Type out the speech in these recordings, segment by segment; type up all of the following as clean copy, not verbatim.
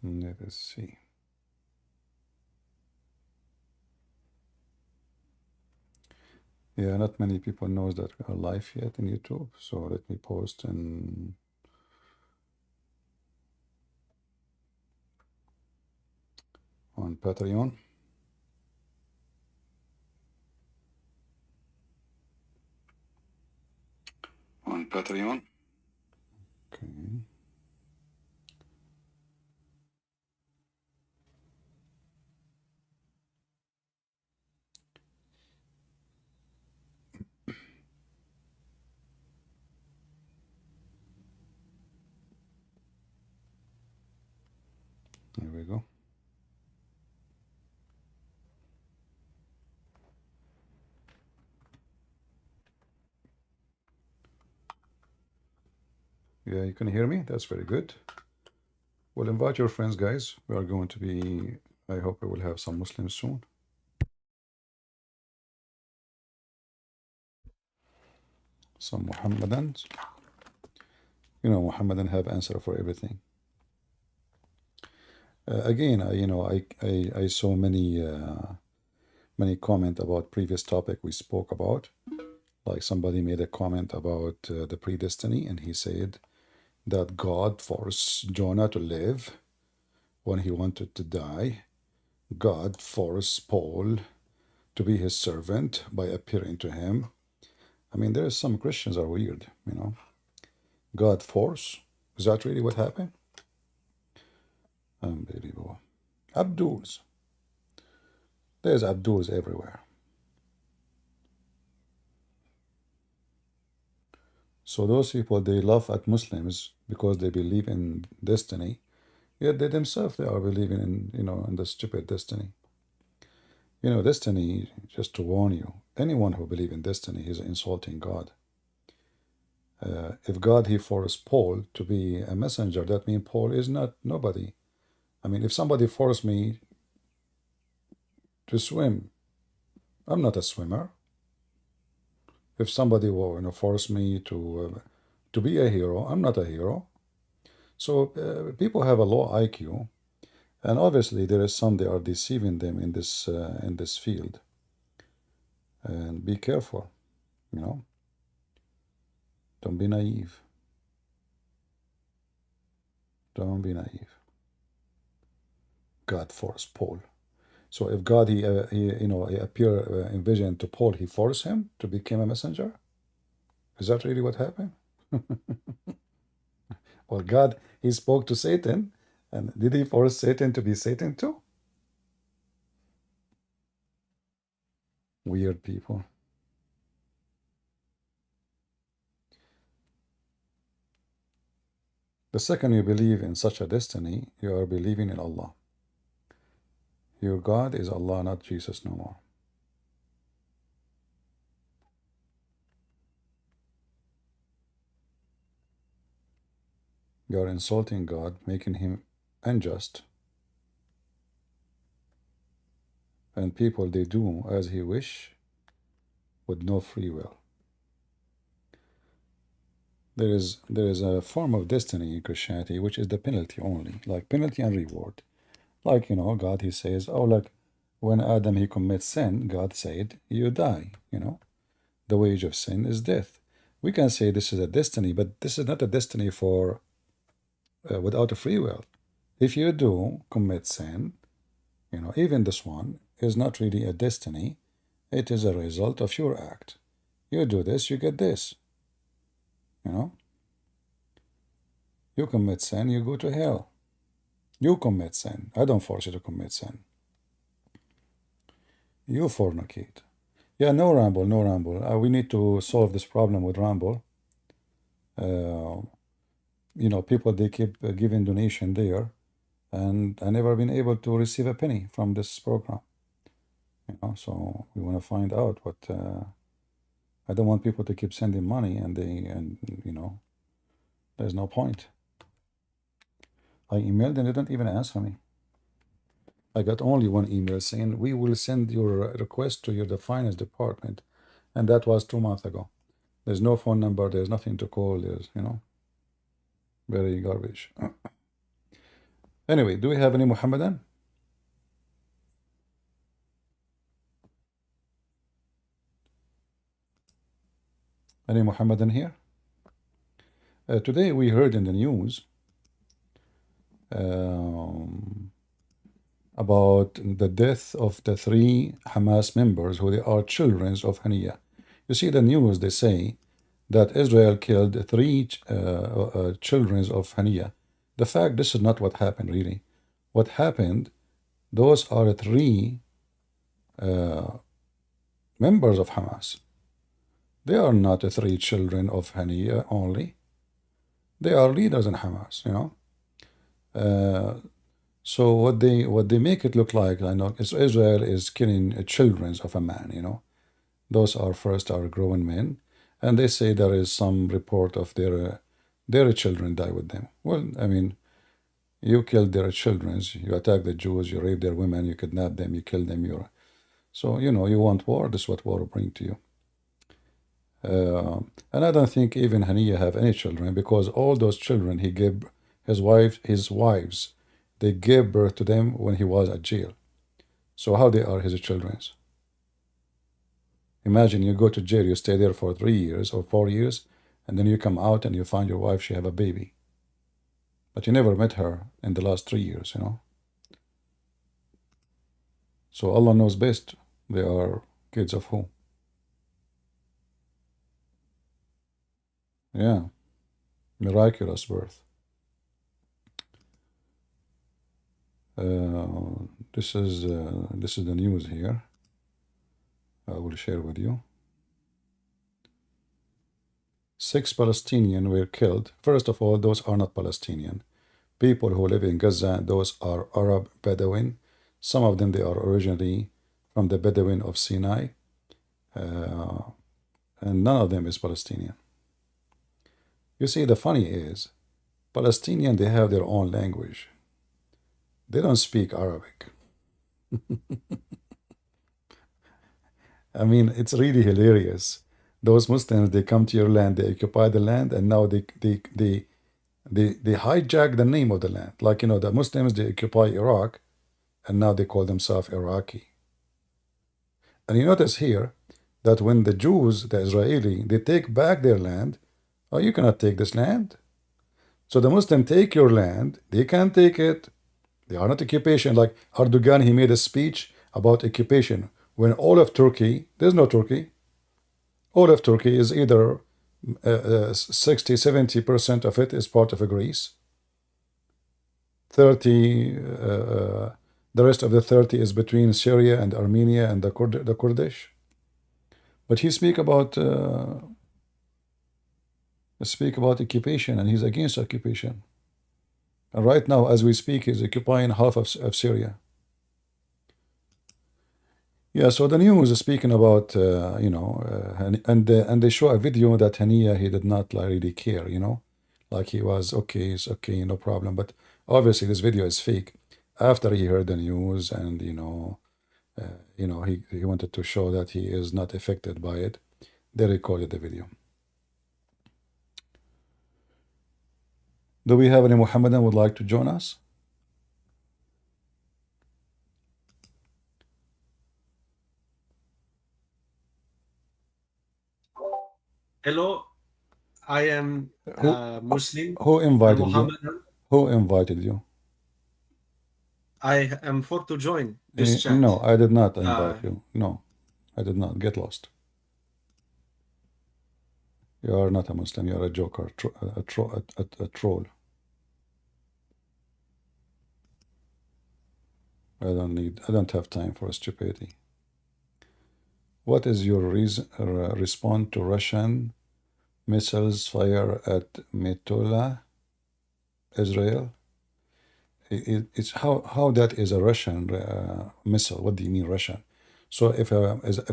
Let us see. Yeah, not many people knows that we are live yet in YouTube. So let me post on Patreon. On Patreon. Okay. There we go. Yeah, you can hear me. That's very good. Well, invite your friends, guys. We are going to be, I hope we will have some Muslims soon. Some Muhammadans. You know, Muhammadan have answer for everything. Again, I saw many comment about previous topic we spoke about. Like somebody made a comment about the predestiny, and he said that God forced Jonah to live when he wanted to die. God forced Paul to be his servant by appearing to him. I mean, there's some Christians are weird, you know. God force? Is that really what happened? Unbelievable. Abduls. There's Abduls everywhere. So those people, they laugh at Muslims because they believe in destiny, yet they themselves, they are believing in, in the stupid destiny. You know, destiny, just to warn you, anyone who believes in destiny is insulting God. If God, he forced Paul to be a messenger, that means Paul is not nobody. I mean, if somebody forced me to swim, I'm not a swimmer. If somebody will, force me to be a hero, I'm not a hero. So people have a low IQ, and obviously there is some they are deceiving them in this field. And be careful, you know. Don't be naive. Don't be naive. God forced Paul. So if God he appear in vision to Paul, he forced him to become a messenger. Is that really what happened? Well, God, he spoke to Satan, and did he force Satan to be Satan too? Weird people. The second you believe in such a destiny, you are believing in Allah. Your God is Allah, not Jesus no more. You are insulting God, making him unjust. And people, they do as he wish with no free will. There is a form of destiny in Christianity which is the penalty only, like penalty and reward. Like, God, he says, oh, like when Adam, he commits sin, God said, you die, The wage of sin is death. We can say this is a destiny, but this is not a destiny for without a free will. If you do commit sin, even this one is not really a destiny. It is a result of your act. You do this, you get this. You commit sin, you go to hell. You commit sin. I don't force you to commit sin. You fornicate. Yeah, no ramble, no ramble. We need to solve this problem with ramble. People, they keep giving donation there, and I never been able to receive a penny from this program. So we want to find out what. I don't want people to keep sending money, and there's no point. I emailed and they didn't even answer me. I got only one email saying we will send your request to the finance department, and that was 2 months ago. There's no phone number. There's nothing to call. There's very garbage. Anyway, do we have any Muhammadan? Any Muhammadan here? Today we heard in the news about the death of the 3 Hamas members who they are children of Haniya. You see the news, they say that Israel killed 3 children of Haniya. The fact, this is not what happened really. What happened, those are 3 members of Hamas. They are not the 3 children of Haniya only. They are leaders in Hamas, you know. So what they make it look like, I know, is Israel is killing children of a man, you know. Those are grown men, and they say there is some report of their children die with them. Well, I mean, you killed their children, you attack the Jews, you rape their women, you kidnap them, you kill them. So you know you want war. This is what war will bring to you. And I don't think even Haniya have any children, because all those children he gave his wives, they gave birth to them when he was at jail. So how they are his children? Imagine you go to jail, you stay there for 3 years or 4 years, and then you come out and you find your wife, she have a baby. But you never met her in the last 3 years, you know. So Allah knows best. They are kids of who? Yeah, miraculous birth. This is the news here. I will share with you. 6 Palestinians were killed. First of all, those are not Palestinian. People who live in Gaza, those are Arab Bedouin. Some of them, they are originally from the Bedouin of Sinai. And none of them is Palestinian. You see, the funny is, Palestinian, they have their own language. They don't speak Arabic. I mean, it's really hilarious. Those Muslims, they come to your land, they occupy the land, and now they hijack the name of the land. Like, you know, the Muslims, they occupy Iraq, and now they call themselves Iraqi. And you notice here that when the Jews, the Israeli, they take back their land, oh, you cannot take this land. So the Muslims take your land, they can't take it. They are not occupation. Like Erdogan, he made a speech about occupation. When all of Turkey, there's no Turkey. All of Turkey is either 60, 70% of it is part of Greece. 30, the rest of the 30 is between Syria and Armenia and the Kurdish. But he speak about occupation, and he's against occupation. And right now, as we speak, he's occupying half of Syria. Yeah, so the news is speaking about, you know, and they show a video that Haniya, he did not like, really care, you know, like he was, okay, it's okay, no problem. But obviously this video is fake. After he heard the news and, you know, he wanted to show that he is not affected by it, they recorded the video. Do we have any Muhammadan would like to join us? Hello, I am Muslim. Who invited you? Muhammadan. Who invited you? I am for to join this chat. No, I did not invite you. No, I did not. Get lost. You are not a Muslim. You are a joker, a troll. I don't have time for stupidity. What is your response to Russian missiles fire at Metula, Israel? It's how that is a Russian missile. What do you mean Russian? So if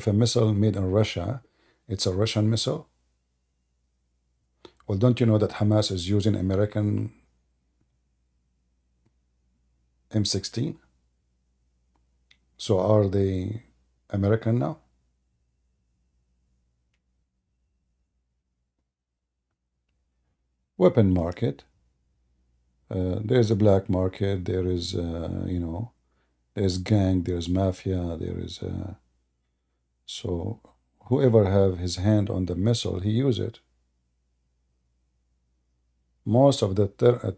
a missile made in Russia, it's a Russian missile? Well, don't you know that Hamas is using American M16? So are they American now? Weapon market. There's a black market. There is, there's gang. There's mafia. There is. So whoever have his hand on the missile, he use it. Most of the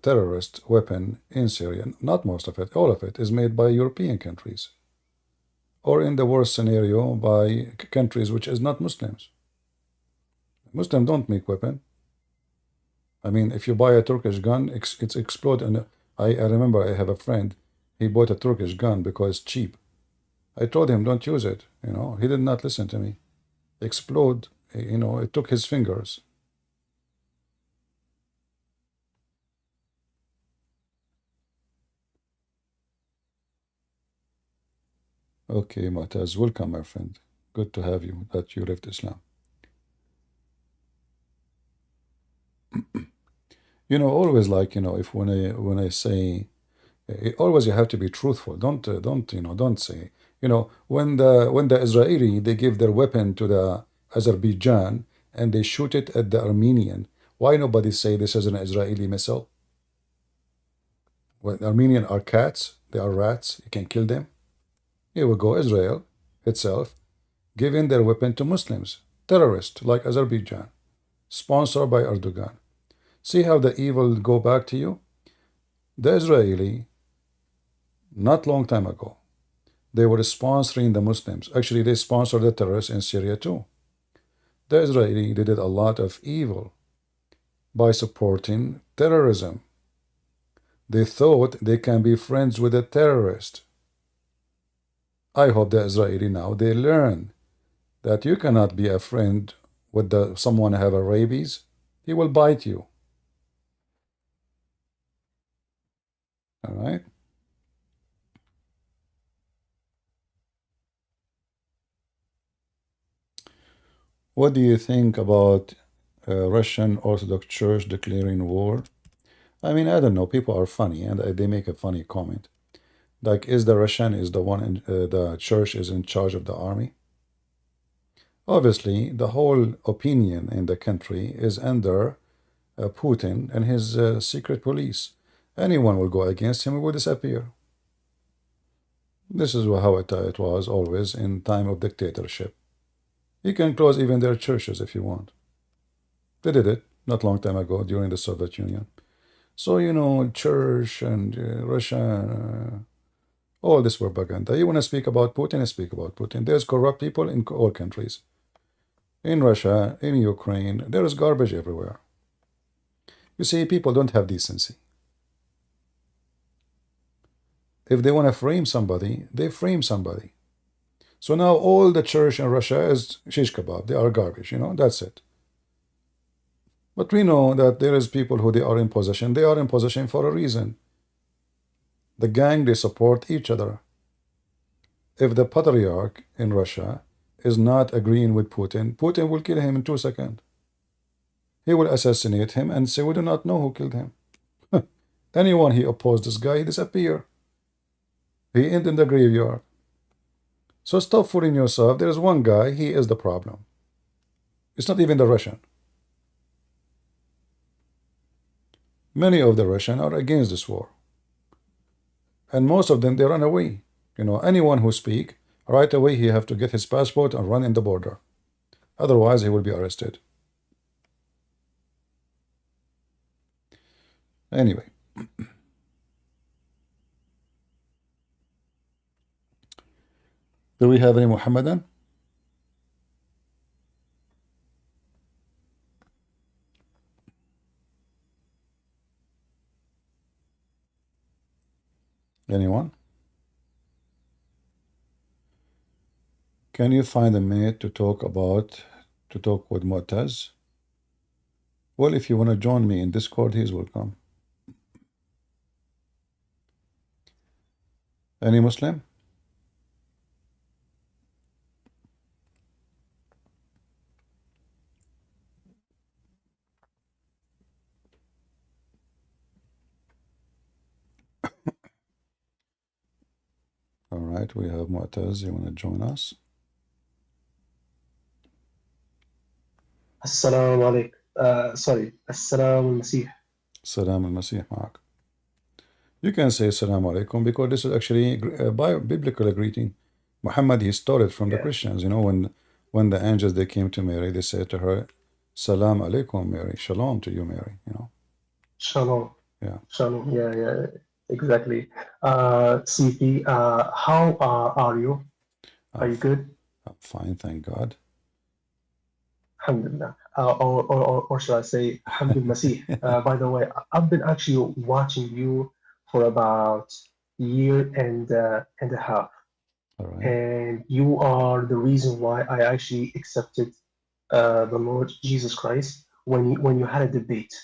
terrorist weapon in Syria, not most of it, all of it, is made by European countries, or in the worst scenario, by countries which is not Muslims. Muslims don't make weapon. I mean, if you buy a Turkish gun, it's explode. And I remember I have a friend, he bought a Turkish gun because it's cheap. I told him, don't use it. He did not listen to me. Explode, it took his fingers. Okay, Mu'taz, welcome, my friend. Good to have you, that you left Islam. Always like, if when I say, always you have to be truthful. Don't say, when the Israeli, they give their weapon to the Azerbaijan and they shoot it at the Armenian, why nobody say this is an Israeli missile? When Armenian are cats, they are rats, you can kill them. Here we go, Israel itself giving their weapon to Muslims, terrorists like Azerbaijan, sponsored by Erdogan. See how the evil go back to you? The Israeli, not long time ago, they were sponsoring the Muslims. Actually, they sponsored the terrorists in Syria too. The Israeli, they did a lot of evil by supporting terrorism. They thought they can be friends with a terrorist. I hope the Israeli now, they learn that you cannot be a friend with someone have a rabies. He will bite you. All right? What do you think about Russian Orthodox Church declaring war? I mean, I don't know. People are funny, and they make a funny comment. Like, is the Russian is the one in the church is in charge of the army? Obviously, the whole opinion in the country is under Putin and his secret police. Anyone will go against him, will disappear. This is how it was always in time of dictatorship. You can close even their churches if you want. They did it not long time ago during the Soviet Union. So, church and Russia, all this propaganda. You want to speak about Putin, speak about Putin. There's corrupt people in all countries. In Russia, in Ukraine, there is garbage everywhere. You see, people don't have decency. If they want to frame somebody, they frame somebody. So now all the church in Russia is shish kebab. They are garbage, that's it. But we know that there is people who they are in possession. They are in possession for a reason. The gang, they support each other. If the patriarch in Russia is not agreeing with Putin, Putin will kill him in 2 seconds. He will assassinate him and say, we do not know who killed him. Anyone he opposed this guy, he disappear. He end in the graveyard. So stop fooling yourself. There is one guy, he is the problem. It's not even the Russian. Many of the Russian are against this war. And most of them, they run away. Anyone who speak, right away he have to get his passport and run in the border. Otherwise, he will be arrested. Anyway. Do we have any Muhammadan? Anyone? Can you find a minute to talk with Mu'taz? Well, if you want to join me in Discord, he's welcome. Any Muslim? All right, we have Mu'taz. You want to join us? السلام عليكم. سوري، السلام المسيح. السلام المسيح معك. You can say Assalamu alaikum because this is actually a biblical greeting. Muhammad, he stole it from the Yeah. Christians. When the angels they came to Mary, they said to her, Salam alaikum, Mary. Shalom to you, Mary. Shalom. Yeah. Shalom. Yeah, yeah, exactly. CP, how are you? Are you good? I'm fine, thank God. Alhamdulillah. Or should I say, Alhamdulillah. By the way, I've been actually watching you for about a year and a half, All right. and you are the reason why I actually accepted the Lord Jesus Christ when you had a debate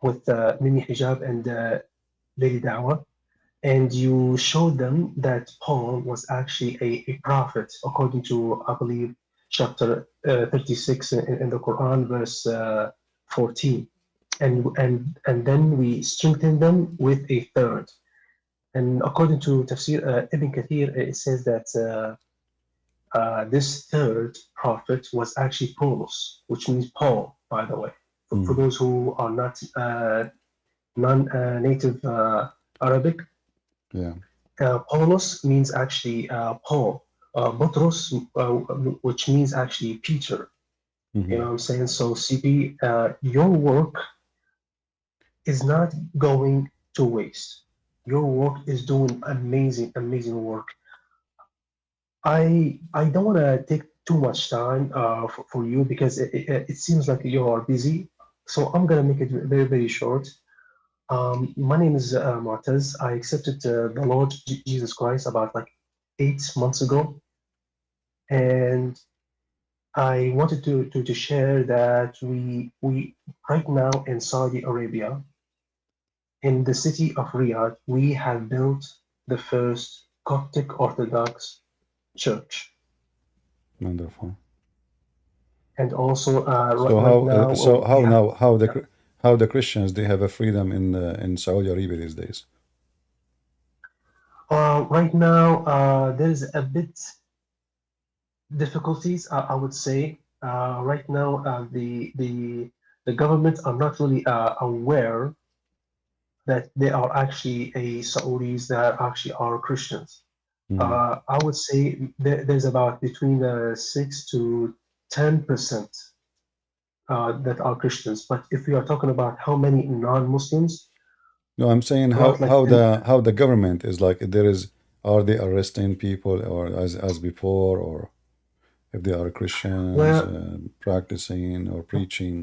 with Mimi Hijab and Lady Dawah, and you showed them that Paul was actually a prophet, according to, I believe, chapter 36 in the Quran, verse 14. And then we strengthened them with a third. And according to Tafsir Ibn Kathir, it says that this third prophet was actually Paulus, which means Paul, by the way. For those who are not non-native Arabic, Yeah. Paulus means actually Paul. Butros, which means actually Peter. You know what I'm saying? So CP, your work is not going to waste. Your work is doing amazing work. I don't want to take too much time for you because it seems like you are busy. So I'm gonna make it very short. My name is Mu'taz. I accepted the Lord Jesus Christ about like 8 months ago, and I wanted to share that we right now in Saudi Arabia, in the city of Riyadh, we have built the first Coptic Orthodox church, Wonderful. and also So right how now how we have. now how the Christians they have a freedom in Saudi Arabia these days? Right now, there's a bit difficulties, I would say. Right now, the government are not really aware that they are actually a Saudis that actually are Christians. I would say there's about between 6 to 10% that are Christians. But if we are talking about how many non-Muslims, No, I'm saying about like how the government is like there is are they arresting people or as before or if they are Christians well, practicing or preaching.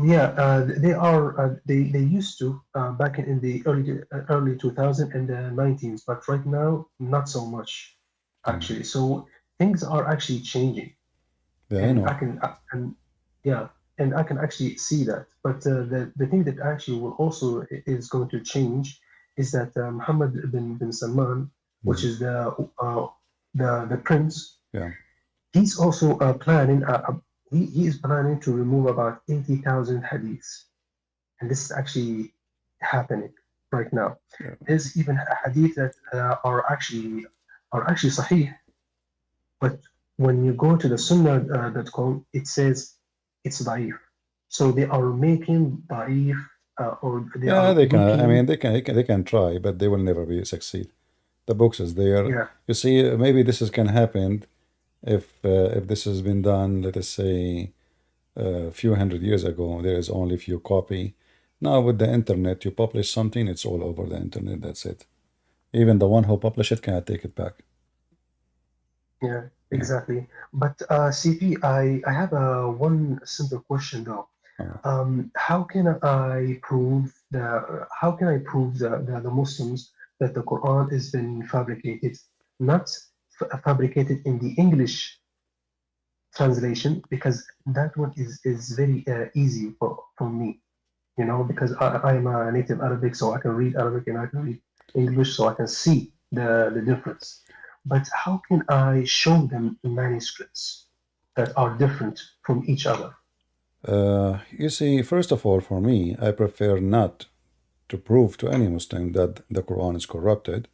yeah, they are. They used to back in the early 2000 and the 19s, but right now not so much, Yeah, actually. So things are actually changing, yeah, I and know. and yeah, and I can actually see that. But the thing that actually will also is going to change is that Muhammad bin Salman, which Mhm. is the prince, Yeah, he's also planning. He is planning to remove about 80,000 hadiths, and this is actually happening right now. yeah, There's even a hadith that are actually sahih, but when you go to the sunnah.com, it says it's da'if. So they are making da'if, or they yeah. are They can. I making, mean, they can try, but they will never be succeed. The books is there. yeah. You see, maybe this is can happen if this has been done. Let us say a few hundred years ago. There is only few copy. Now with the internet, you publish something, it's all over the internet. That's it. Even the one who published it cannot take it back. Yeah, Yeah. exactly. But CP, I have a one simple question though. Uh, How can I prove the Muslims that the Quran has been fabricated, not fabricated in the English translation, because that one is very easy for me, because I am a native Arabic, so I can read Arabic and I can read English, so I can see the difference. But how can I show them manuscripts that are different from each other? you see, first of all, for me, I prefer not to prove to any Muslim that the Quran is corrupted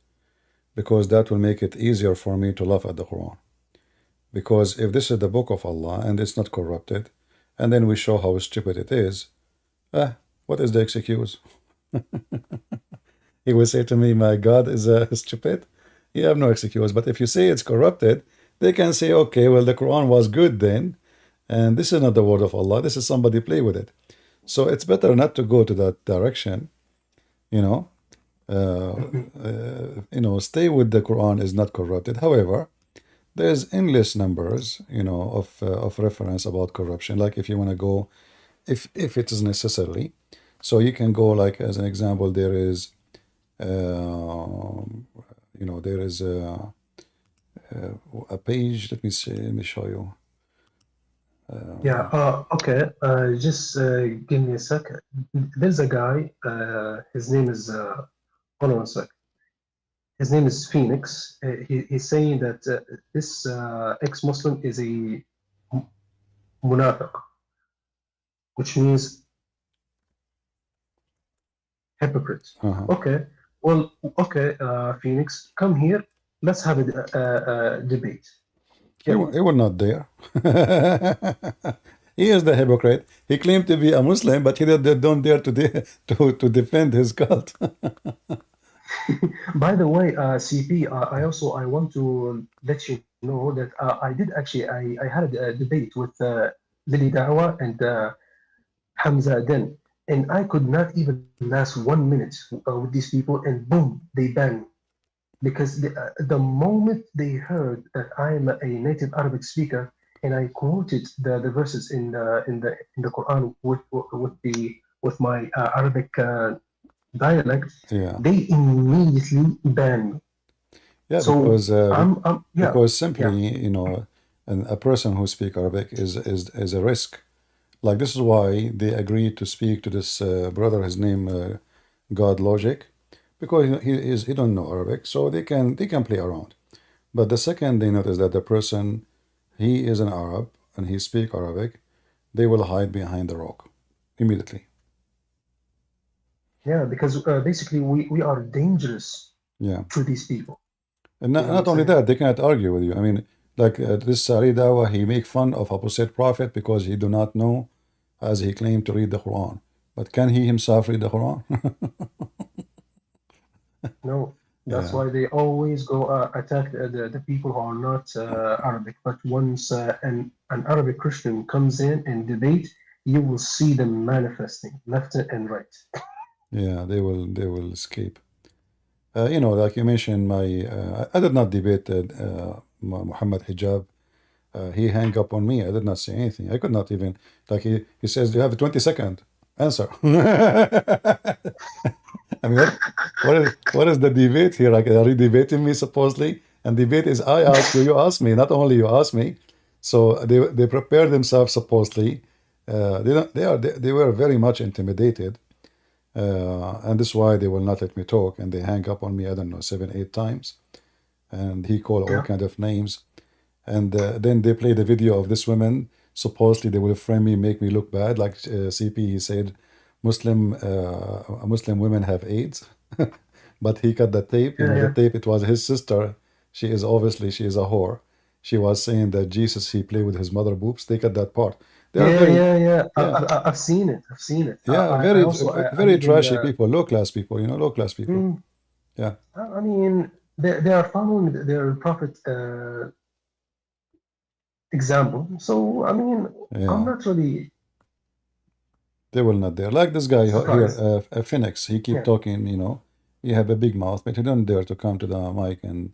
because that will make it easier for me to laugh at the Quran. Because if this is the book of Allah and it's not corrupted, and then we show how stupid it is, what is the excuse? He will say to me, my God is stupid. You have no excuse. But if you say it's corrupted, they can say, okay, well, the Quran was good then, and this is not the word of Allah. This is somebody play with it. So it's better not to go to that direction, you know. Stay with the Quran is not corrupted. However, there's endless numbers, of reference about corruption. Like if you want to go, if it is necessary, so you can go like as an example. There is, there is a page. Let me see. Let me show you. Yeah. Okay. Just give me a second. There's a guy. His name is. Hold on a sec. His name is Phoenix. He's saying that this ex-Muslim is a munafiq, which means hypocrite. Okay. Well, okay, Phoenix, come here. Let's have a debate. He will not dare. He is the hypocrite. He claimed to be a Muslim, but he don't dare to defend his cult. By the way, CP, I want to let you know that I had a debate with Lily Dawa and Hamza Den, and I could not even last 1 minute with these people, and boom, they banned me. Because the moment they heard that I am a native Arabic speaker and I quoted the verses in the Quran with my Arabic dialect, they immediately banned me. Yeah, So because simply, a person who speaks Arabic is a risk. Like this is why they agreed to speak to this brother. His name God Logic, because he don't know Arabic, so they can play around. But the second they notice that the person, he is an Arab and he speak Arabic, they will hide behind the rock immediately. Yeah, because basically we are dangerous to these people. And not only that, they cannot argue with you. I mean, like this Sari Dawa, he make fun of apostate prophet because he do not know, as he claimed, to read the Quran. But can he himself read the Quran? No, that's why they always go attack the people who are not Arabic. But once an Arabic Christian comes in and debate, you will see them manifesting left and right. Yeah, they will escape. Like you mentioned, I did not debate Muhammad Hijab. He hung up on me. I did not say anything. I could not even, like he says, you have a 20-second answer. I mean, what is the debate here? Like, are you debating me supposedly? And debate is I ask you, you ask me. Not only you ask me. So they prepare themselves supposedly. They were very much intimidated. And this is why they will not let me talk, and they hang up on me, I don't know, 7, 8 times, and he called all kind of names, and then they play the video of this woman. Supposedly they will frame me, make me look bad, like CP, he said Muslim women have AIDS. But he cut the tape, the tape, it was his sister. She is a whore. She was saying that Jesus, he played with his mother boobs. They cut that part. I've seen it. Yeah, very trashy people, low class people, low class people. Yeah. I mean, they are following their prophet example. So, I mean, I'm not really. They will not dare. Like this guy here, Phoenix, he keep talking, he have a big mouth, but he don't dare to come to the mic and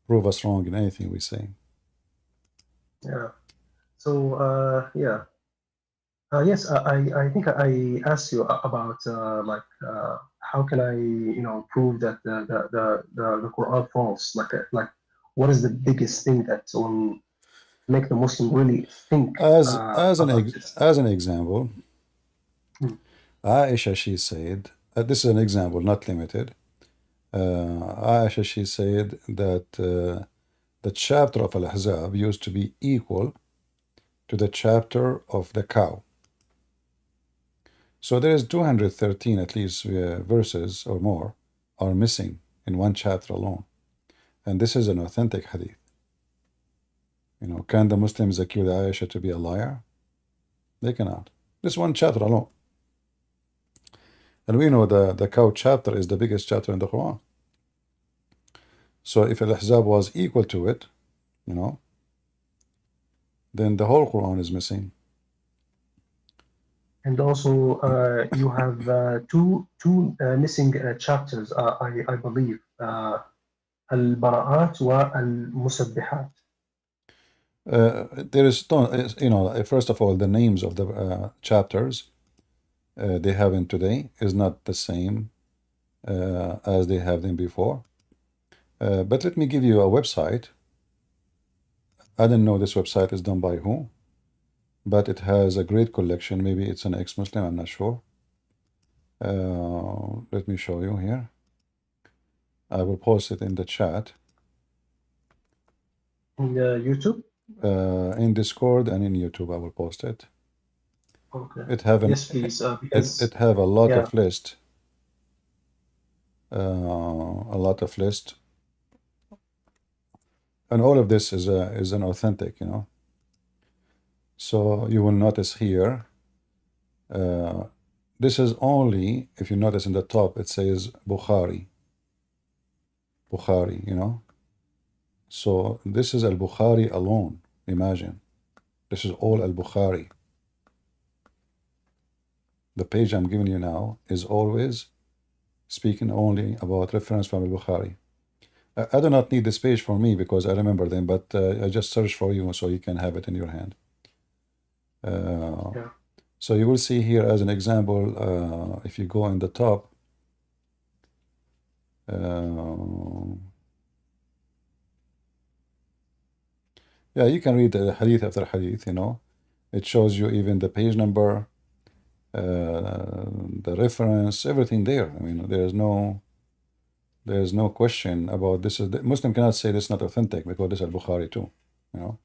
prove us wrong in anything we say. Yeah. So, yes, I think I asked you about how can I prove that the Quran false? Like what is the biggest thing that will make the Muslim really think? As an example, Aisha, she said, this is an example, not limited. Aisha, she said that the chapter of Al-Ahzab used to be equal to the chapter of the cow. So there is 213 at least verses or more are missing in one chapter alone. And this is an authentic hadith. Can the Muslims accuse Aisha to be a liar? They cannot. This one chapter alone. And we know the cow chapter is the biggest chapter in the Quran. So if Al-Ahzab was equal to it, you know, then the whole Quran is missing. And also, you have two missing chapters, I believe, Al-Bara'at wa Al-Musabbihat. There is, you know, first of all, the names of the chapters they have in today is not the same as they have them before. But let me give you a website. I don't know this website is done by who, but it has a great collection. Maybe it's an ex-Muslim, I'm not sure. Let me show you here. I will post it in the chat. In YouTube? In Discord and in YouTube, I will post it. Okay. It have an, Yes, please. Because it have a lot yeah. of list. A lot of list. And all of this is an authentic, you know. So you will notice here, this is only, if you notice in the top, it says Bukhari. Bukhari, you know. So this is Al-Bukhari alone, imagine. This is all Al-Bukhari. The page I'm giving you now is always speaking only about reference from Al-Bukhari. I do not need this page for me because I remember them, but I just search for you so you can have it in your hand. Yeah. So you will see here as an example, if you go in the top, yeah, you can read the hadith after hadith, you know. It shows you even the page number, the reference, everything there. I mean, there's no question about this. Is the Muslim cannot say this is not authentic because this is Al-Bukhari too, you know.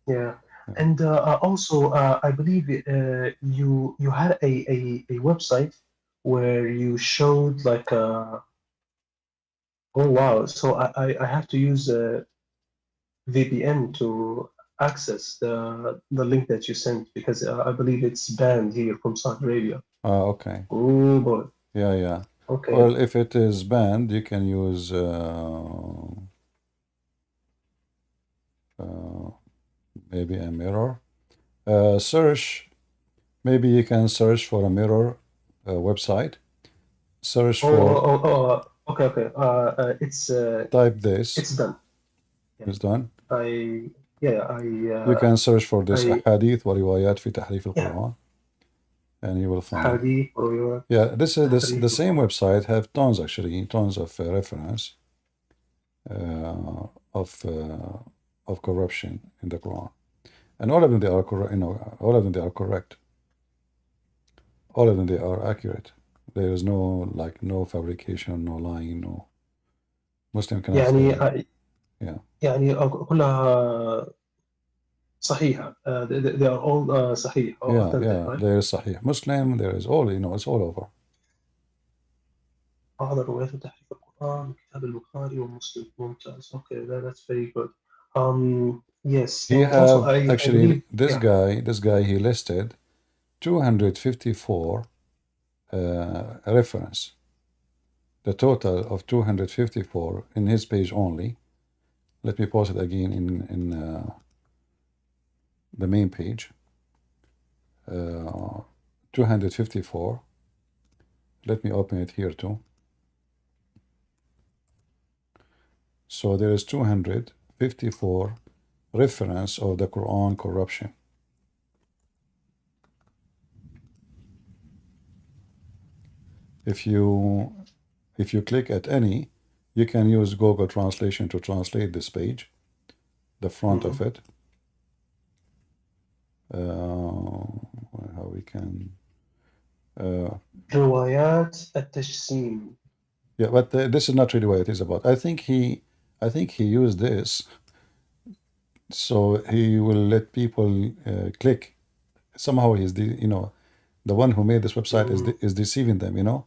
Yeah. And also, I believe you had a website where you showed like oh wow, so I have to use a VPN to access the link that you sent because I believe it's banned here from Saudi Arabia. Okay. Oh boy. Yeah. Okay. Well, if it is banned, you can use maybe a mirror. Search. Maybe you can search for a mirror website. Search for. Okay. It's Type this. it's done. It's done. You can search for this hadith wa riwayat fi tahrif al-Quran, and you will find. Hadith or riwayat. Yeah, this is the same website have tons of reference of corruption in the Quran, and all of them they are correct. You know, all of them they are correct. All of them they are accurate. There is no no fabrication, no lying, no. Muslim cannot say that. يعني كلها صحيحة. They are all صحيح. Right? There is صحيح Muslim. There is all, you know, it's all over. بعض الروايات تحريف القرآن كتاب البخاري ومسلم. ممتاز. Okay, that's very good. Yes. He have also, actually this guy he listed 254 reference. The total of 254 in his page only. Let me post it again in the main page. 254. Let me open it here too. So there is 254 reference of the Quran corruption. If you click at any, you can use Google Translation to translate this page, the front of it. How we can روايات التجسيم. Yeah, but this is not really what it is about. I think he used this so he will let people click. Somehow he's the one who made this website is deceiving them, you know,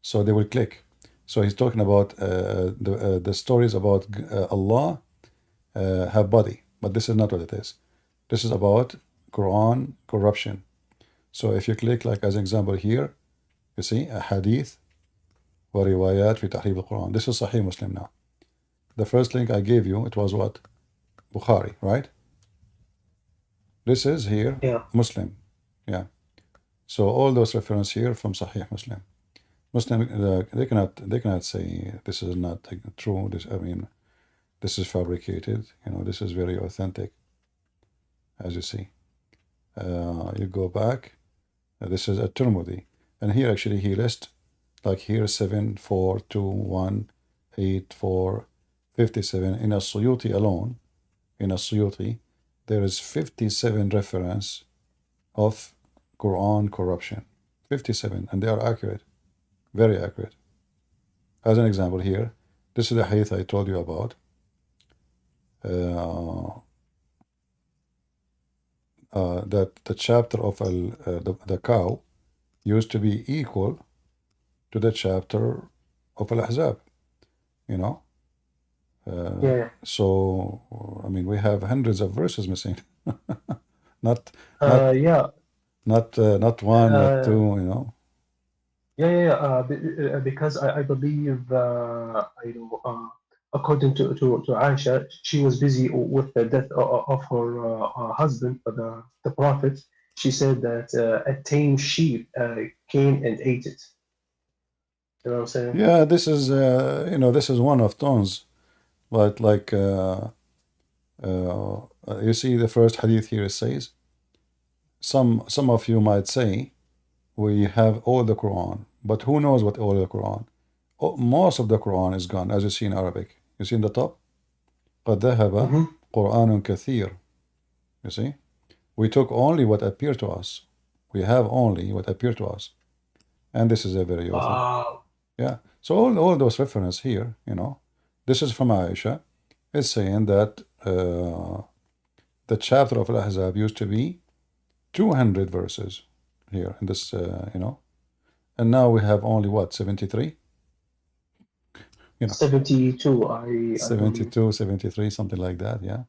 so they will click. So he's talking about the stories about Allah have body, but this is not what it is. This is about Quran corruption. So if you click, like as an example here, You see, أحاديث وروايات في تحريف القرآن. This is Sahih Muslim now. The first link I gave you, it was what? Bukhari, right? This is here, Yeah. Muslim. Yeah. So all those references here from Sahih Muslim. Muslim, they cannot say this is not true. This is fabricated. This is very authentic, as you see. You go back. This is at-Tirmidhi, and here actually he lists, like here 7, 4, 2, 1, 8, 4, 57. In as-Suyuti alone, in as-Suyuti, there is 57 reference of Quran corruption. 57, and they are accurate, very accurate. As an example here, this is the hadith I told you about. That the chapter of the cow used to be equal to the chapter of Al-Ahzab, Yeah. So, we have hundreds of verses missing. not Yeah. not one, not two, Yeah. Because I believe, according to Aisha, she was busy with the death of her husband, the Prophet. She said that a tame sheep came and ate it. You know what I'm saying? Yeah, this is this is one of tons, but like you see the first hadith here, it says, some of you might say we have all the Quran, but who knows what all the Quran? Most of the Quran is gone, as you see in Arabic. You see in the top, قد ذهب قرآن كثير. You see, we took only what appeared to us. We have only what appeared to us, and this is a very Wow. yeah. So all those references here, this is from Aisha. It's saying that the chapter of Al-Ahzab used to be 200 verses here in this, and now we have only what, 73? 72. I 72, 73, something like that, yeah.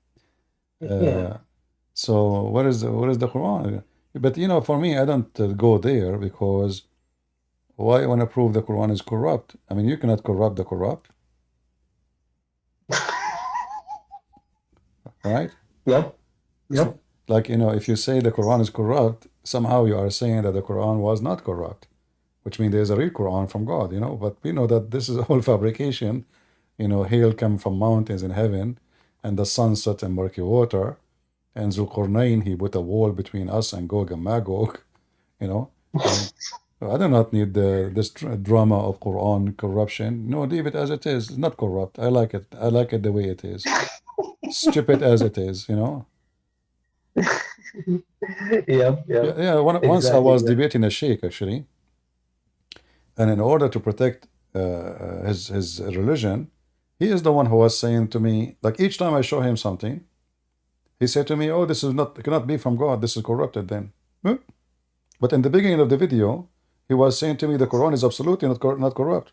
Yeah. So what is the Quran? But for me, I don't go there, because why I want to prove the Quran is corrupt? You cannot corrupt the corrupt, right? Yep. So, like, if you say the Quran is corrupt, somehow you are saying that the Quran was not corrupt, which means there's a real Quran from God, but we know that this is all fabrication. Hail come from mountains in heaven, and the sun set in murky water, and Zulqarnain, he put a wall between us and Gog and Magog, and I do not need this drama of Quran corruption. No, leave it as it is. It's not corrupt. I like it. I like it the way it is. Stupid as it is, Yep. Yeah, once I was debating a sheikh, actually, and in order to protect his religion, he is the one who was saying to me, like, each time I show him something, he said to me, "Oh, this is cannot be from God. This is corrupted." Then, but in the beginning of the video, he was saying to me the Quran is absolutely not corrupt.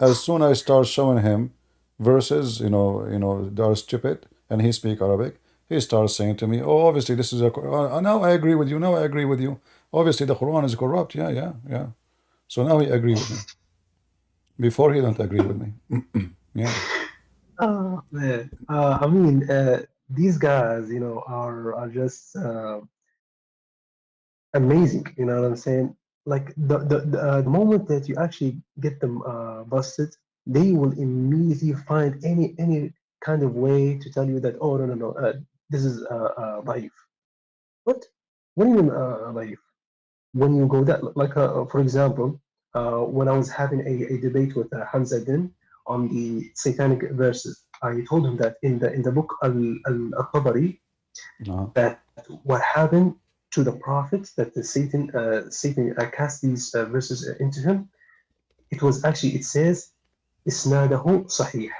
As soon as I start showing him verses, they are stupid, and he speak Arabic, he starts saying to me, "Oh, obviously this is a Quran. Now I agree with you. Now I agree with you. Obviously the Quran is corrupt." Yeah. So now he agree with me. Before he don't agree with me. Yeah. Oh man. These guys, are just amazing. You know what I'm saying? Like the moment that you actually get them busted, they will immediately find any kind of way to tell you that, oh no, this is life. What? What do you mean life? When you go that, like for example, when I was having a debate with Hamza Din on the satanic verses, I told him that in the book Al-Tabari, that what happened to the prophet, that the Satan cast these verses into him, it says isnadahu sahih,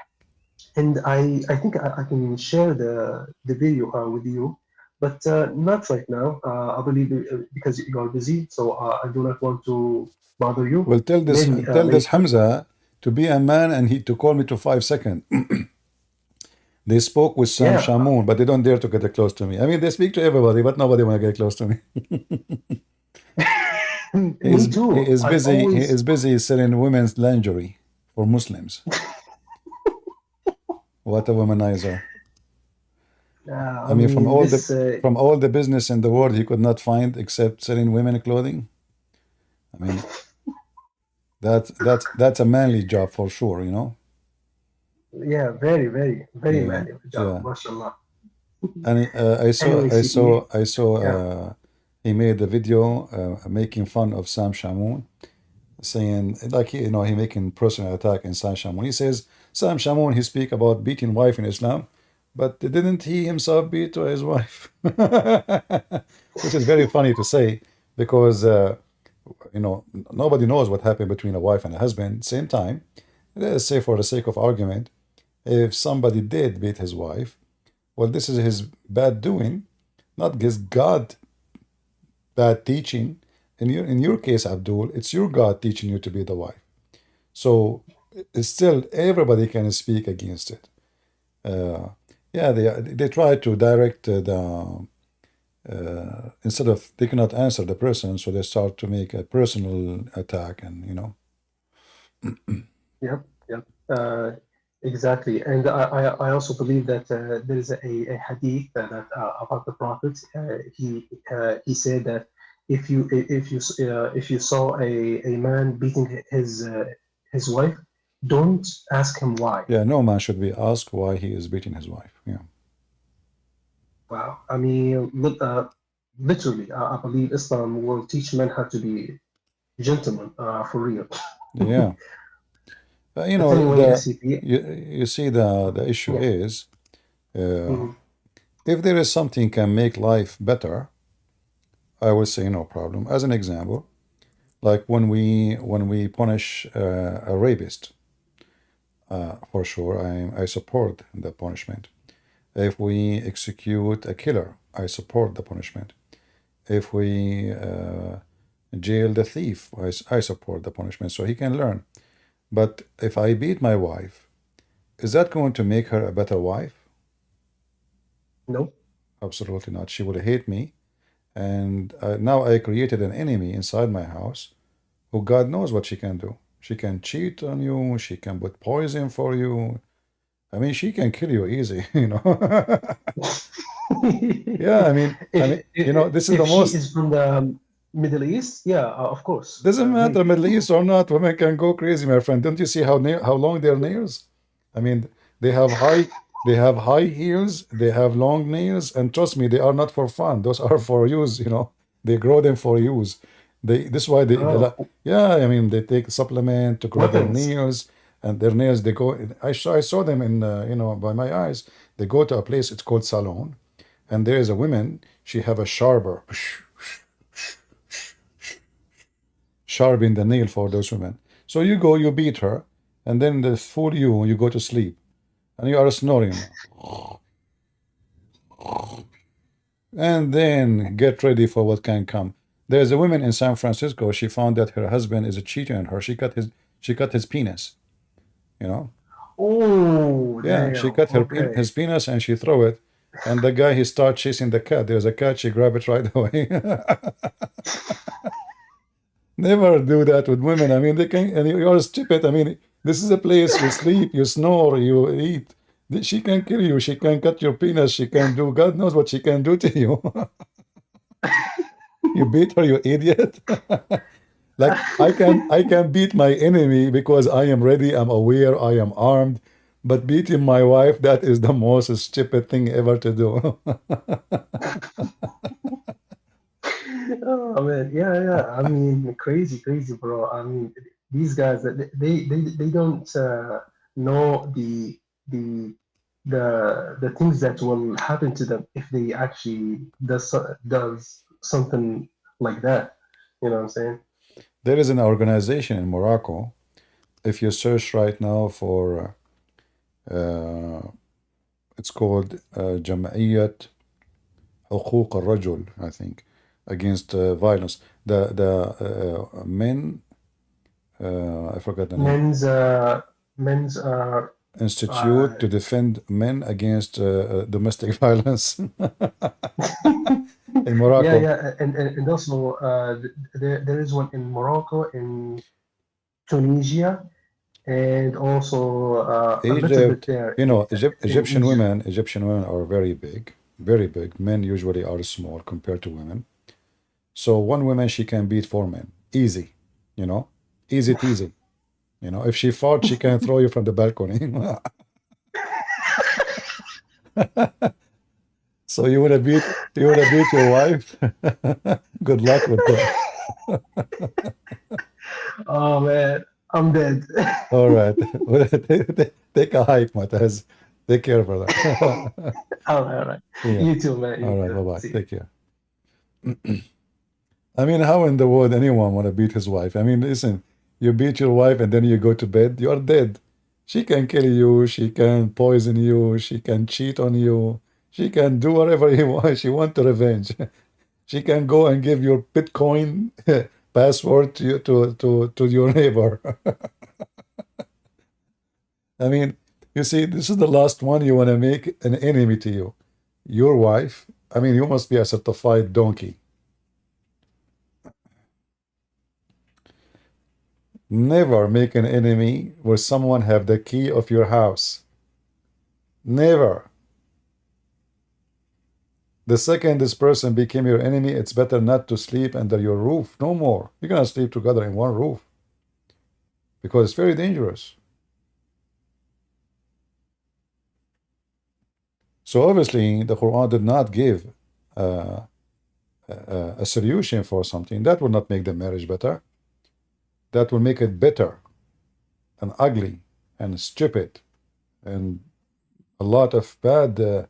and I think I can share the video with you, but not right now. I believe because you are busy, so I do not want to bother you. Well, tell this Hamza to be a man and to call me to 5 seconds. They spoke with Sam Shamoun, but they don't dare to get close to me. They speak to everybody, but nobody want to get close to me. Me too. He is I busy. He always, is busy selling women's lingerie for Muslims. What a womanizer! I I mean, mean, this, from all the business in the world, he could not find except selling women clothing. I mean, that's a manly job for sure. You know. yeah, very, very, very Yeah, manual job, yeah. mashallah. And Anyway, CP, I saw yeah, he made a video making fun of Sam Shamoun, saying like he making personal attack in Sam Shamoun. He says Sam Shamoun he speak about beating wife in Islam, but didn't he himself beat his wife? Which is very funny to say because nobody knows what happened between a wife and a husband. Same time, let's say for the sake of argument, if somebody did beat his wife, well, this is his bad doing, not his God bad teaching. In your case, Abdul, it's your God teaching you to be the wife. So it's still everybody can speak against it. Yeah, they try to direct instead of they cannot answer the person, so they start to make a personal attack, and yep, yep, exactly. And I also believe that there is a hadith about the Prophet. He said that if you saw a man beating his wife, don't ask him why. yeah, no man should be asked why he is beating his wife. Yeah, Wow. I mean, literally, I believe Islam will teach men how to be gentlemen, for real. yeah. But anyway, The SCP, you see the issue yeah. is Mhm. if there is something can make life better, I would say no problem. As an example, like when we punish a rapist, for sure I support the punishment. If we execute a killer, I support the punishment. If we jail the thief, I support the punishment so he can learn. But if I beat my wife, is that going to make her a better wife? Nope. Absolutely not. She will hate me. And now I created an enemy inside my house who God knows what she can do. She can cheat on you. She can put poison for you. I mean, she can kill you easy, Yeah, this is If the she most. is from the Middle East, yeah, of course, Doesn't very matter, good. Middle East or not, women can go crazy, my friend. Don't you see how long their nails? I mean, they have high heels, they have long nails, and trust me, they are not for fun. Those are for use. They grow them for use. This is why Oh, yeah, I mean, they take supplement to grow their weapons. nails, and their nails they go. I saw them in by my eyes. They go to a place. It's called salon, and there is a woman. She have a sharper. Sharpen the nail for those women. So you go, you beat her, and then they fool you, you go to sleep, and you are snoring. And then get ready for what can come. There's a woman in San Francisco, she found that her husband is a cheater on her. She cut his penis, you know? Oh, Yeah, she damn. cut Okay. his penis and she throw it. And the guy he start chasing the cat. There's a cat, she grab it right away. Never do that with women. I mean, they can, and you're stupid. I mean, this is a place you sleep, you snore, you eat. She can kill you. She can cut your penis. She can do, God knows what she can do to you. You beat her, you idiot. Like I can beat my enemy because I am ready, I'm aware, I am armed. But beating my wife, that is the most stupid thing ever to do. Oh man, yeah, yeah. I mean, crazy, crazy, bro. I mean, these guys, they don't know the the things that will happen to them if they actually does something like that. You know what I'm saying? There is an organization in Morocco. If you search right now for it's called جمعية حقوق الرجل, I think, against violence. The men, I forgot the name. Men's institute to defend men against domestic violence in Morocco. Yeah, and also there is one in Morocco, in Tunisia, and also a little bit Egypt, there you know, in Egypt. Egyptian women are very big, very big. Men usually are small compared to women. So one woman she can beat four men, easy, you know, easy teasy. You know, if she fought, she can throw you from the balcony. So you wanna beat your wife? Good luck with that. Oh man, I'm dead. All right, take a hike, Mataz. Take care, brother. All right. Yeah. You too, man. All You right. too. Bye bye. See you. Take care. I mean, how in the world anyone want to beat his wife? I mean, listen, you beat your wife and then you go to bed, you are dead. She can kill you, she can poison you, she can cheat on you, she can do whatever he wants. She want to revenge. She can go and give your Bitcoin password to to your neighbor. I mean, you see, this is the last one you want to make an enemy to you. Your wife. I mean, you must be a certified donkey. Never make an enemy where someone have the key of your house. Never. The second this person became your enemy, it's better not to sleep under your roof. No more. You're gonna sleep together in one roof because it's very dangerous. So obviously, the Quran did not give a solution for something that will not make the marriage better. That will make it bitter and ugly and stupid and a lot of bad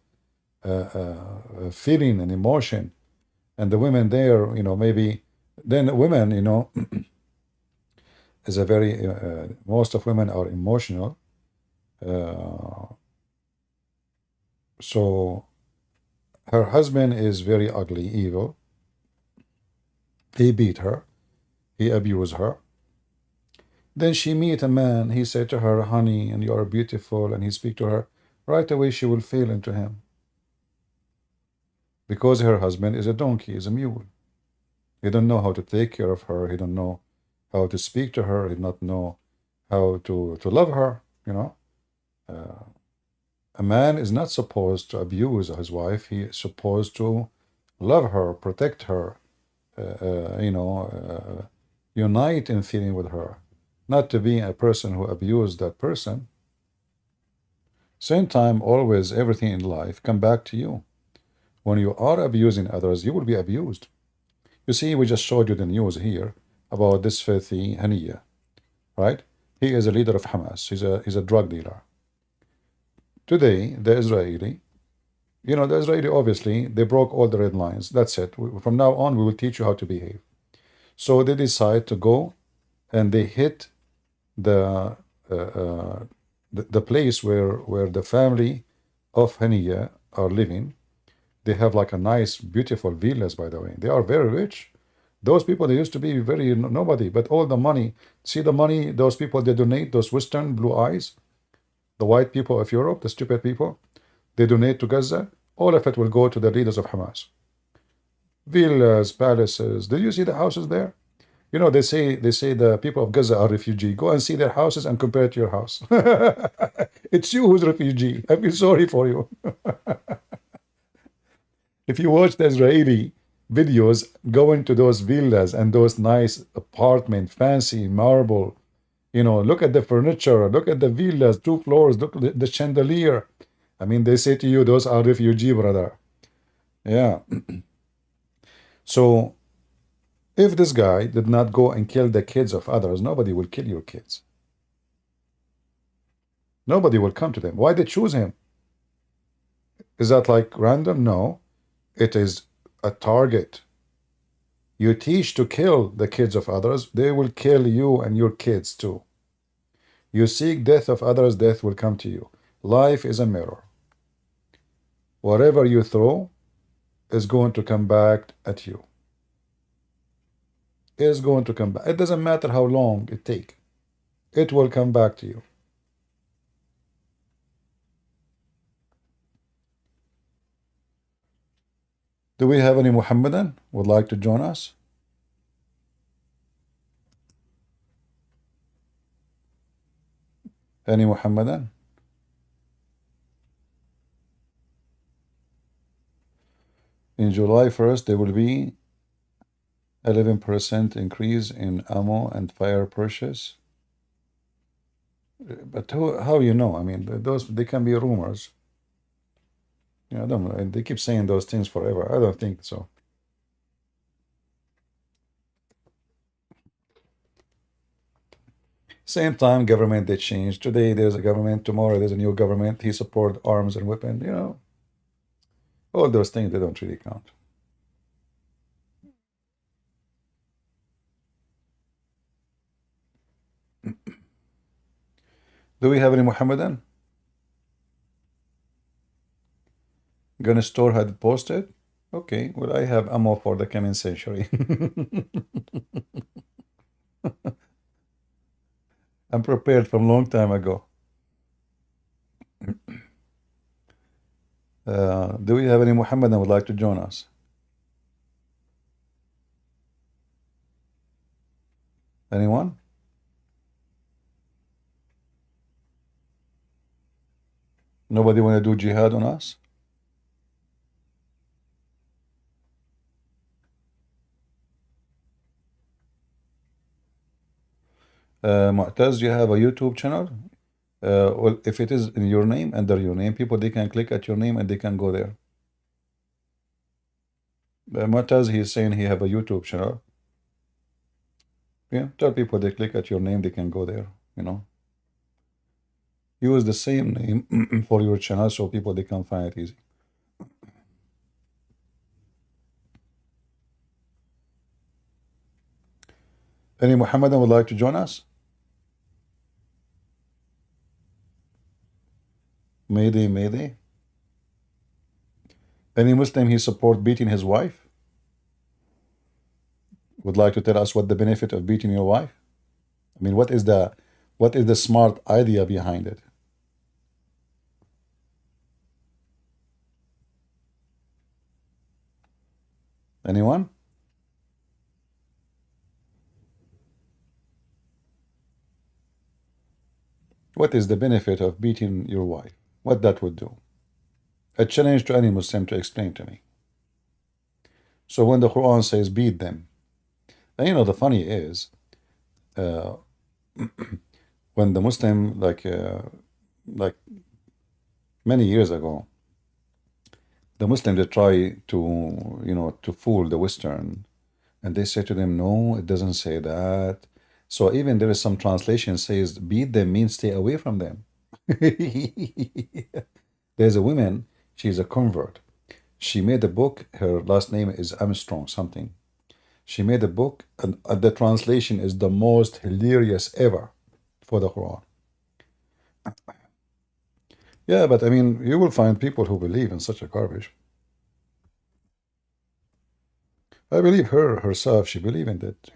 feeling and emotion. And the women there, you know, maybe then women, you know, is a very most of women are emotional. So her husband is very ugly, evil. He beat her. He abused her. Then she meet a man. He said to her, honey, and you are beautiful. And he speak to her. Right away, she will fall into him. Because her husband is a donkey, is a mule. He don't know how to take care of her. He don't know how to speak to her. He not know how to love her, you know. A man is not supposed to abuse his wife. He is supposed to love her, protect her, unite in feeling with her, not to be a person who abused that person. Same time, always everything in life come back to you. When you are abusing others, you will be abused. You see, we just showed you the news here about this filthy Haniya, right? He is a leader of Hamas. He's a drug dealer. Today, the Israeli, obviously, they broke all the red lines. That's it. From now on, we will teach you how to behave. So they decide to go and they hit the place where the family of Haniya are living. They have like a nice, beautiful villas, by the way. They are very rich. Those people, they used to be very nobody, but all the money, see the money, those people, they donate, those Western blue eyes, the white people of Europe, the stupid people, they donate to Gaza. All of it will go to the leaders of Hamas. Villas, palaces. Did you see the houses there? You know, they say the people of Gaza are refugee. Go and see their houses and compare it to your house. It's you who's refugee. I feel sorry for you. If you watch the Israeli videos going to those villas and those nice apartments, fancy marble, look at the furniture, look at the villas, 2 floors, look at the chandelier. I mean, they say to you, those are refugee, brother. Yeah. So if this guy did not go and kill the kids of others, nobody will kill your kids. Nobody will come to them. Why they choose him? Is that like random? No. It is a target. You teach to kill the kids of others, they will kill you and your kids too. You seek death of others, death will come to you. Life is a mirror. Whatever you throw is going to come back at you. It is going to come back. It doesn't matter how long it takes. It will come back to you. Do we have any Muhammadan would like to join us? Any Muhammadan? In July 1st, there will be 11% increase in ammo and fire purchase. But how you know? I mean, they can be rumors. I don't know. They keep saying those things forever. I don't think so. Same time, government, they change. Today there's a government, tomorrow there's a new government. He support arms and weapons, all those things, they don't really count. Do we have any Muhammadan? Gun store had posted? Okay, well, I have ammo for the coming century. I'm prepared from long time ago. Do we have any Muhammadan would like to join us? Anyone? Nobody want to do jihad on us? Mu'taz, you have a YouTube channel? Well, if it is in your name, under your name, people, they can click at your name and they can go there. Mu'taz, he's saying he have a YouTube channel. Yeah, tell people they click at your name, they can go there, Use the same name for your channel so people, they can find it easy. Any Muhammadan would like to join us? Mayday, Mayday. Any Muslim he support beating his wife? Would like to tell us what the benefit of beating your wife? I mean, what is the smart idea behind it? Anyone? What is the benefit of beating your wife? What that would do? A challenge to any Muslim to explain to me. So when the Quran says beat them, and the funny is, when the Muslim, like many years ago, the Muslims, they try to, to fool the Western, and they say to them, no, it doesn't say that. So even there is some translation says beat them means stay away from them. There's a woman, she's a convert. She made a book, her last name is Armstrong something. She made a book, and the translation is the most hilarious ever for the Quran. Yeah, but I mean, you will find people who believe in such a garbage. I believe herself, she believed in it,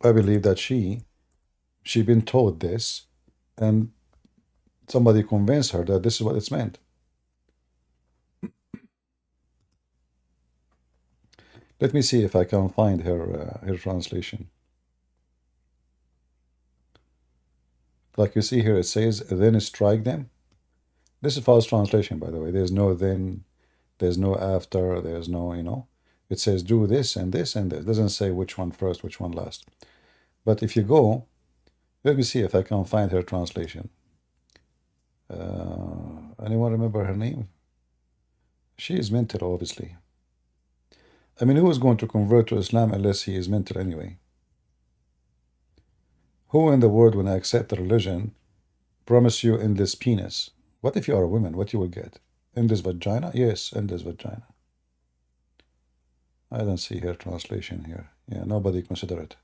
I believe that she been told this, and somebody convinced her that this is what it's meant. Let me see if I can find her translation. Like you see here, it says, then strike them. This is false translation, by the way. There's no then, there's no after, there's no, It says do this and this and this. It doesn't say which one first, which one last. But if you go, let me see if I can find her translation. Anyone remember her name? She is mental, obviously. I mean, who is going to convert to Islam unless he is mental anyway? Who in the world, when I accept the religion, promise you in this penis? What if you are a woman? What you will get? In this vagina? Yes, in this vagina. I don't see her translation here. Yeah, nobody consider it.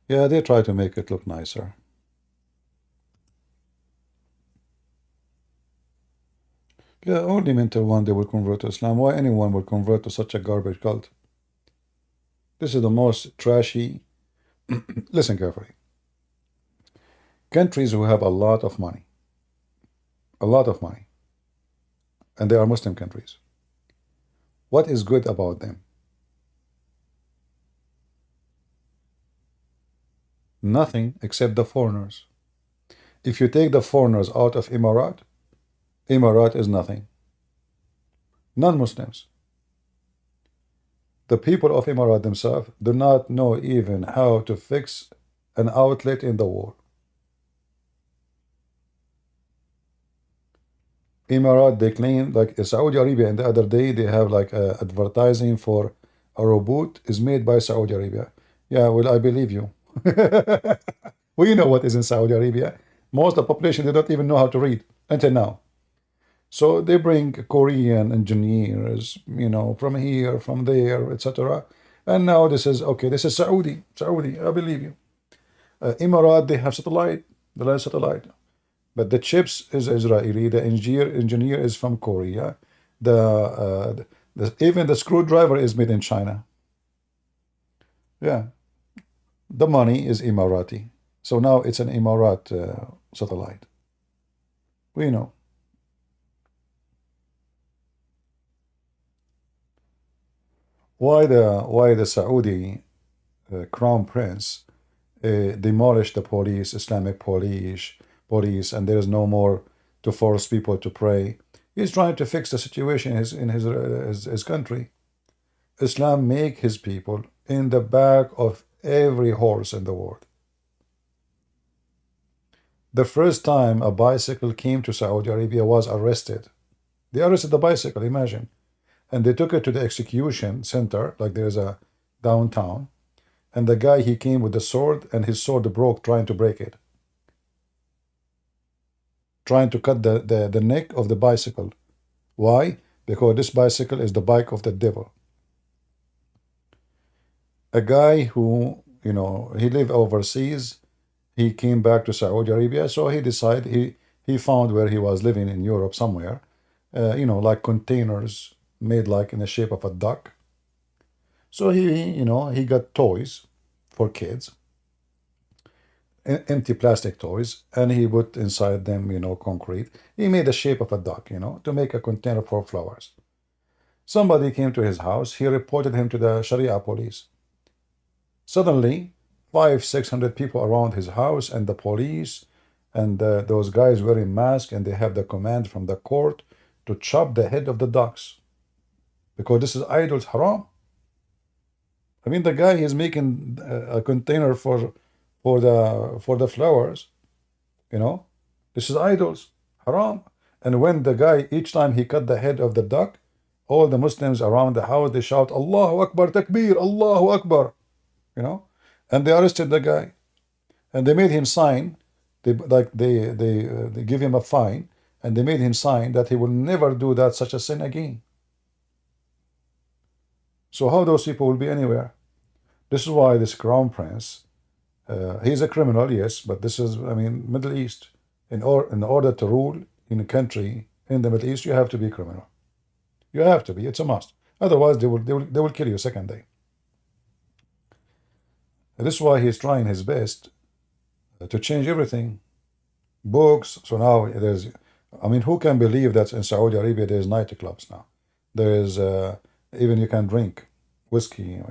Yeah, they try to make it look nicer. Yeah, only mental one they will convert to Islam. Why anyone will convert to such a garbage cult? This is the most trashy. Listen carefully. Countries who have a lot of money, and they are Muslim countries. What is good about them? Nothing except the foreigners. If you take the foreigners out of Emirat is nothing. Non-Muslims. The people of Emirat themselves do not know even how to fix an outlet in the wall. Emirat, they claim, like Saudi Arabia, and the other day they have like advertising for a robot is made by Saudi Arabia. Yeah, well, I believe you. We know what is in Saudi Arabia. Most of the population, they don't even know how to read until now. So they bring Korean engineers, from here, from there, etc. And now this is, okay, this is Saudi, I believe you. Emirat, they have satellite, the last satellite. But the chips is Israeli, the engineer is from Korea, even the screwdriver is made in China. Yeah. The money is Emirati. So now it's an Emirat satellite. We know. Why the Saudi crown prince demolished the police, Islamic police, and there is no more to force people to pray. He's trying to fix the situation in his country. Islam make his people in the back of every horse in the world. The first time a bicycle came to Saudi Arabia was arrested. They arrested the bicycle, imagine. And they took it to the execution center, like there's a downtown. And the guy, he came with the sword, and his sword broke trying to break it. Trying to cut the neck of the bicycle. Why? Because this bicycle is the bike of the devil. A guy who, he lived overseas, he came back to Saudi Arabia, so he decided, he found where he was living in Europe somewhere, like containers made like in the shape of a duck. So he got toys for kids, empty plastic toys, and he put inside them, concrete. He made the shape of a duck, to make a container for flowers. Somebody came to his house. He reported him to the Sharia police. Suddenly, 500-600 people around his house, and the police, and those guys wearing masks, and they have the command from the court to chop the head of the ducks. Because this is idols, haram. I mean, the guy is making a container for the flowers, This is idols, haram. And when the guy, each time he cut the head of the duck, all the Muslims around the house, they shout, Allahu Akbar, Takbir, Allahu Akbar, And they arrested the guy, and they made him sign. They give him a fine, and they made him sign that he will never do such a sin again. So how those people will be anywhere? This is why this crown prince, he's a criminal, yes, but this is, Middle East. In order to rule in a country in the Middle East, you have to be a criminal. You have to be. It's a must. Otherwise, they will kill you second day. And this is why he's trying his best to change everything. Books. So now there's, who can believe that in Saudi Arabia there's nightclubs now? There is even you can drink whiskey,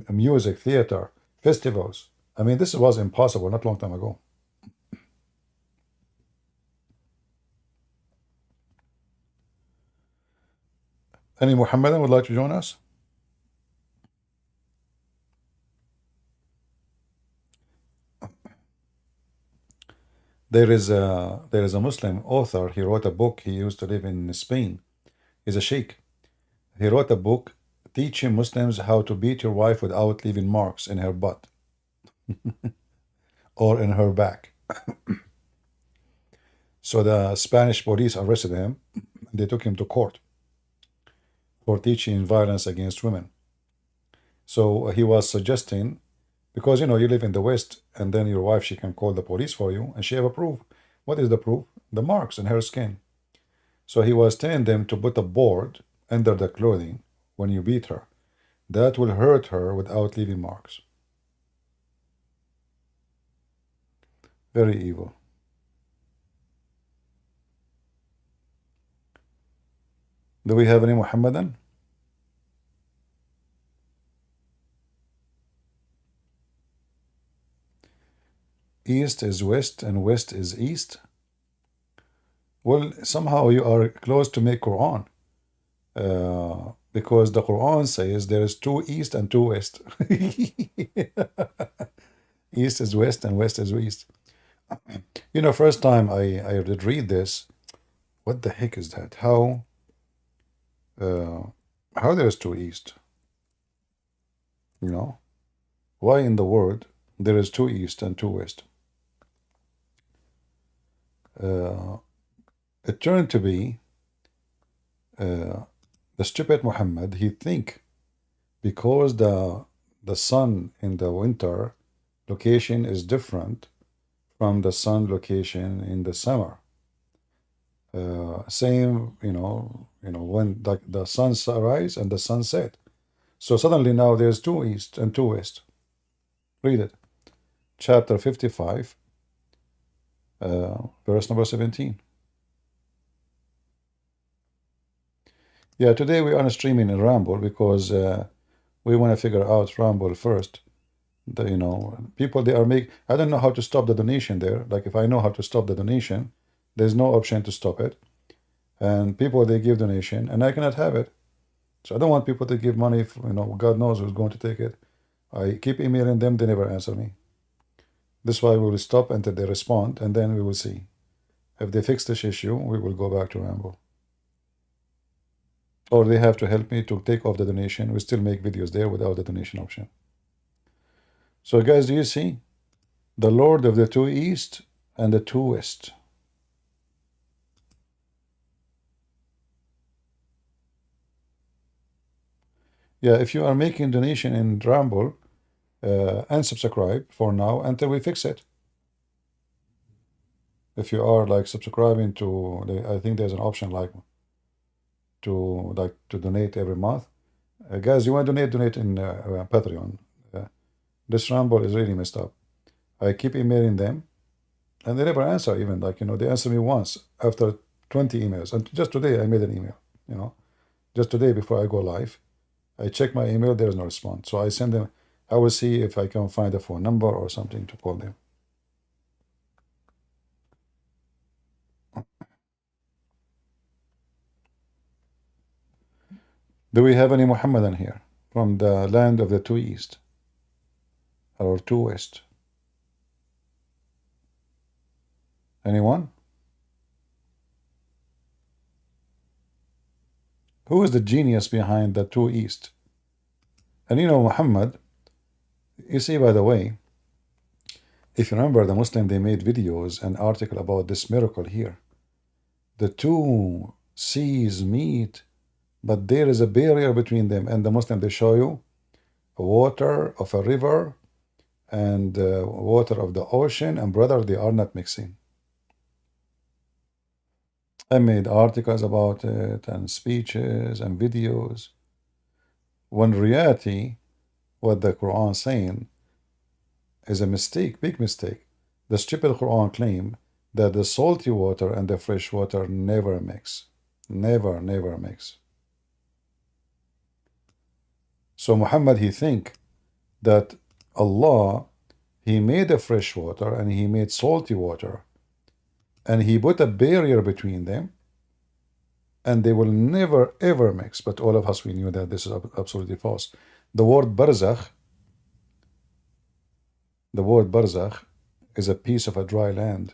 music, theater, festivals. This was impossible not long time ago. Any Muhammadan would like to join us? There is a Muslim author. He wrote a book. He used to live in Spain. He's a sheikh. He wrote a book teaching Muslims how to beat your wife without leaving marks in her butt or in her back. So the Spanish police arrested him. They took him to court for teaching violence against women. So he was suggesting, because you live in the West, and then your wife, she can call the police for you, and she have a proof. What is the proof? The marks in her skin. So he was telling them to put a board under the clothing when you beat her, that will hurt her without leaving marks. Very evil. Do we have any Muhammadan? East is west and west is east. Well, somehow you are close to make Quran, because the Quran says there is two east and two west. East is west and west is east. You know, first time I did read this, what the heck is that? How there's two east? You know, why in the world there is two east and two west? It turned to be the stupid Muhammad. He think because the sun in the winter location is different from the sun location in the summer. Same, when the sun rise and the sun set. So suddenly now there's two east and two west. Read it. Chapter 55, verse number 17. Yeah, today we are streaming in Rumble because we want to figure out Rumble first. People, they are I don't know how to stop the donation there. Like if I know how to stop the donation, there's no option to stop it. And people, they give donation and I cannot have it. So I don't want people to give money if, God knows who's going to take it. I keep emailing them, they never answer me. This is why we will stop until they respond, and then we will see. If they fix this issue, we will go back to Rumble. Or they have to help me to take off the donation. We still make videos there without the donation option. So guys, do you see? The Lord of the two east and the two west. Yeah, if you are making donation in Rumble, unsubscribe for now until we fix it. If you are like subscribing to, I think there's an option like to donate every month. Guys, you want to donate in Patreon. This Rumble is really messed up. I keep emailing them and they never answer. Even they answer me once after 20 emails. And just today I made an email, just today before I go live. I check my email, there is no response. So I send them, I will see if I can find a phone number or something to call them. Do we have any Muhammadan here from the land of the two east or two west? Anyone? Who is the genius behind the two east? And Muhammad, you see, by the way, if you remember, the Muslim, they made videos and article about this miracle here. The two seas meet, but there is a barrier between them. And the Muslim, they show you water of a river and water of the ocean, and brother, they are not mixing. I made articles about it and speeches and videos. When reality, what the Quran is saying is a mistake, big mistake. The stupid Quran claim that the salty water and the fresh water never mix. Never, never mix. So Muhammad, he think that Allah, he made a fresh water and he made salty water, and he put a barrier between them, and they will never ever mix. But all of us, we knew that this is absolutely false. The word barzakh is a piece of a dry land.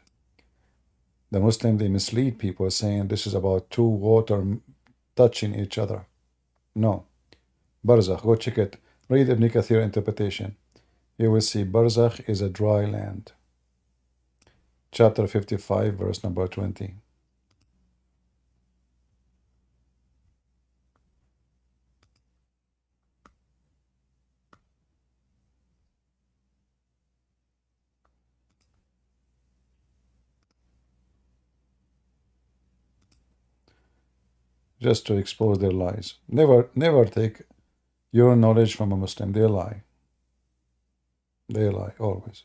The Muslim, they mislead people saying this is about two water touching each other. No. Barzakh, go check it. Read Ibn Kathir interpretation. You will see barzakh is a dry land. Chapter 55, verse number 20. Just to expose their lies. Never take Your knowledge from a Muslim, they lie. They lie, always.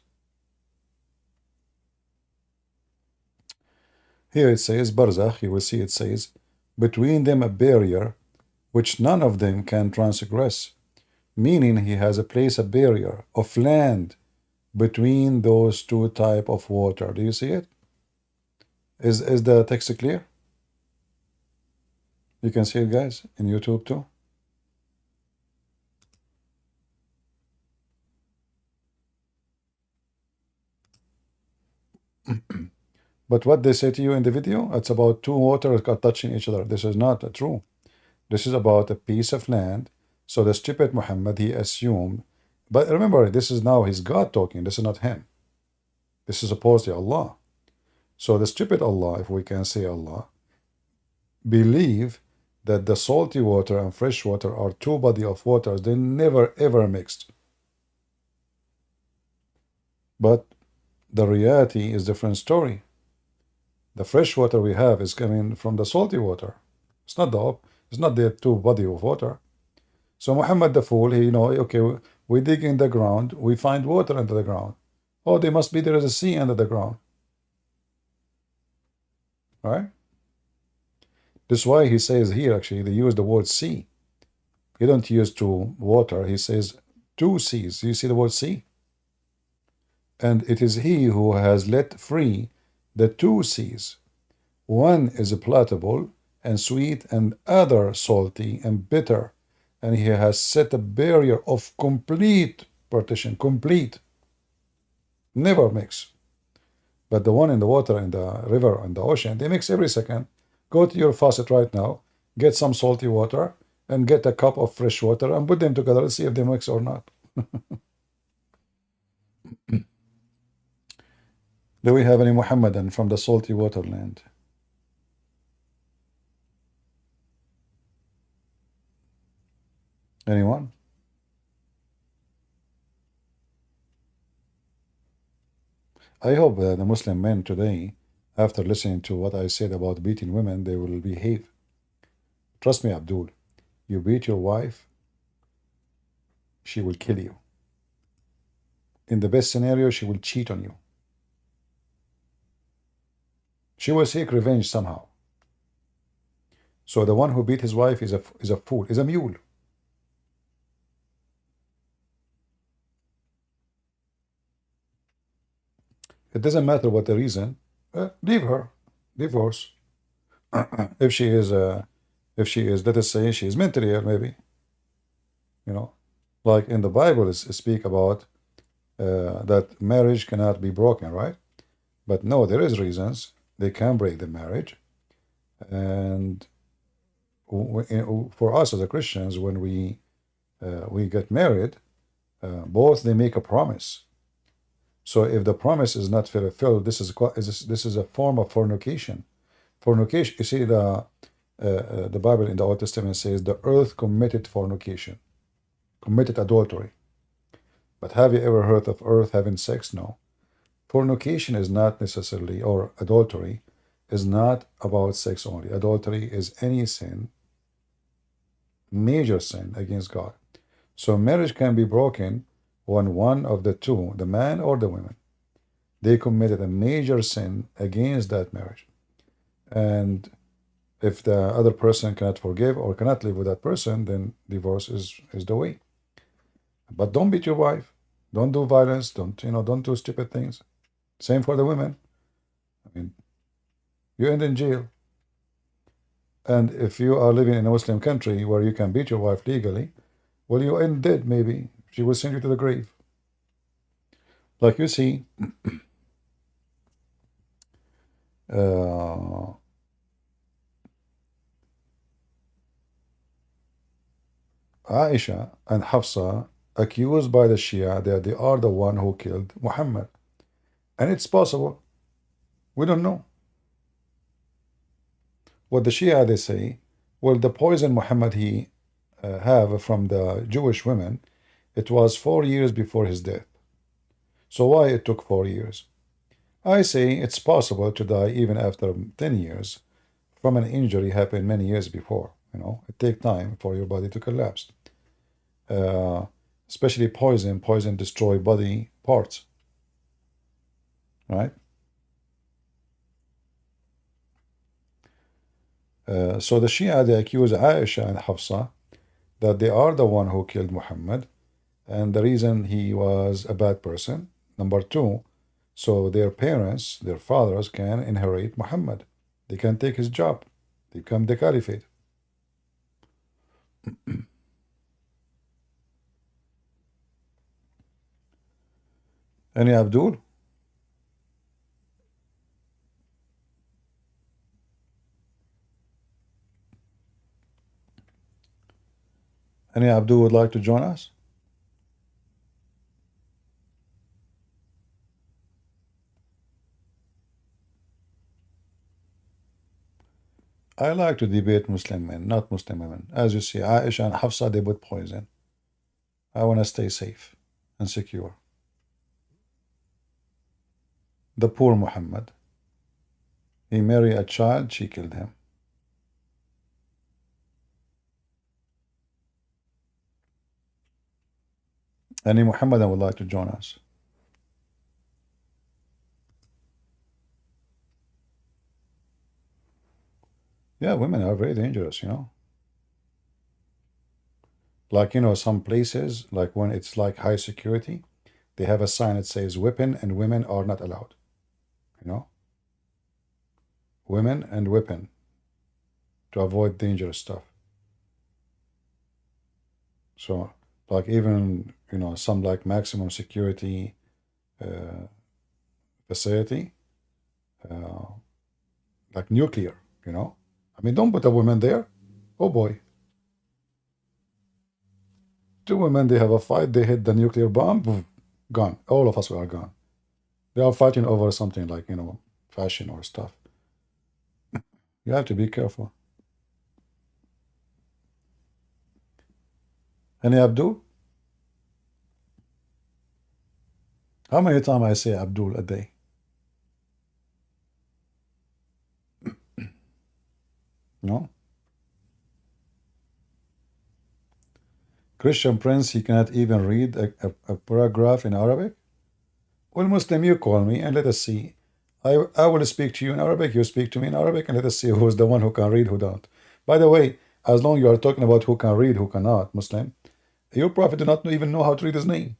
Here it says, Barzakh, you will see it says, between them a barrier which none of them can transgress. Meaning he has placed a barrier of land between those two type of water. Do you see it? Is the text clear? You can see it, guys, in YouTube too. But what they say to you in the video, it's about two waters touching each other. This is not true. This is about a piece of land. So the stupid Muhammad, he assumed, but remember, this is now his God talking. This is not him. This is supposedly Allah. So the stupid Allah, if we can say Allah, believe that the salty water and fresh water are two body of waters. They never ever mixed. But the reality is a different story. The fresh water we have is coming from the salty water. It's not the two body of water. So Muhammad the fool, he okay, we dig in the ground, we find water under the ground. Oh, there is a sea under the ground. Right? That's why he says here, actually, they use the word sea. He don't use two water, he says two seas. You see the word sea? And it is he who has let free the two seas. One is palatable and sweet, and other salty and bitter. And he has set a barrier of complete partition, complete. Never mix. But the one in the water, in the river, and the ocean, they mix every second. Go to your faucet right now, get some salty water, and get a cup of fresh water, and put them together and see if they mix or not. Do we have any Muhammadan from the salty water land? Anyone? I hope that the Muslim men today, after listening to what I said about beating women, they will behave. Trust me, Abdul, you beat your wife, she will kill you. In the best scenario, she will cheat on you. She will seek revenge somehow. So the one who beat his wife is a fool, is a mule. It doesn't matter what the reason. Leave her, divorce. If she is, let us say, she is mentally ill, maybe. Like in the Bible, it speak about that marriage cannot be broken, right? But no, there is reasons they can break the marriage. And for us as a Christians, when we get married, both they make a promise. So if the promise is not fulfilled, this is a form of fornication. Fornication. You see, the Bible in the Old Testament says the earth committed fornication, committed adultery. But have you ever heard of earth having sex? No. Fornication is not necessarily, or adultery is not about sex only. Adultery is any sin, major sin against God. So marriage can be broken when one of the two, the man or the woman, they committed a major sin against that marriage. And if the other person cannot forgive or cannot live with that person, then divorce is the way. But don't beat your wife. Don't do violence. Don't do stupid things. Same for the women. I mean, you end in jail. And if you are living in a Muslim country where you can beat your wife legally, well, you end dead maybe. She will send you to the grave. Like you see, Aisha and Hafsa accused by the Shia that they are the one who killed Muhammad. And it's possible. We don't know. What the Shia, they say, well, the poison Muhammad he have from the Jewish women, it was 4 years before his death. So why it took 4 years? I say it's possible to die even after 10 years from an injury happened many years before. It takes time for your body to collapse. especially poison. Poison destroy body parts, right? So the Shia, they accuse Aisha and Hafsa that they are the one who killed Muhammad, and the reason he was a bad person. Number two, so their parents, their fathers, can inherit Muhammad. They can take his job. They become the caliphate. Any Abdul? Any Abdul would like to join us? I like to debate Muslim men, not Muslim women. As you see, Aisha and Hafsa, they put poison. I want to stay safe and secure. The poor Muhammad. He married a child, she killed him. Any Muhammadan would like to join us? Yeah, women are very dangerous, you know. Like, you know, some places, like when it's like high security, they have a sign that says weapon and women are not allowed. You know? Women and weapon to avoid dangerous stuff. So, like even, you know, some like maximum security facility, like nuclear, you know? I mean, don't put a woman there. Oh boy. Two women, they have a fight, they hit the nuclear bomb, boom, gone. All of us are gone. They are fighting over something like, you know, fashion or stuff. You have to be careful. Any Abdul? How many times I say Abdul a day? No? Christian Prince, he cannot even read a paragraph in Arabic? Well, Muslim, you call me and let us see. I will speak to you in Arabic, you speak to me in Arabic, and let us see who's the one who can read, who don't. By the way, as long as you are talking about who can read, who cannot, Muslim, your prophet did not even know how to read his name.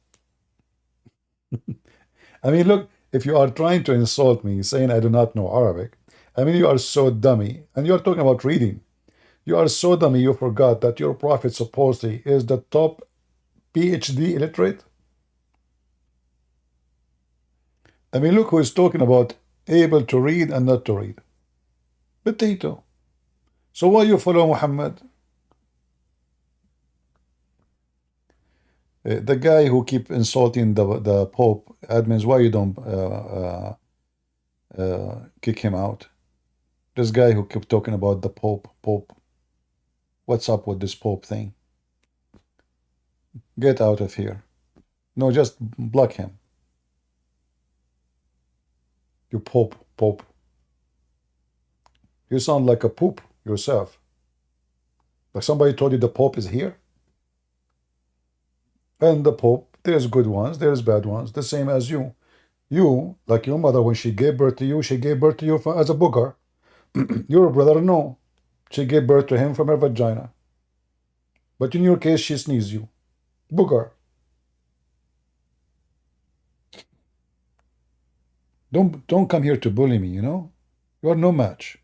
I mean, look, if you are trying to insult me, saying I do not know Arabic, I mean, you are so dummy, and you are talking about reading. You are so dummy, you forgot that your prophet supposedly is the top PhD illiterate. I mean, look who is talking about able to read and not to read. Potato. So why you follow Muhammad? The guy who keep insulting the Pope, admins, why you don't kick him out? This guy who kept talking about the Pope. What's up with this Pope thing? Get out of here. No, just block him. You Pope. You sound like a poop yourself. Like somebody told you the Pope is here. And the Pope, there's good ones, there's bad ones, the same as you. You, like your mother, when she gave birth to you as a booger. Your brother, no. She gave birth to him from her vagina. But in your case, she sneezed you. Booger. Don't come here to bully me, you know? You are no match.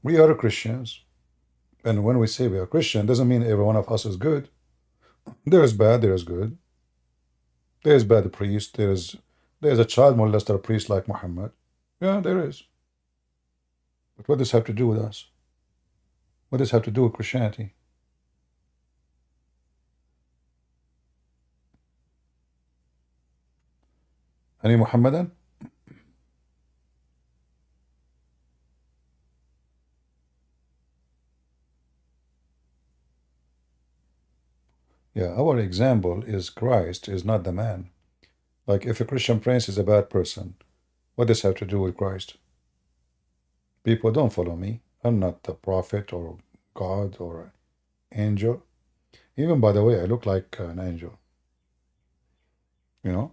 We are Christians. And when we say we are Christian, doesn't mean every one of us is good. There is bad, there is good. There is bad priest, there is a child molester priest like Muhammad. Yeah, there is. But what does this have to do with us? What does this have to do with Christianity? Any Muhammadan? Yeah, our example is Christ, is not the man. Like if a Christian prince is a bad person, What does have to do with Christ? People don't follow me. I'm not a prophet or God or angel. Even by the way, I look like an angel. You know?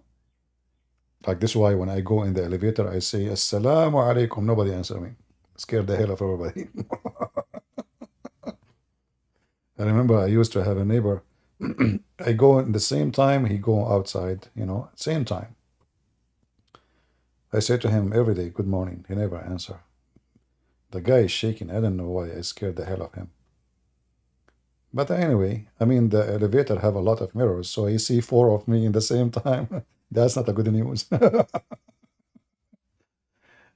Like this is why when I go in the elevator, I say, Assalamu alaikum. Nobody answer me. Scared the hell of everybody. I remember I used to have a neighbor. I go in the same time, he go outside, you know, same time. I say to him every day, good morning. He never answer. The guy is shaking. I don't know why. I scared the hell of him. But anyway, I mean, the elevator have a lot of mirrors, so he see 4 of me in the same time. That's not a good news.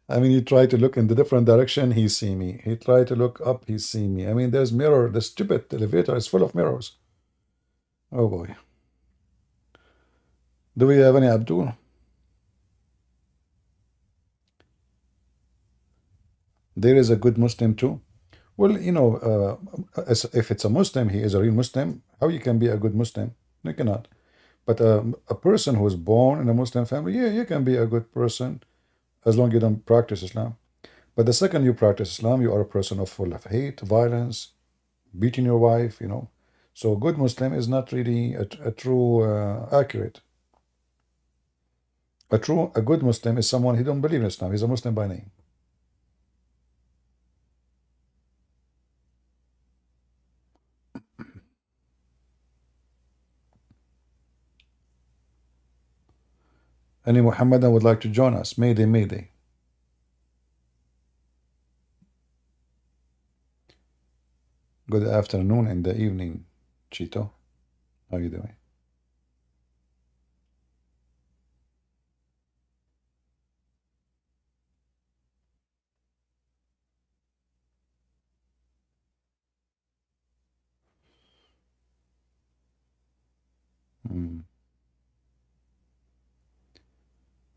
I mean, he tried to look in the different direction, he see me. He tried to look up, he see me. I mean, there's mirror. The stupid elevator is full of mirrors. Oh boy. Do we have any Abdul? There is a good Muslim too. Well, you know, if it's a Muslim, he is a real Muslim. How you can be a good Muslim? You cannot. But a person who is born in a Muslim family, yeah, you can be a good person as long as you don't practice Islam. But the second you practice Islam, you are a person full of hate, violence, beating your wife, you know. So a good Muslim is not really a true accurate. A good Muslim is someone who don't believe in Islam. He's a Muslim by name. Any Muhammadan would like to join us? Mayday, Mayday. Good afternoon in the evening, Chito. How you doing?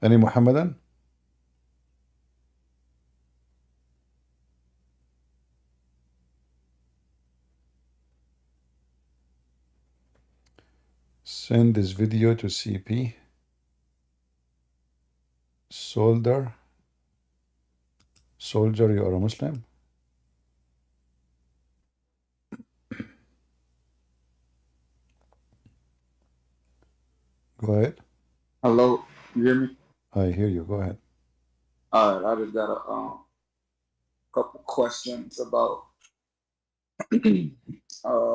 Any Muhammadan? Send this video to CP. Soldier, you are a Muslim? Go ahead. Hello, you hear me? I hear you. Go ahead. All right, I just got a couple questions about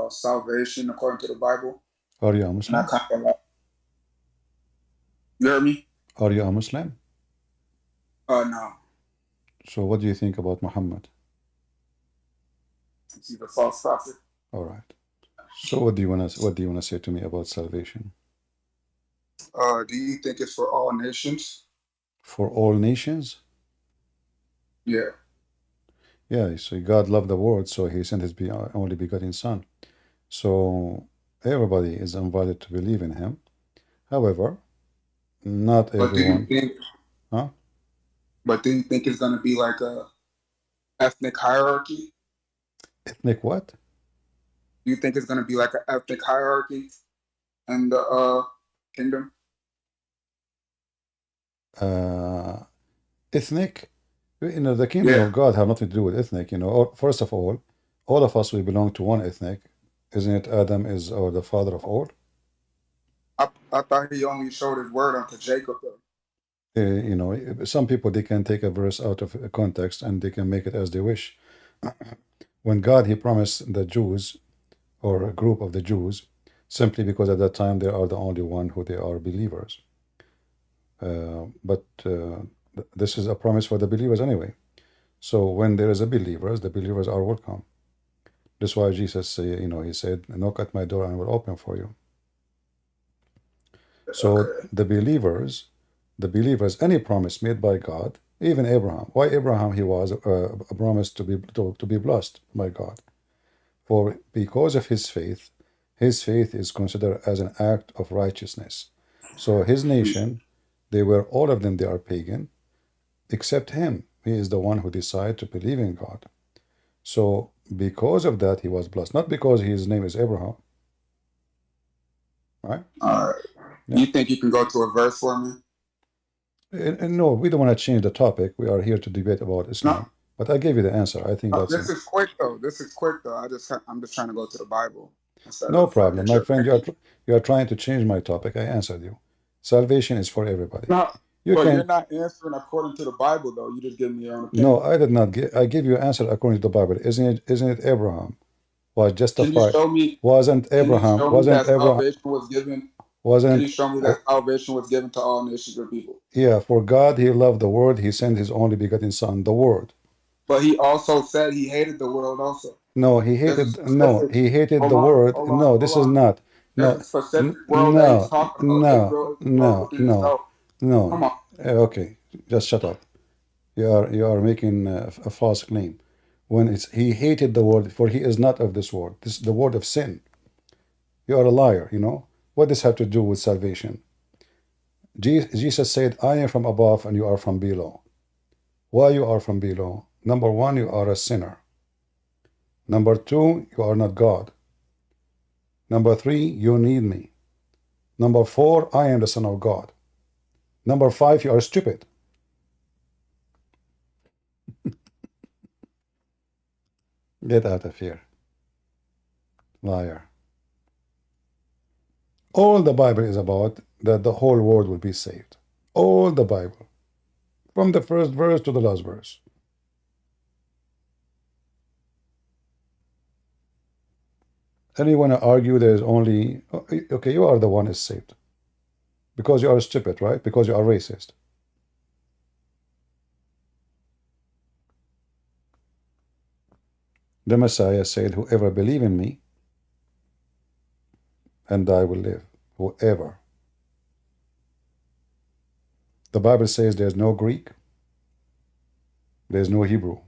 salvation according to the Bible. Are you a And I Muslim? kind of like, you heard me? Are you a Muslim? No, So what do you think about Muhammad? he's a false prophet. All right. So what do you want to say to me about salvation? Do you think it's for all nations? For all nations? Yeah. Yeah, so God loved the world, so he sent his only begotten son. So everybody is invited to believe in him. However, not But do you everyone. think? Huh? But do you think it's gonna be like a ethnic hierarchy? Ethnic what? Do you think it's gonna be like an ethnic hierarchy in the kingdom? Ethnic? You know, the kingdom Yeah. of God have nothing to do with ethnic. You know, first of all of us, we belong to one ethnic. Isn't it Adam is the father of all? I thought he only showed his word unto Jacob though. You know, some people, they can take a verse out of context and they can make it as they wish. When God, he promised the Jews, or a group of the Jews, simply because at that time they are the only one who they are believers. But this is a promise for the believers anyway. So when there is a believers, the believers are welcome. That's why Jesus, you know, he said, knock at my door and I will open for you. So Okay. the believers, any promise made by God, even Abraham. Why Abraham? He was promised to be blessed by God. For because of his faith is considered as an act of righteousness. So his nation, they are pagan, except him. He is the one who decided to believe in God. So because of that, he was blessed, not because his name is Abraham. Right? All right. Yeah. You think you can go to a verse for me? No, we don't want to change the topic. We are here to debate about Islam. No, But I gave you the answer. I think that's this is quick though. This is quick though. I'm just trying to go to the Bible instead no of problem, my your friend. opinion. You are trying to change my topic. I answered you. Salvation is for everybody. No, You but can. you're not answering according to the Bible though. You just give me your own opinion. No, I did not give. I give you an answer according to the Bible. Isn't it Abraham was Can you justified? show me? Wasn't Can you Abraham? show me Wasn't that Abraham? salvation was given? Can you Wasn't show me that salvation was given to all nations of people? yeah? For God, He loved the world. He sent His only begotten Son, the Word. But he also said he hated the world also. No, He There's a hated. No, specific, He hated hold the on, word. hold on, No, hold this is on. not. There's No, a specific world that he's talking about. no, Israel is no, within no, itself. Come no. on. Okay, just shut up. You are making a false claim. When it's He hated the world, for He is not of this world. This is the word of sin. You are a liar. You know what does have to do with salvation? Jesus said, "I am from above, and you are from below." Why you are from below? Number one, you are a sinner. Number two, you are not God. Number three, you need me. Number four, I am the Son of God. Number five, you are stupid. Get out of here, liar. All the Bible is about that the whole world will be saved. All the Bible, from the first verse to the last verse. And you want to argue there is only, okay, you are the one is saved. Because you are stupid, right? Because you are racist. The Messiah said, whoever believe in me, and I will live. Whoever. The Bible says there's no Greek, there's no Hebrew,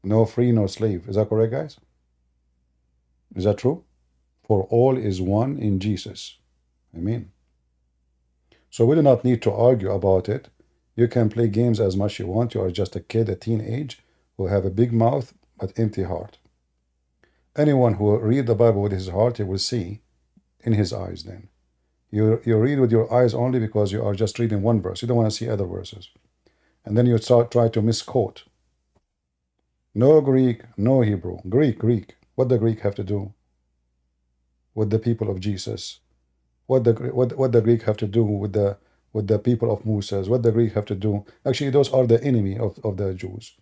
no free, no slave. Is that correct, guys? Is that true? For all is one in Jesus. Amen. So we do not need to argue about it. You can play games as much as you want. You are just a kid, a teenage, who have a big mouth but empty heart. Anyone who will read the Bible with his heart, he will see in his eyes then. You read with your eyes only because you are just reading one verse. You don't want to see other verses. And then you try to misquote. No Greek, no Hebrew. Greek. What the Greek have to do with the people of Jesus? What the Greek have to do with the people of Moses? What the Greek have to do? Actually, those are the enemy of the Jews.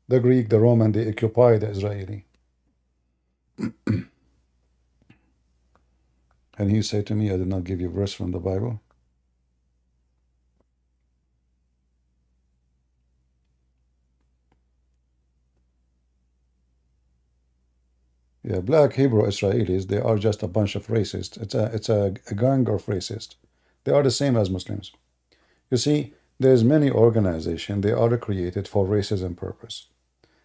The Greek, the Roman, they occupy the Israeli. And he said to me, I did not give you a verse from the Bible. Yeah, black Hebrew Israelis, they are just a bunch of racists. It's a gang of racists. They are the same as Muslims. You see, there's many organizations, they are created for racism purpose.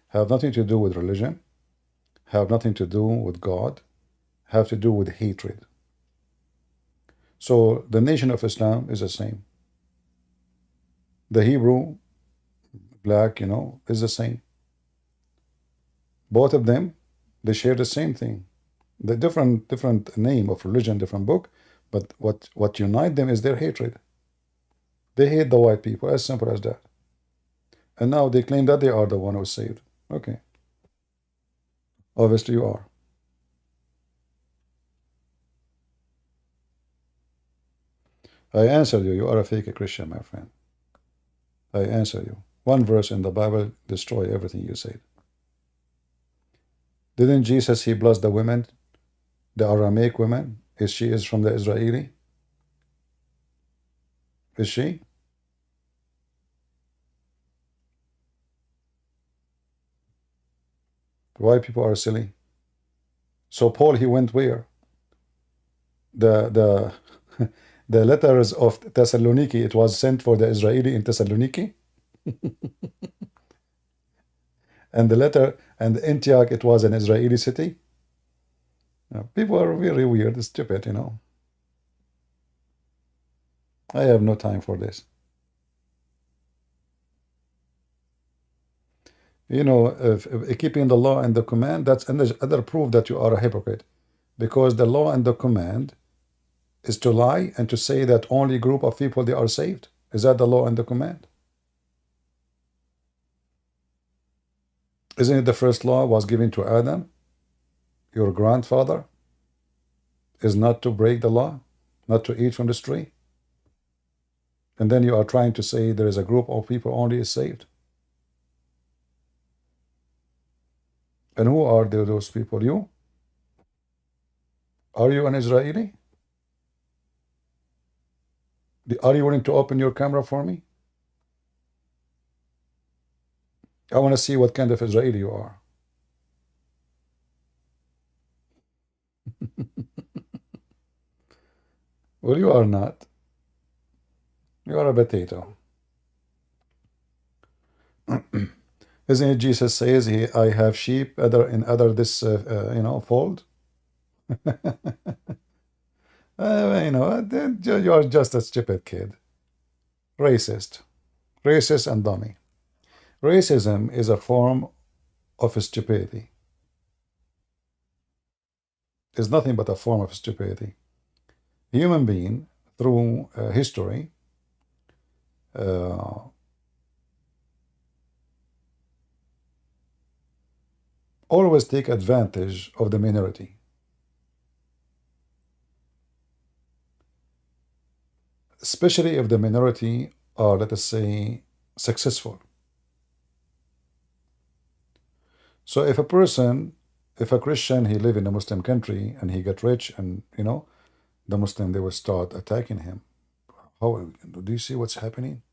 Have nothing to do with religion, have nothing to do with God, have to do with hatred. So the Nation of Islam is the same. The Hebrew, black, is the same. Both of them, they share the same thing. The different name of religion, different book, but what unite them is their hatred. They hate the white people, as simple as that. And now they claim that they are the one who saved. Okay. Obviously you are. I answered you. You are a fake Christian, my friend. I answer you. One verse in the Bible destroy everything you said. Didn't Jesus, he blessed the women, the Aramaic women? She is from the Israeli? Is she? Why people are silly? So Paul, he went where? The the letters of Thessaloniki, it was sent for the Israeli in Thessaloniki. And the letter and Antioch, it was an Israeli city. People are really weird, stupid, I have no time for this. If keeping the law and the command, that's another proof that you are a hypocrite. Because the law and the command, is to lie and to say that only group of people they are saved? Is that the law and the command? Isn't it the first law was given to Adam, your grandfather, is not to break the law, not to eat from this tree? And then you are trying to say there is a group of people only is saved. And who are those people? You? Are you an Israeli? Are you willing to open your camera for me? I want to see what kind of Israeli you are. Well, you are not. You are a potato. Isn't it Jesus says, I have sheep in other this fold? You are just a stupid kid. Racist and dummy. Racism is a form of stupidity. It's nothing but a form of stupidity. Human being, through history, always take advantage of the minority. Especially if the minority are, let us say, successful. So if a Christian, he live in a Muslim country and he get rich and, the Muslim, they will start attacking him. How do you see what's happening?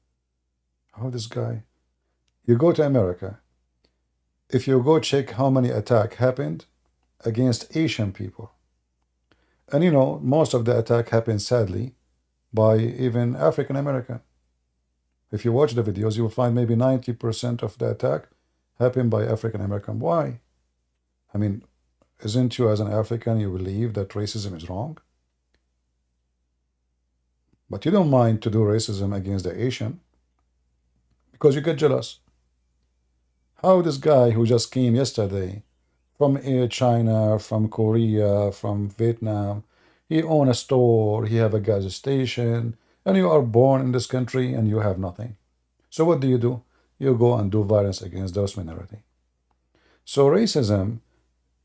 How this guy? You go to America. If you go check how many attacks happened against Asian people. And most of the attack happened sadly by even African American. If you watch the videos, you will find maybe 90% of the attack happened by African American. Why? I mean, isn't you as an African, you believe that racism is wrong? But you don't mind to do racism against the Asian because you get jealous. How this guy who just came yesterday from China, from Korea, from Vietnam, he own a store, he have a gas station, and you are born in this country and you have nothing. So what do? You go and do violence against those minority. So racism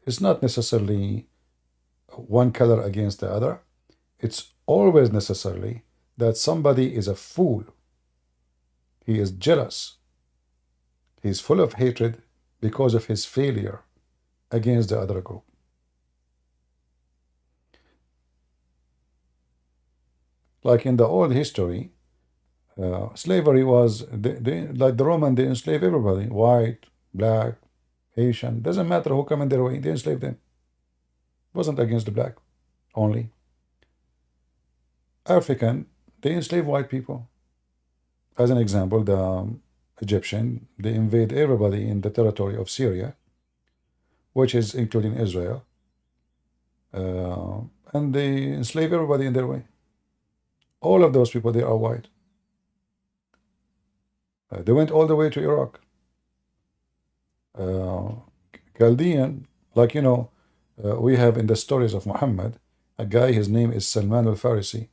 is not necessarily one color against the other. It's always necessarily that somebody is a fool. He is jealous. He is full of hatred because of his failure against the other group. Like in the old history, slavery was, like the Roman, they enslaved everybody, white, black, Asian, doesn't matter who come in their way, they enslaved them. It wasn't against the black only. African, they enslaved white people. As an example, the Egyptian, they invade everybody in the territory of Syria, which is including Israel, and they enslave everybody in their way. All of those people, they are white. They went all the way to Iraq. Chaldean, like we have in the stories of Muhammad, a guy, his name is Salman al-Farisi.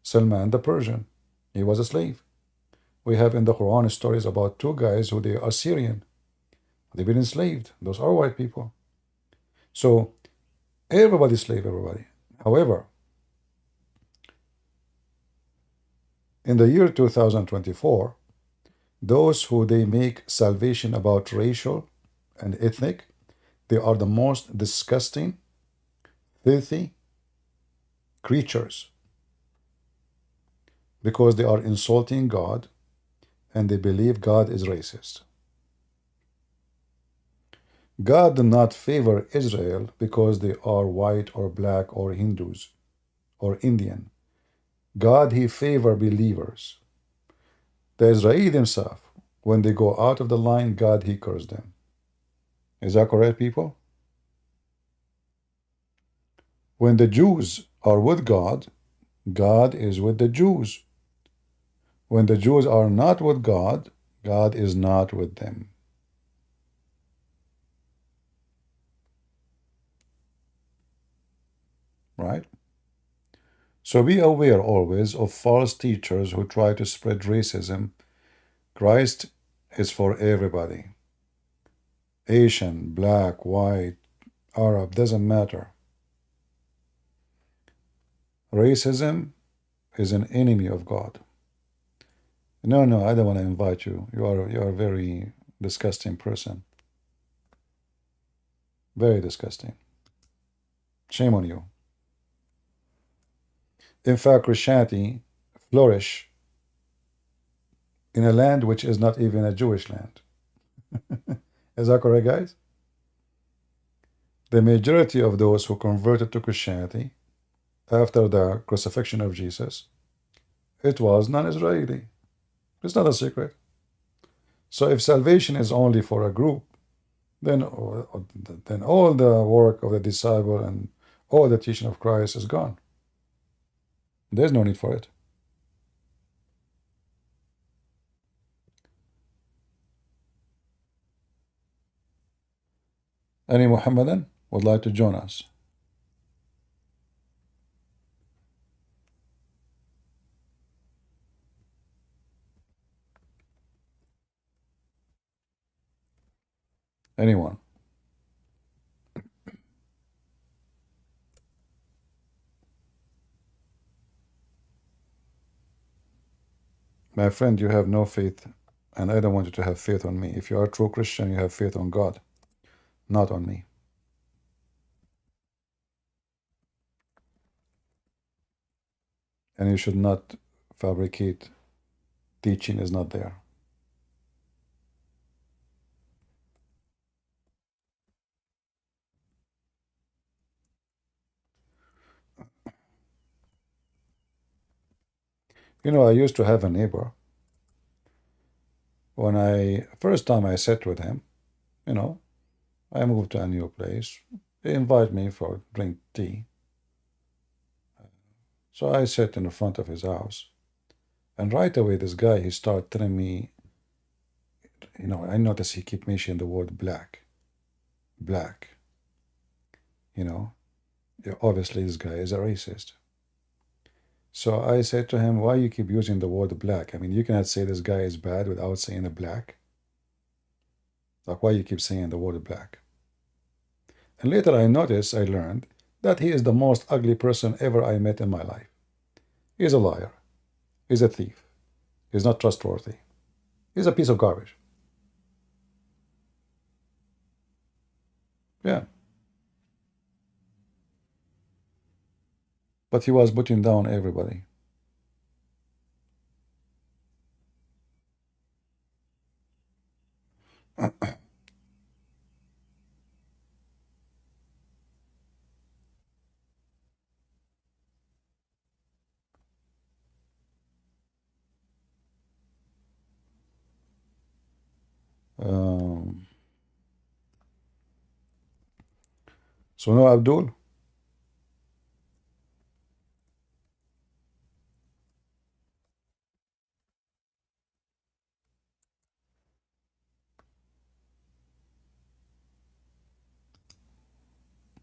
Salman the Persian, he was a slave. We have in the Quran stories about two guys who they are Syrian. They've been enslaved. Those are white people. So everybody slave everybody. However, in the year 2024, those who they make salvation about racial and ethnic, they are the most disgusting, filthy creatures because they are insulting God and they believe God is racist. God did not favor Israel because they are white or black or Hindus or Indian. God, he favor believers. The Israeli themselves, when they go out of the line, God, he cursed them. Is that correct, people? When the Jews are with God, God is with the Jews. When the Jews are not with God, God is not with them. Right? So be aware always of false teachers who try to spread racism. Christ is for everybody. Asian, black, white, Arab, doesn't matter. Racism is an enemy of God. No, I don't want to invite you. You are a very disgusting person. Very disgusting. Shame on you. In fact, Christianity flourished in a land which is not even a Jewish land. Is that correct, guys? The majority of those who converted to Christianity after the crucifixion of Jesus, it was non-Israeli. It's not a secret. So if salvation is only for a group, then all the work of the disciple and all the teaching of Christ is gone. There's no need for it. Any Muhammadan would like to join us? Anyone? My friend, you have no faith, and I don't want you to have faith on me. If you are a true Christian, you have faith on God, not on me. And you should not fabricate teaching is not there. You know, I used to have a neighbor. When first time I sat with him, you know, I moved to a new place. He invited me for drink tea. So I sat in the front of his house. And right away, this guy, he started telling me, you know, I noticed he kept mentioning the word black. Black. You know, obviously this guy is a racist. So I said to him, why you keep using the word black? I mean, you cannot say this guy is bad without saying the black. Like, why you keep saying the word black? And later I learned that he is the most ugly person ever I met in my life. He's a liar. He's a thief. He's not trustworthy. He's a piece of garbage. Yeah. But he was putting down everybody. So no, Abdul.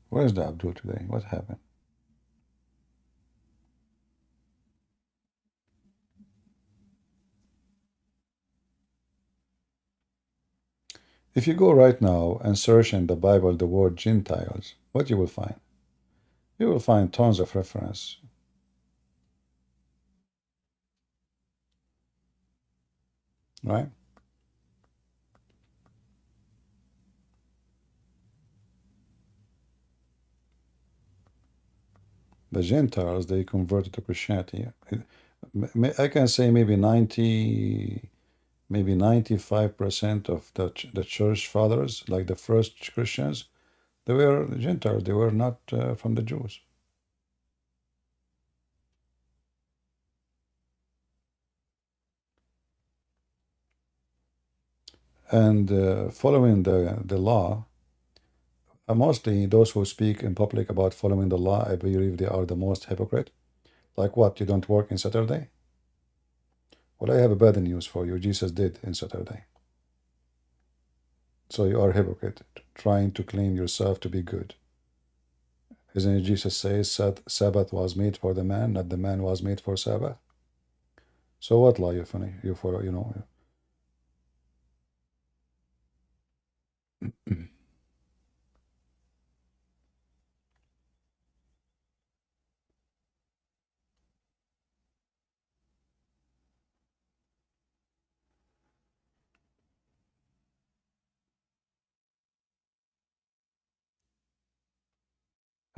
Where's the Abdul today? What happened? If you go right now and search in the Bible the word Gentiles, what you will find? You will find tons of reference. Right? The Gentiles, they converted to Christianity. I can say maybe 95% of the church fathers, like the first Christians, they were Gentiles. They were not from the Jews. And following the law, mostly those who speak in public about following the law, I believe they are the most hypocrite. Like what? You don't work in Saturday? Well, I have a bad news for you. Jesus did in Saturday. So you are a hypocrite, trying to claim yourself to be good. Isn't it Jesus says Sabbath was made for the man, not the man was made for Sabbath? So what lie you follow, you know?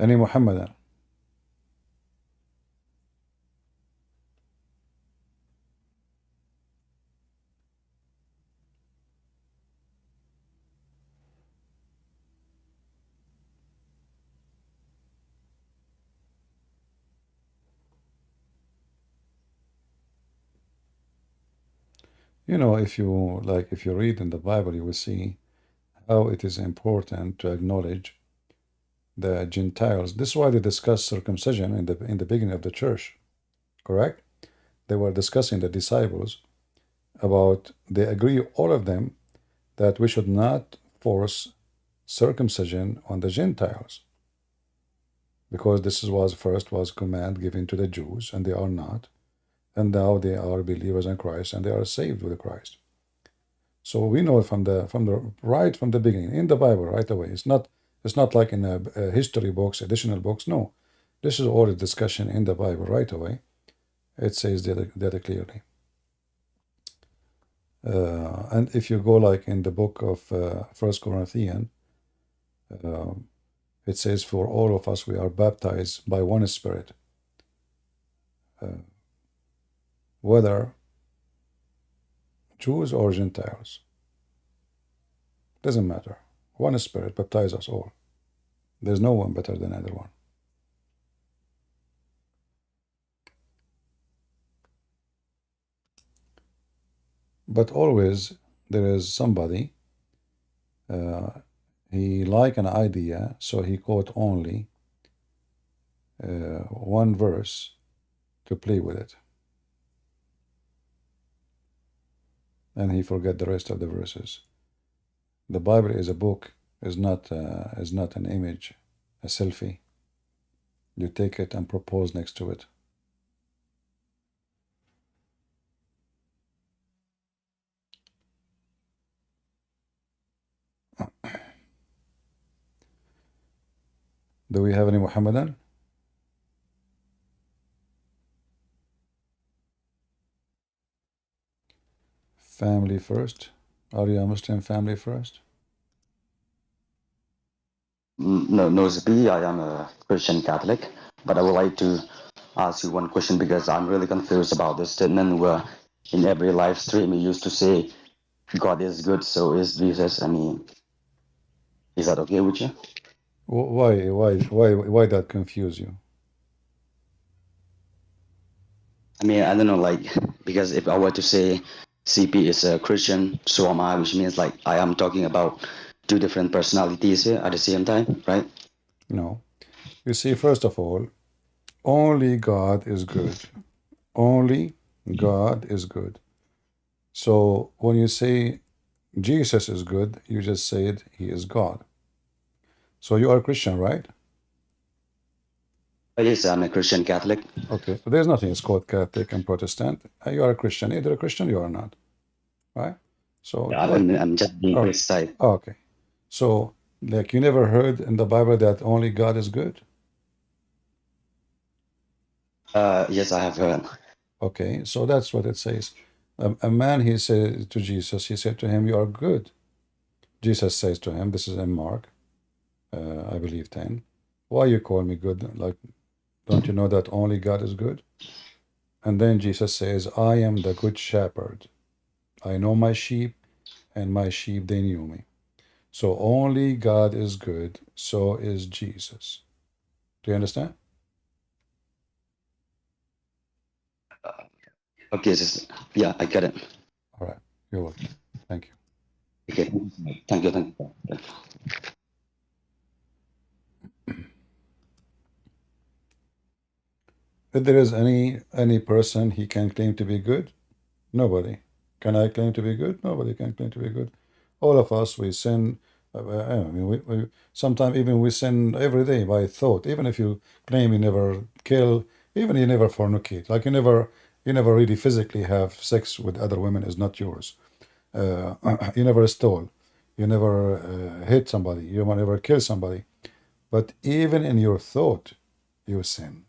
Any Muhammadan? You know, if you read in the Bible, you will see how it is important to acknowledge the Gentiles. This is why they discuss circumcision in the beginning of the church, correct? They were discussing the disciples about, they agree, all of them, that we should not force circumcision on the Gentiles, because this was command given to the Jews, and they are not, and now they are believers in Christ, and they are saved with Christ. So we know from the beginning in the Bible right away. It's not like in a history books, additional books. No, this is all a discussion in the Bible right away. It says that clearly. And if you go like in the book of 1 Corinthians, it says, for all of us, we are baptized by one Spirit. Whether Jews or Gentiles, doesn't matter. One Spirit baptizes us all. There's no one better than either one. But always there is somebody, he like an idea, so he quote only one verse to play with it, and he forget the rest of the verses. The Bible is a book, is not an image, a selfie. You take it and propose next to it. Do we have any Muhammadan? Family first. Are you a Muslim? Family first? No, Zbi, I am a Christian Catholic, but I would like to ask you one question because I'm really confused about this statement where in every live stream you used to say God is good, so is Jesus. I mean, is that okay with you? Why that confuse you? I mean, I don't know, like, because if I were to say CP is a Christian, so am I, which means like I am talking about two different personalities here at the same time, right? No. You see, first of all, only God is good. Only God is good. So when you say Jesus is good, you just said he is God. So you are a Christian, right? Yes, I'm a Christian Catholic. Okay, so there's nothing. It's called Catholic and Protestant. You are a Christian. Either a Christian, you are not, right? So Yeah, I'm just being precise. okay. So like you never heard in the Bible that only God is good? Yes, I have heard. Okay, so that's what it says. A man, he said to Jesus, he said to him, you are good. Jesus says to him, this is in Mark, I believe 10, why you call me good? Like, don't you know that only God is good? And then Jesus says, I am the good shepherd. I know my sheep, and my sheep, they knew me. So only God is good, so is Jesus. Do you understand? Okay, yeah, I get it. All right, you're welcome. Thank you. Okay, thank you. If there is any person he can claim to be good, nobody. Can I claim to be good? Nobody can claim to be good. All of us, we sin I mean, we sometimes even we sin every day by thought. Even if you claim you never kill, even you never fornicate, like you never really physically have sex with other women is not yours. You never stole, you never hit somebody, you never kill somebody. But even in your thought, you sin.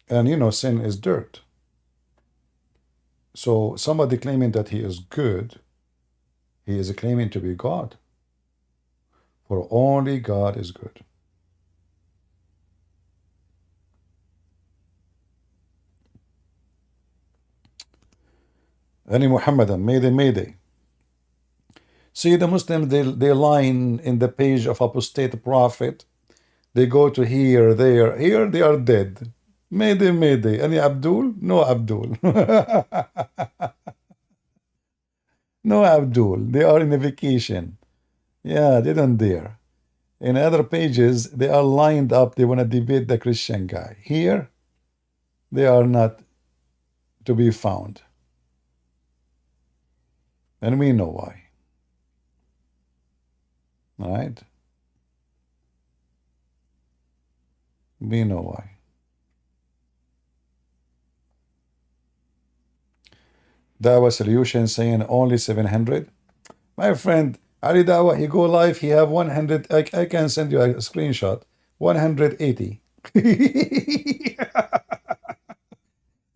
And you know, sin is dirt. So somebody claiming that he is good, he is claiming to be God. For only God is good. Any Muhammadan, Mayday, Mayday. See, the Muslims, they line in the page of apostate prophet. They go to here, there. Here they are dead. Mayday, Mayday. Any Abdul? No Abdul. No Abdul. They are in a vacation. Yeah, they don't dare. In other pages, they are lined up. They want to debate the Christian guy. Here, they are not to be found. And we know why. All right? We know why. Dawa Solution saying only 700. My friend, Ali Dawa, he go live, he have 100. I can send you a screenshot. 180.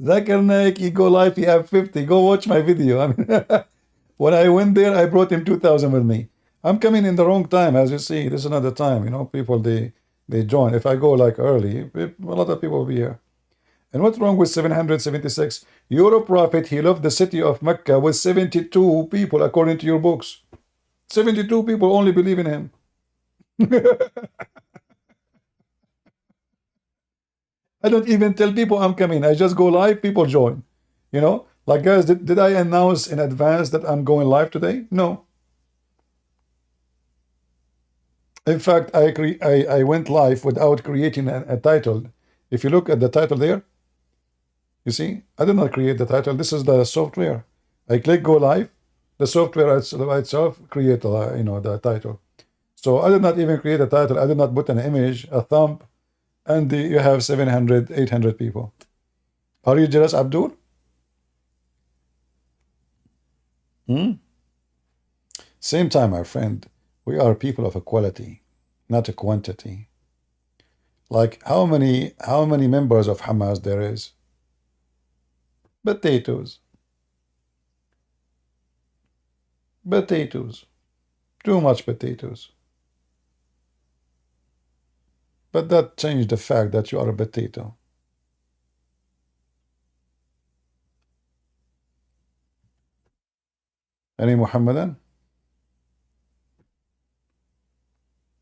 Zakir Naik, he go live, he have 50. Go watch my video. I mean, when I went there, I brought him 2,000 with me. I'm coming in the wrong time, as you see. This is another time. You know, people, they join. If I go like early, a lot of people will be here. And what's wrong with 776? Your prophet, he left the city of Mecca with 72 people, according to your books. 72 people only believe in him. I don't even tell people I'm coming. I just go live, people join. You know, like guys, did I announce in advance that I'm going live today? No. In fact, I went live without creating a title. If you look at the title there, you see, I did not create the title. This is the software. I click go live. The software itself create the title. So I did not even create a title. I did not put an image, a thumb, and you have 700, 800 people. Are you jealous, Abdul? Same time, my friend. We are people of equality, not a quantity. Like how many members of Hamas there is? Potatoes. Potatoes. Too much potatoes. But that changed the fact that you are a potato. Any Muhammadan?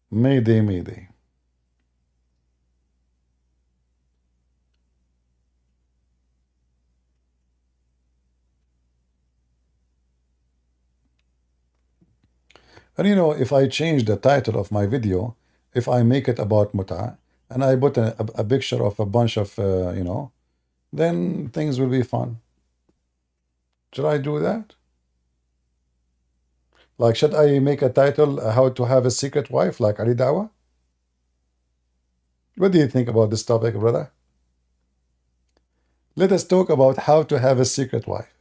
Mayday, Mayday. And you know, if I change the title of my video, if I make it about muta, and I put a picture of a bunch of, then things will be fun. Should I do that? Like, should I make a title, how to have a secret wife, like Ali Dawa? What do you think about this topic, brother? Let us talk about how to have a secret wife.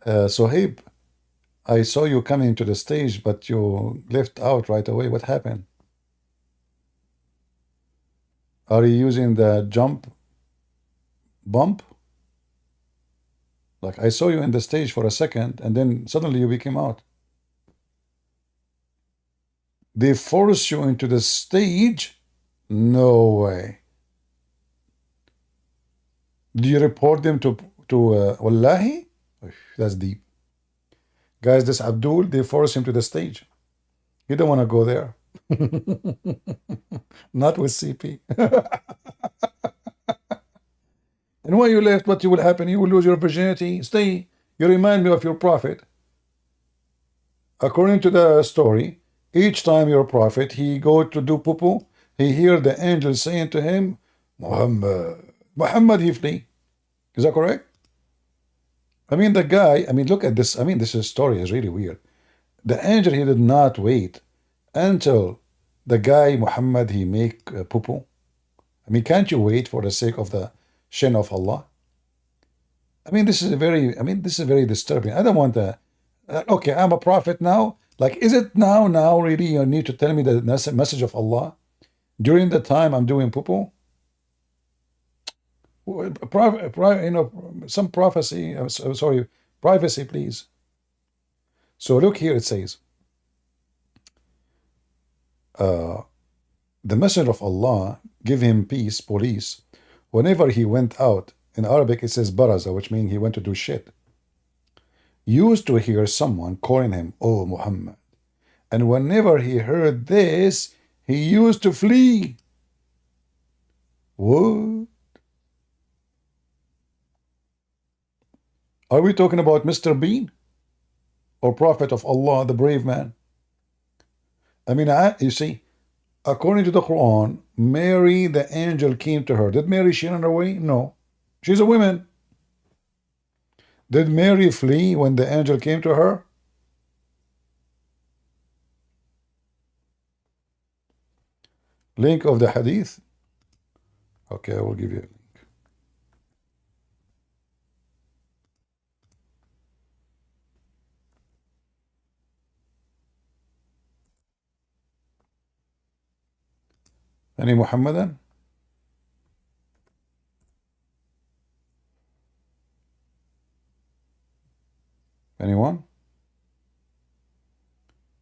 Sohaib, I saw you coming to the stage, but you left out right away. What happened? Are you using the bump? Like I saw you in the stage for a second, and then suddenly you became out. They force you into the stage? No way. Do you report them to Wallahi? That's deep. Guys, this Abdul, they force him to the stage. You don't want to go there. Not with CP. And when you left, what will happen? You will lose your virginity. Stay. You remind me of your prophet. According to the story, each time your prophet, he go to do poo-poo, he hear the angel saying to him, Muhammad, he flee. Is that correct? I mean, the guy, I mean, look at this. I mean, this story is really weird. The angel, he did not wait until the guy, Muhammad, he make poo-poo. I mean, can't you wait for the sake of the shin of Allah? I mean, this is very disturbing. I don't want that. Okay, I'm a prophet now. Like, is it now really you need to tell me the message of Allah during the time I'm doing poo-poo? Some prophecy, sorry, privacy, please. So look here, it says, the messenger of Allah, give him peace, police, whenever he went out, in Arabic it says baraza, which means he went to do shit, used to hear someone calling him, oh Muhammad. And whenever he heard this, he used to flee. What? Are we talking about Mr. Bean? Or Prophet of Allah, the brave man? I mean, you see, according to the Quran, Mary, the angel, came to her. Did Mary she run away? No. She's a woman. Did Mary flee when the angel came to her? Link of the hadith? Okay, I will give you a link. Any Muhammadan? Anyone?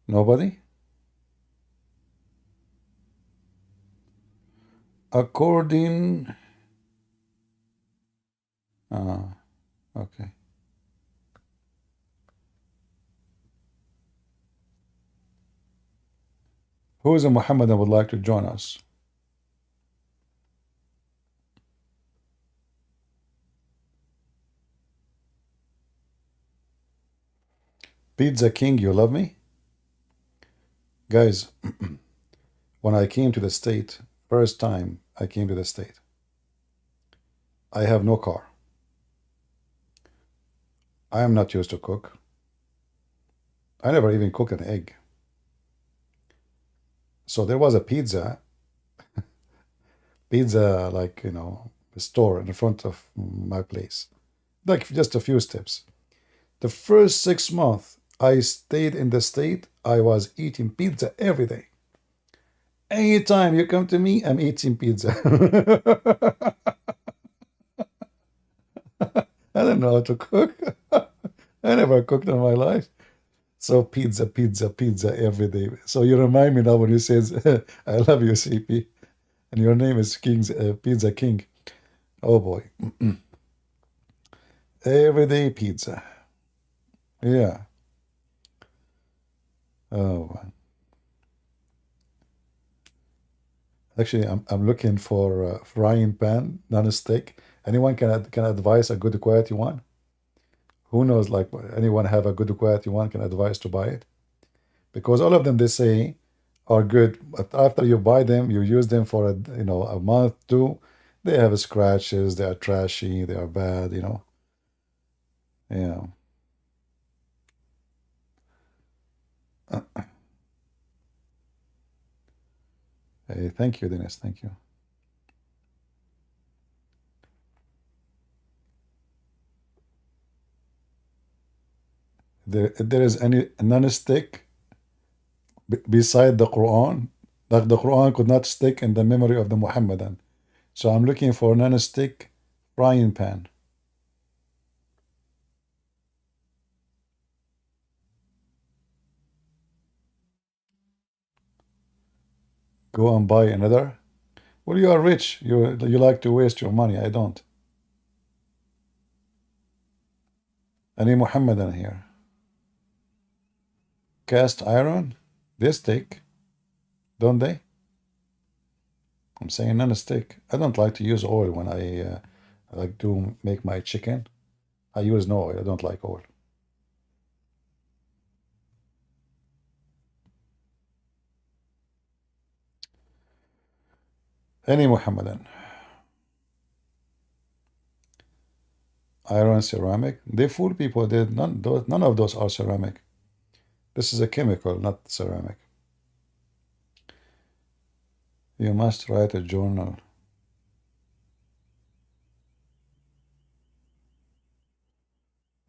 Nobody? According... okay. Who is a Muhammadan would like to join us? Pizza King, you love me? Guys, when I came to the state, first time I came to the state, I have no car. I am not used to cook. I never even cook an egg. So there was a pizza, like, a store in front of my place. Like just a few steps. The first 6 months I stayed in the state, I was eating pizza every day. Anytime you come to me, I'm eating pizza. I don't know how to cook. I never cooked in my life. So pizza every day. So you remind me now when you says, I love you, CP. And your name is Pizza King. Oh boy. Everyday pizza. Yeah. Oh. Actually, I'm looking for a frying pan, non-stick. Anyone can advise a good quality one? Who knows, like, anyone have a good quality one can advise to buy it? Because all of them, they say, are good, but after you buy them, you use them for a month, two, they have scratches, they are trashy, they are bad, Yeah. Hey, thank you, Dennis. Thank you. There is any non-stick beside the Quran, like the Quran could not stick in the memory of the Muhammadan. So I'm looking for a non-stick frying pan. Go and buy another. Well, you are rich. You like to waste your money. I don't. Any Muhammadan here? Cast iron? They stick, don't they? I'm saying non-stick. I don't like to use oil when I like to make my chicken. I use no oil. I don't like oil. Any Muhammadan? Iron, ceramic. They fool people. None of those are ceramic. This is a chemical, not ceramic. You must write a journal.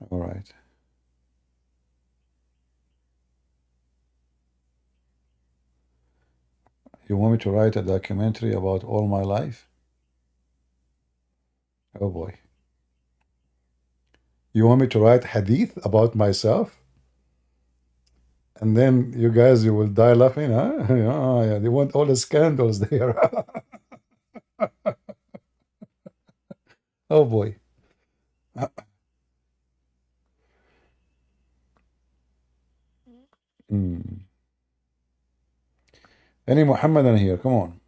All right. You want me to write a documentary about all my life? Oh boy. You want me to write hadith about myself? And then you guys, you will die laughing, huh? Yeah, they want all the scandals there. Oh boy. Hmm. Any Muhammadan here? Come on.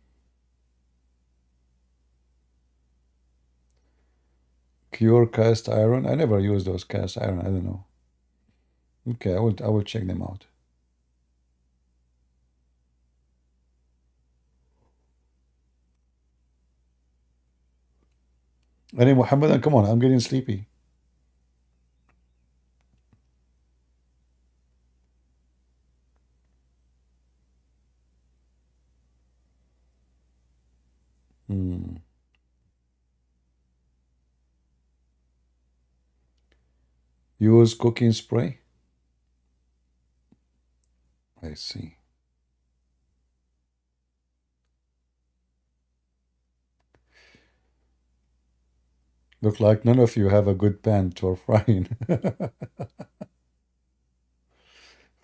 Cure cast iron. I never use those cast iron. I don't know. Okay, I will check them out. Any Muhammadan? Come on, I'm getting sleepy. Hmm. Use cooking spray. I see. Look like none of you have a good pan for frying.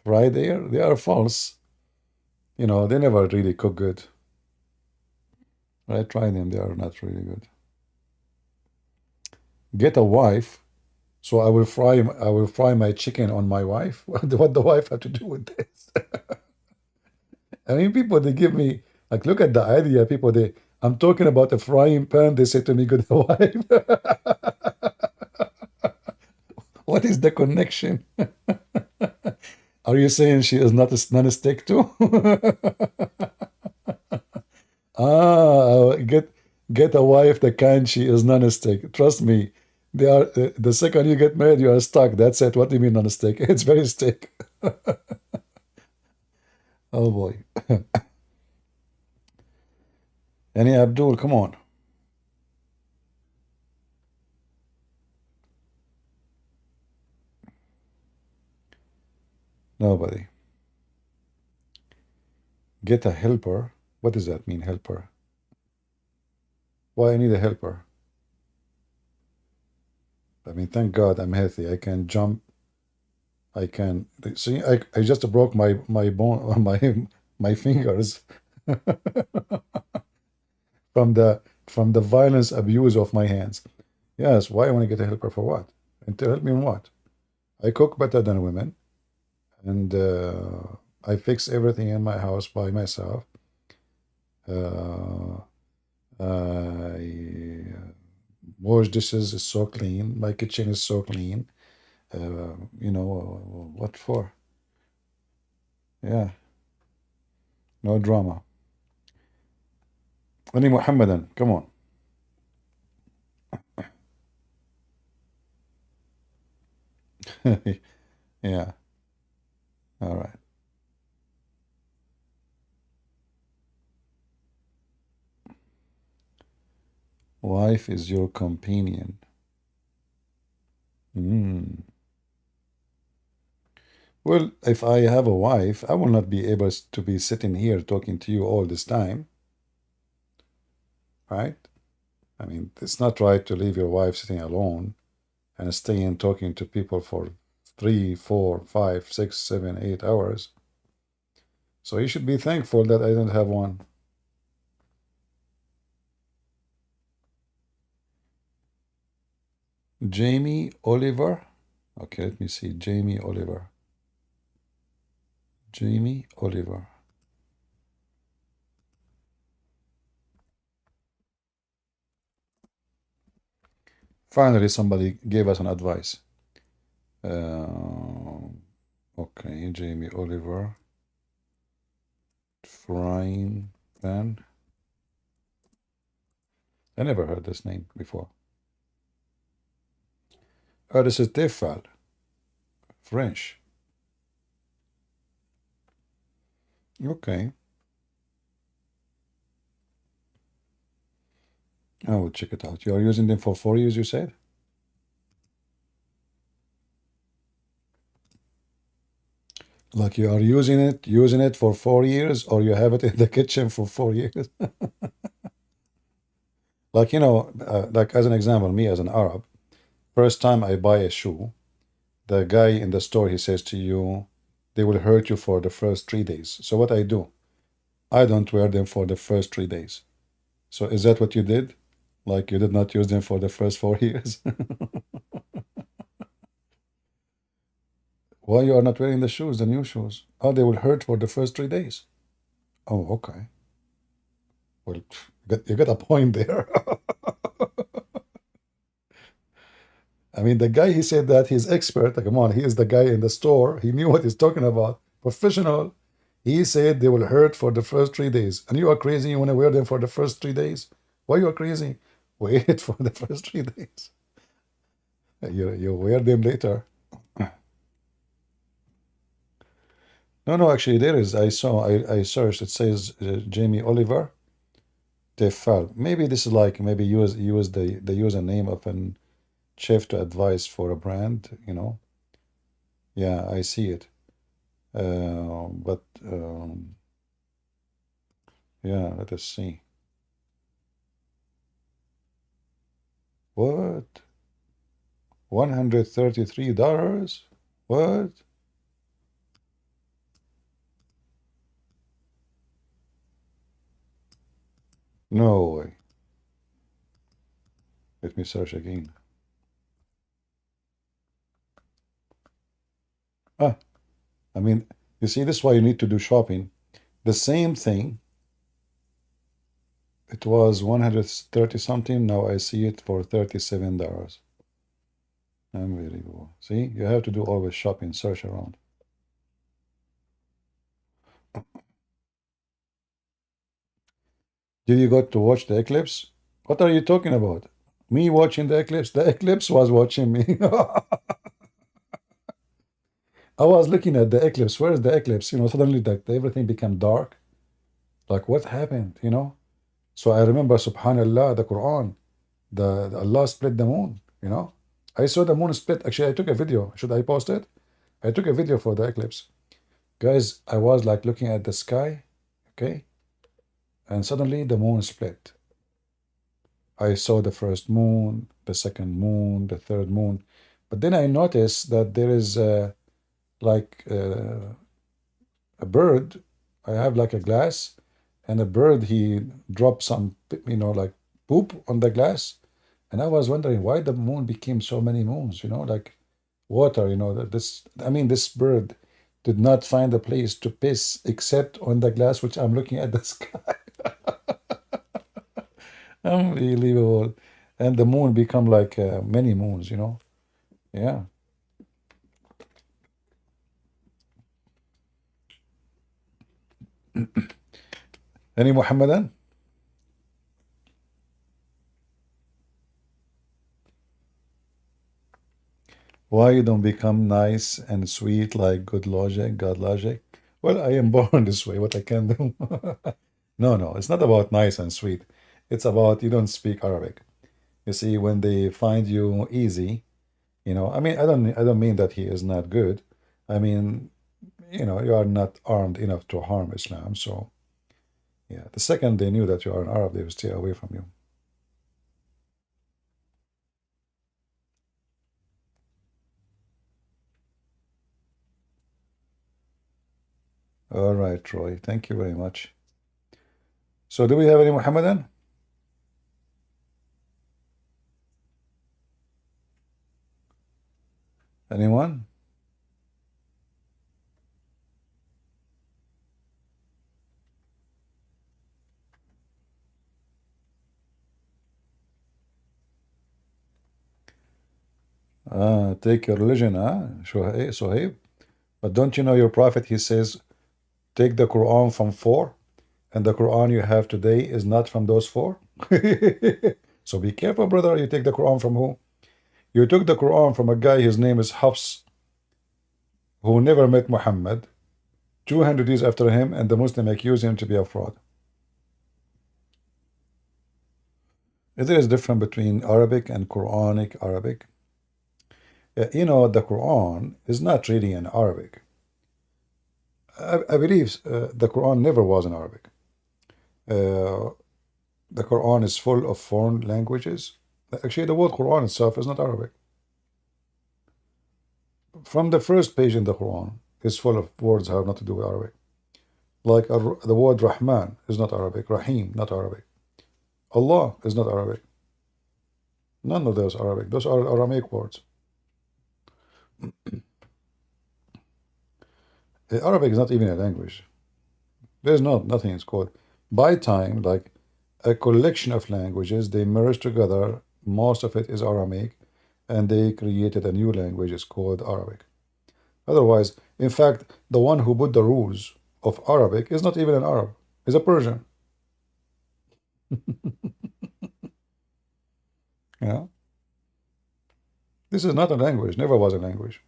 Fry there? They are false. You know, they never really cook good. I tried them, they are not really good. Get a wife, so I will fry my chicken on my wife. What the wife have to do with this? I mean, people they give me like look at the idea. People I'm talking about a frying pan. They say to me, "Good wife." What is the connection? Are you saying she is not a stick too? Get a wife the kind she is non-stick. Trust me, they are the second you get married, you are stuck. That's it. What do you mean non-stick? It's very stick. Oh boy. Any Abdul, come on. Nobody. Get a helper. What does that mean, helper? Why I need a helper? I mean, thank God I'm healthy. I can jump. I can see. I just broke my bone, my fingers from the violence abuse of my hands. Yes. Why I want to get a helper for what? And to help me in what? I cook better than women, and I fix everything in my house by myself. I wash dishes is so clean. My kitchen is so clean. You know what for? Yeah, no drama. Any Muhammadan, come on. Yeah. All right. Wife is your companion. Well, if I have a wife, I will not be able to be sitting here talking to you all this time. Right? I mean, it's not right to leave your wife sitting alone and staying talking to people for 3, 4, 5, 6, 7, 8 hours. So you should be thankful that I don't have one. Jamie Oliver. Okay, let me see. Jamie Oliver. Jamie Oliver. Finally, somebody gave us an advice. Okay, Jamie Oliver. Frying pan. I never heard this name before. Oh, this is Tefal, French. Okay. I will check it out. You are using them for 4 years, you said? Like you are using it for 4 years, or you have it in the kitchen for 4 years? Like, like as an example, me as an Arab, first time I buy a shoe, the guy in the store, he says to you, they will hurt you for the first 3 days. So what I do, I don't wear them for the first 3 days. So is that what you did? Like you did not use them for the first 4 years? Why you are not wearing the shoes, the new shoes? Oh, they will hurt for the first 3 days. Oh, okay. Well, you got a point there. I mean, the guy, he said that he's expert. Like, come on, he is the guy in the store. He knew what he's talking about. Professional. He said they will hurt for the first 3 days. And you are crazy. You want to wear them for the first 3 days? Why you are crazy? Wait for the first 3 days. You wear them later. No, actually there is. I searched. It says Jamie Oliver Tefal. Maybe this is like maybe use the username of an chef to advise for a brand. Yeah, I see it. But yeah, let us see. What? $133? What? No way. Let me search again. I mean, you see, this is why you need to do shopping. The same thing. It was 130 something. Now I see it for $37. Unbelievable. See, you have to do always shopping, search around. Did you go to watch the eclipse? What are you talking about? Me watching the eclipse? The eclipse was watching me. I was looking at the eclipse. Where is the eclipse? Suddenly everything became dark. Like what happened? So I remember, subhanallah, the Quran, the Allah split the moon. I saw the moon split. Actually, I took a video. Should I post it? I took a video for the eclipse. Guys, I was like looking at the sky, okay? And suddenly the moon split. I saw the first moon, the second moon, the third moon. But then I noticed that there is like a bird. I have like a glass, and a bird, he dropped some, like poop on the glass. And I was wondering why the moon became so many moons, like water, this bird did not find a place to piss except on the glass, which I'm looking at the sky. Unbelievable. And the moon become like many moons, Yeah. Any Muhammadan? Why you don't become nice and sweet like good logic, God logic? Well, I am born this way. What I can do? No, it's not about nice and sweet. It's about you don't speak Arabic. You see, when they find you easy, I mean, I don't mean that he is not good. I mean, you are not armed enough to harm Islam. So, yeah, the second they knew that you are an Arab, they will stay away from you. All right, Troy. Thank you very much. So, do we have any Muhammadan? Anyone? Take your religion, Suhaib. But don't you know your prophet, he says, take the Quran from 4, and the Quran you have today is not from those 4. So be careful, brother. You take the Quran from who? You took the Quran from a guy, his name is Hafs, who never met Muhammad, 200 years after him, and the Muslim accused him to be a fraud. There is a difference between Arabic and Quranic Arabic. You know, the Quran is not really in Arabic. I believe the Quran never was in Arabic. The Quran is full of foreign languages. Actually, the word Quran itself is not Arabic. From the first page in the Quran is full of words that have nothing to do with Arabic. Like the word Rahman is not Arabic. Rahim, not Arabic. Allah is not Arabic. None of those are Arabic. Those are Aramaic words. Arabic is not even a language. There's nothing it's called. By time, like a collection of languages, they merged together. Most of it is Aramaic, and they created a new language. It's called Arabic. Otherwise, in fact, the one who put the rules of Arabic is not even an Arab. He's a Persian. Yeah. This is not a language. Never was a language.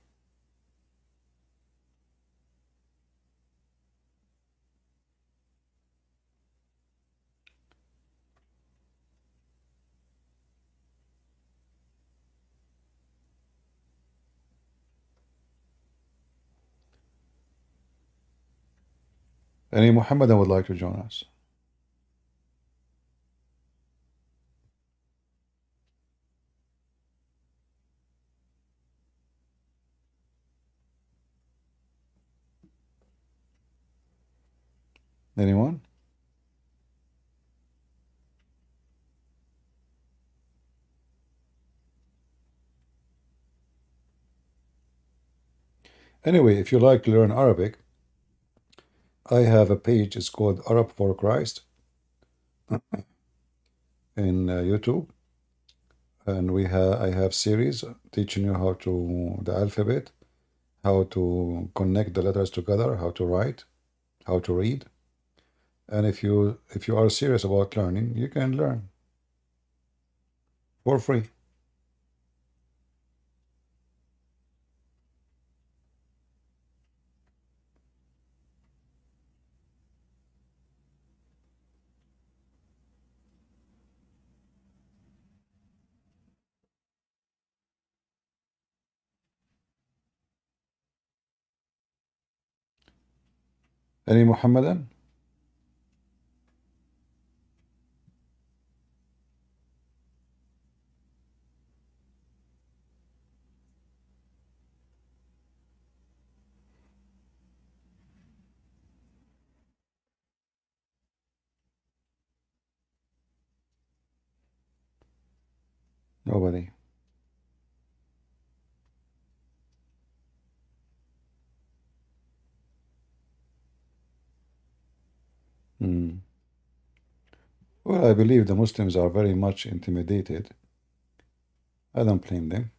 Any Muhammadan would like to join us? Anyone? Anyway, if you like to learn Arabic, I have a page. It's called Arab for Christ in YouTube, and I have series teaching you how to the alphabet, how to connect the letters together, how to write, how to read. And if you are serious about learning, you can learn for free. Any Muhammadan? Nobody. Well, I believe the Muslims are very much intimidated. I don't blame them.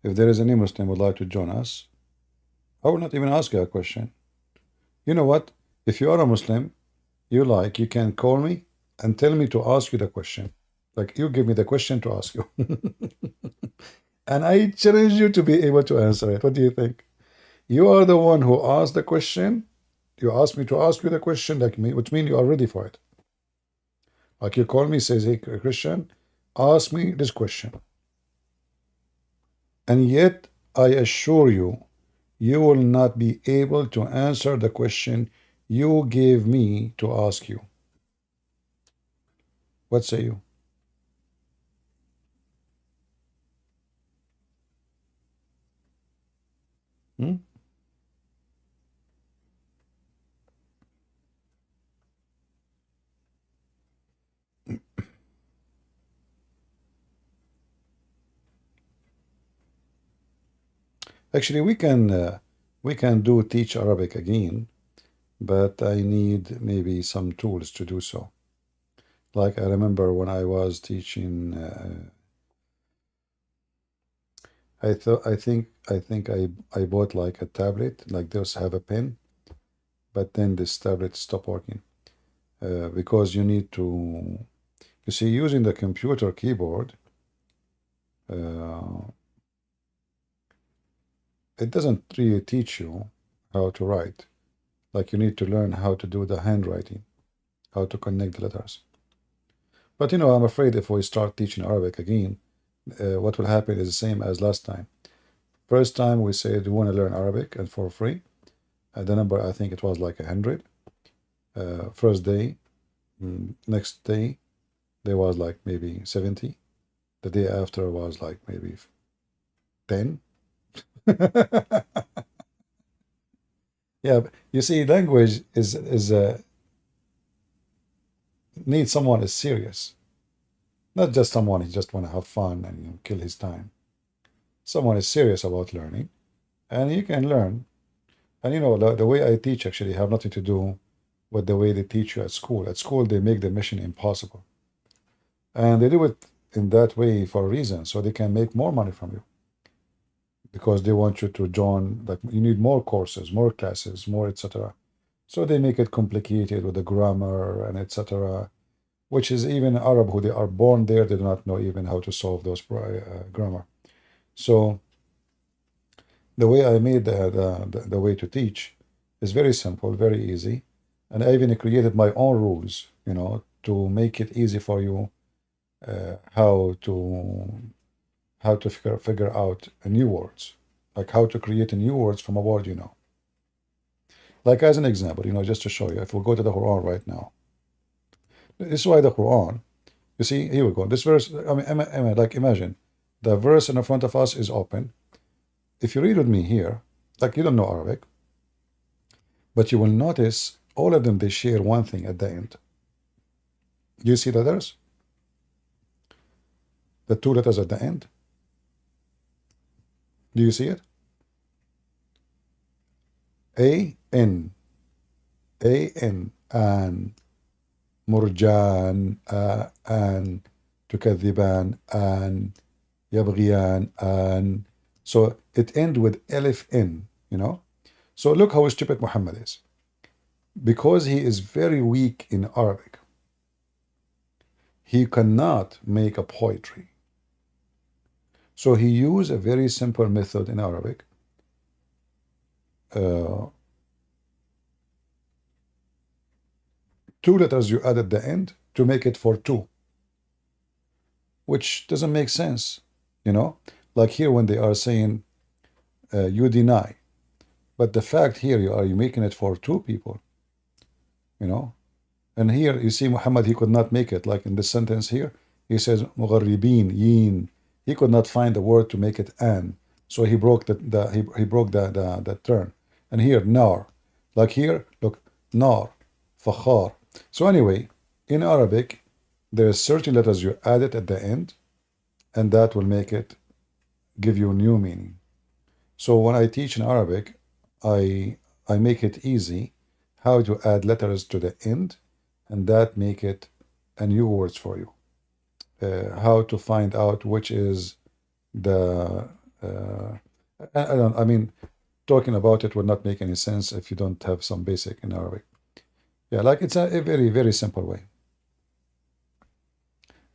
If there is any Muslim who would like to join us, I will not even ask you a question. You know what? If you are a Muslim, you can call me and tell me to ask you the question. Like, you give me the question to ask you. And I challenge you to be able to answer it. What do you think? You are the one who asked the question. You asked me to ask you the question, like me, which means you are ready for it. Like, you call me, says, hey, Christian, ask me this question. And yet, I assure you, you will not be able to answer the question you gave me to ask you. What say you? Actually, we can do teach Arabic again, but I need maybe some tools to do so. Like, I remember when I was teaching, I think I bought like a tablet, like those have a pen, but then this tablet stopped working because you need You see, using the computer keyboard, it doesn't really teach you how to write. Like you need to learn how to do the handwriting, how to connect the letters. But you know, I'm afraid if we start teaching Arabic again, what will happen is the same as last time. First time we said we want to learn Arabic and for free. The number, I think it was like 100. First day, next day, there was like maybe 70. The day after was like maybe 10. Yeah, you see, language is needs someone is serious, not just someone who just want to have fun and kill his time. Someone is serious about learning, and you can learn. And you know, the way I teach actually have nothing to do with the way they teach you at school. At school, they make the mission impossible, and they do it in that way for a reason, so they can make more money from you. Because they want you to join, like you need more courses, more classes, more etc. So they make it complicated with the grammar and etc. Which is even Arab who they are born there, they do not know even how to solve those grammar. So the way I made the way to teach is very simple, very easy, and I even created my own rules, you know, to make it easy for you how to figure out new words, like how to create new words from a word you know. Like as an example, you know, just to show you, if we go to the Quran right now, this is why the Quran, you see, here we go. This verse, I mean, like imagine the verse in front of us is open. If you read with me here, like you don't know Arabic, but you will notice all of them, they share one thing at the end. Do you see the letters? The two letters at the end? Do you see it? A-N. A-N. An. مرجان an تكذبان an يبغيان an. So it ends with Alif N, you know. So look how stupid Muhammad is. Because he is very weak in Arabic, he cannot make a poetry. So he used a very simple method in Arabic. Two letters you add at the end to make it for two, which doesn't make sense, you know. Like here when they are saying you deny, but the fact here you making it for two people, you know. And here you see Muhammad, he could not make it. Like in this sentence here, he says مغربين yin. He could not find the word to make it an, so he broke he broke the turn. And here nar, like here, look, nar, fakhar. So anyway, in Arabic, there are certain letters you add it at the end, and that will make it give you new meaning. So when I teach in Arabic, I make it easy how to add letters to the end, and that make it a new words for you. How to find out which is the I mean, talking about it would not make any sense if you don't have some basic in Arabic. Yeah, like it's a very, very simple way.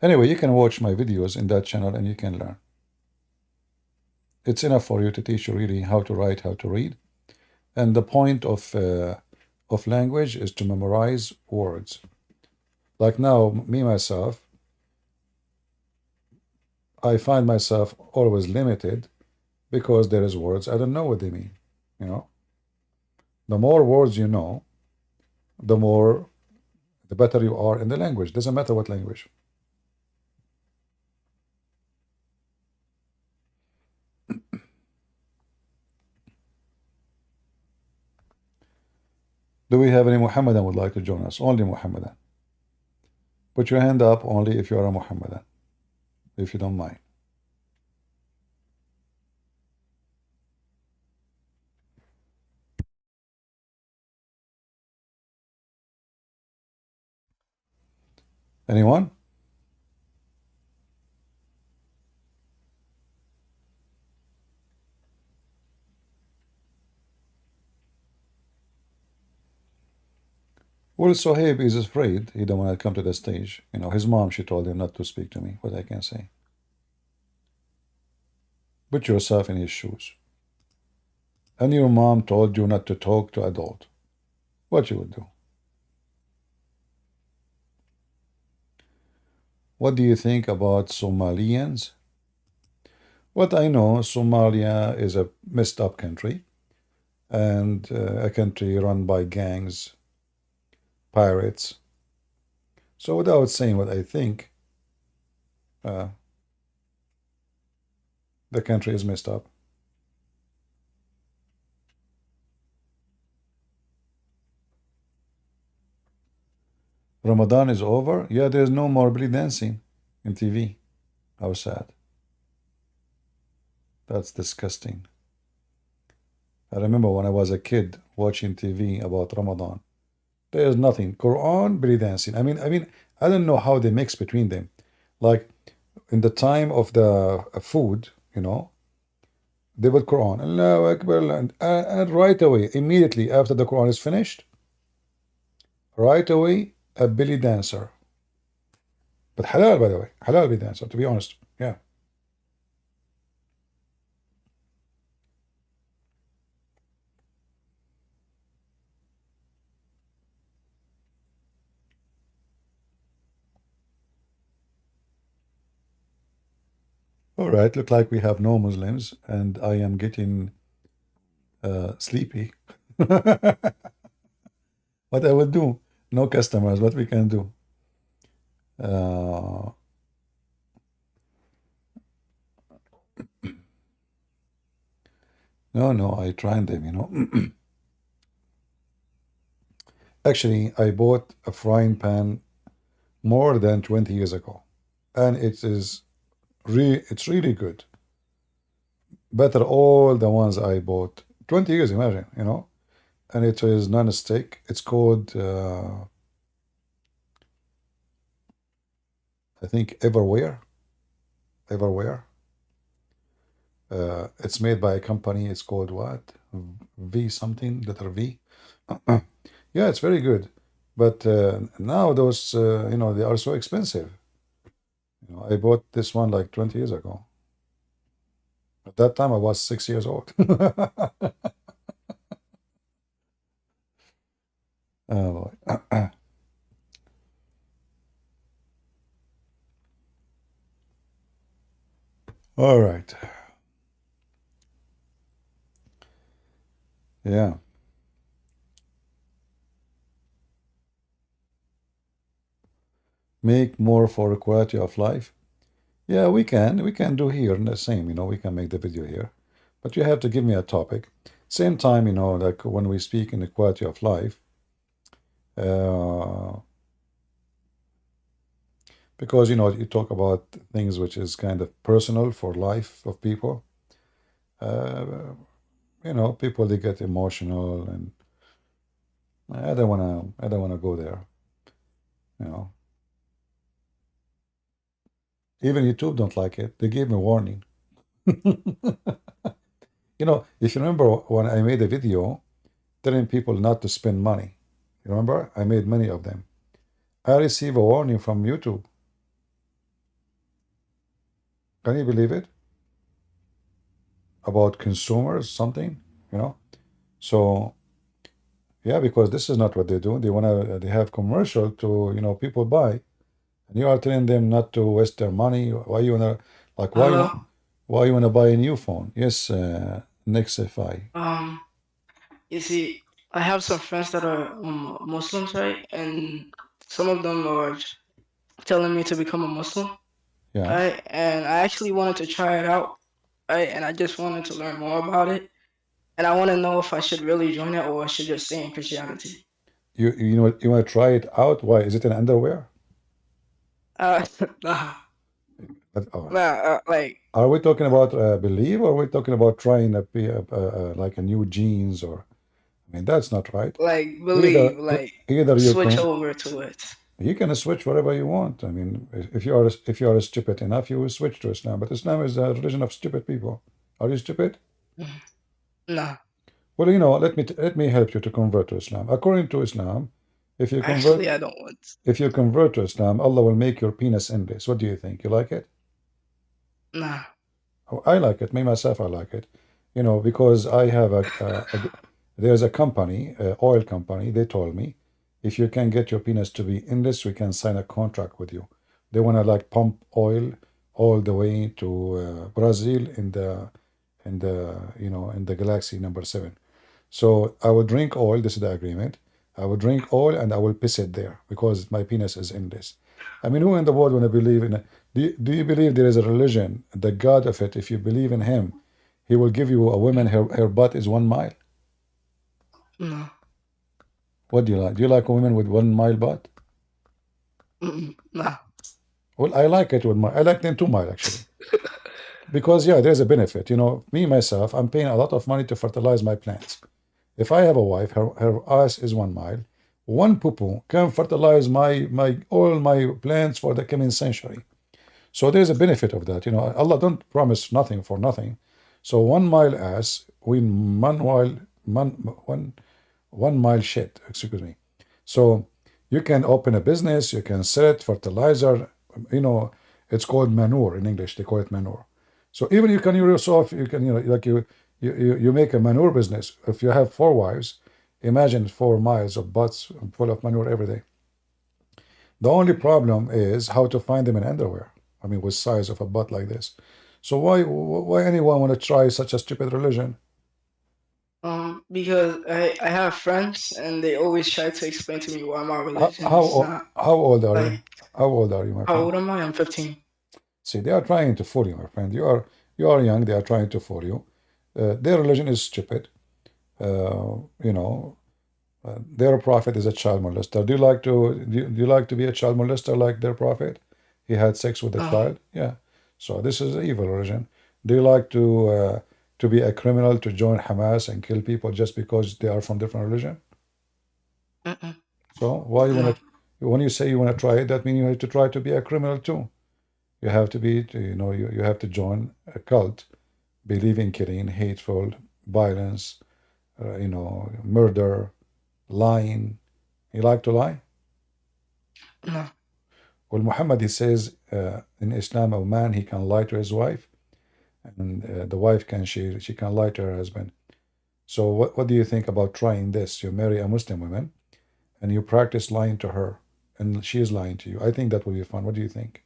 Anyway, you can watch my videos in that channel and you can learn. It's enough for you to teach you really how to write, how to read. And the point of language is to memorize words. Like now, me, myself, I find myself always limited because there is words I don't know what they mean, you know. The more words you know, the better you are in the language. Doesn't matter what language. Do we have any Muhammadan would like to join us? Only Muhammadan. Put your hand up only if you are a Muhammadan, if you don't mind. Anyone? Well, Sohaib is afraid. He don't want to come to the stage. You know, his mom, she told him not to speak to me. What I can say. Put yourself in his shoes. And your mom told you not to talk to adult. What you would do? What do you think about Somalians? What I know, Somalia is a messed up country, and a country run by gangs, pirates. So without saying what I think, the country is messed up. Ramadan is over. Yeah, there's no more belly dancing in TV. How sad. That's disgusting. I remember when I was a kid watching TV about Ramadan. There's nothing. Quran, belly dancing. I mean, I don't know how they mix between them. Like in the time of the food, you know, they would Quran, Allahu Akbar, and right away, immediately after the Quran is finished, right away, a belly dancer. But halal, by the way, halal belly dancer, to be honest. Yeah. All right, look like we have no Muslims, and I am getting sleepy. What I will do? No customers. What we can do? No, I tried them, you know. Actually, I bought a frying pan more than 20 years ago, and it's really good. Better all the ones I bought 20 years, imagine, you know. And it is non-stick. It's called I think Everware. It's made by a company. It's called what? V something, letter V. Yeah, it's very good. But now those, you know, they are so expensive. You know, I bought this one like 20 years ago. At that time, I was 6 years old. Oh boy. All right. Yeah. Make more for quality of life. Yeah, we can do here the same, you know, we can make the video here. But you have to give me a topic. Same time, you know, like when we speak in the quality of life, because, you know, you talk about things which is kind of personal for life of people. You know, people, they get emotional, and I don't wanna go there, you know. Even YouTube don't like it. They gave me warning. You know, if you remember when I made a video telling people not to spend money, you remember? I made many of them. I received a warning from YouTube. Can you believe it? About consumers, something, you know? So, yeah, because this is not what they do. They have commercial to, you know, people buy. And you are telling them not to waste their money. Why you wanna, like, Hello. why you wanna buy a new phone? Yes, Nexify. You see, I have some friends that are Muslims, right? And some of them are telling me to become a Muslim, Yeah. right? And I actually wanted to try it out, right? And I just wanted to learn more about it. And I want to know if I should really join it or I should just stay in Christianity. You know, you wanna try it out? Why? Is it an underwear? Nah, Oh. like. Are we talking about belief, or are we talking about trying like a new jeans? Or, I mean, that's not right. Like believe, Either you switch can over to it. you can switch whatever you want. I mean, if you are stupid enough, you will switch to Islam. But Islam is a religion of stupid people. Are you stupid? Nah. Well, you know, let me help you to convert to Islam. According to Islam, If you convert, Actually, I don't want. if you convert to Islam, Allah will make your penis endless. What do you think? You like it? Nah. Oh, I like it. Me myself, I like it. You know, because I have there's a company, oil company. They told me, if you can get your penis to be endless, we can sign a contract with you. They want to like pump oil all the way to Brazil in the in the galaxy number 7. So I will drink oil. This is the agreement. I will drink oil and I will piss it there because my penis is endless. I mean, who in the world want to believe in? Do you believe there is a religion, the God of it? If you believe in Him, He will give you a woman. Her butt is 1 mile. No. What do you like? Do you like a woman with 1 mile butt? Nah. Well, I like it with I like them 2 mile actually. Because yeah, there's a benefit. You know, me myself, I'm paying a lot of money to fertilize my plants. If I have a wife, her ass is 1 mile. One poo-poo can fertilize all my plants for the coming century. So there's a benefit of that. You know, Allah don't promise nothing for nothing. So 1 mile ass, 1 mile shit. Excuse me. So you can open a business. You can sell it, fertilizer. You know, it's called manure in English. They call it manure. So even you can yourself, you can like you make a manure business. If you have 4 wives, imagine 4 miles of butts full of manure every day. The only problem is how to find them in underwear. I mean, with size of a butt like this. So why anyone want to try such a stupid religion? Because I have friends and they always try to explain to me why my religion How is not. old are you? Like, How old are you, my how friend? old am I? I'm 15. See, they are trying to fool you, my friend. You are young. They are trying to fool you. Their religion is stupid. You know, their prophet is a child molester. Do you like to be a child molester like their prophet? He had sex with a child. Yeah. So this is an evil religion. Do you like to be a criminal, to join Hamas and kill people just because they are from different religion? Mm-mm. So why you want to? When you say you want to try it, that means you have to try to be a criminal too. You have to be, you have to join a cult, believe in killing, hateful, violence, murder, lying. You like to lie? No. Well, Muhammad, he says in Islam, a man, he can lie to his wife, and the wife she can lie to her husband. So what do you think about trying this? You marry a Muslim woman, and you practice lying to her, and she is lying to you. I think that would be fun. What do you think?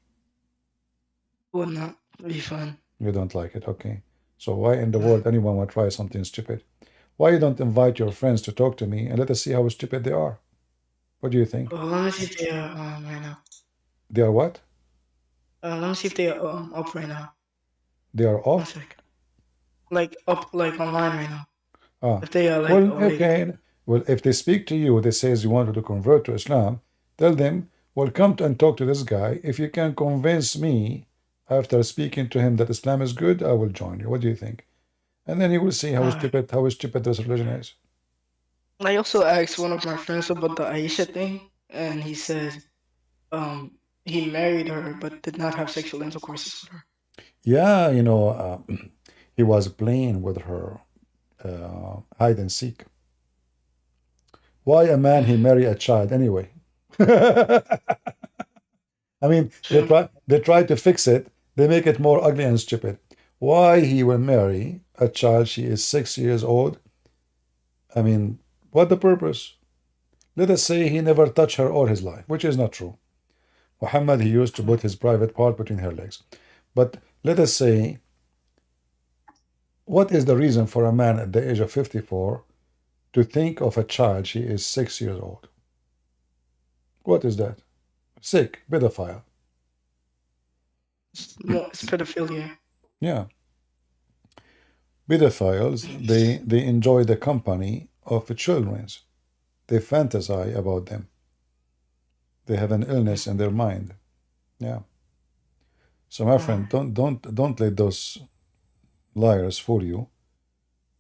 Would not be fun. You don't like it, okay. So why in the world anyone would try something stupid? Why you don't invite your friends to talk to me and let us see how stupid they are? What do you think? Well, let me see if they are right now. They are what? Let me see if they are up right now. They are 1 off? sec. Like up, like online right now. Ah, If they are like well, awake. okay. Well, if they speak to you, they says you want to convert to Islam, tell them, well, come and talk to this guy. If you can convince me after speaking to him that Islam is good, I will join you. What do you think? And then you will see how stupid this religion is. I also asked one of my friends about the Aisha thing, and he said he married her but did not have sexual intercourse with her. Yeah, he was playing with her hide and seek. Why a man he marry a child anyway? I mean, they try to fix it. They make it more ugly and stupid. Why he will marry a child? She is 6 years old. I mean, what the purpose? Let us say he never touched her all his life, which is not true. Muhammad, he used to put his private part between her legs. But let us say, what is the reason for a man at the age of 54 to think of a child she is 6 years old? What is that? Sick, pedophile. It's pedophilia. Yeah. Pedophiles, they enjoy the company of children. They fantasize about them. They have an illness in their mind. Yeah. So my friend, don't let those liars fool you.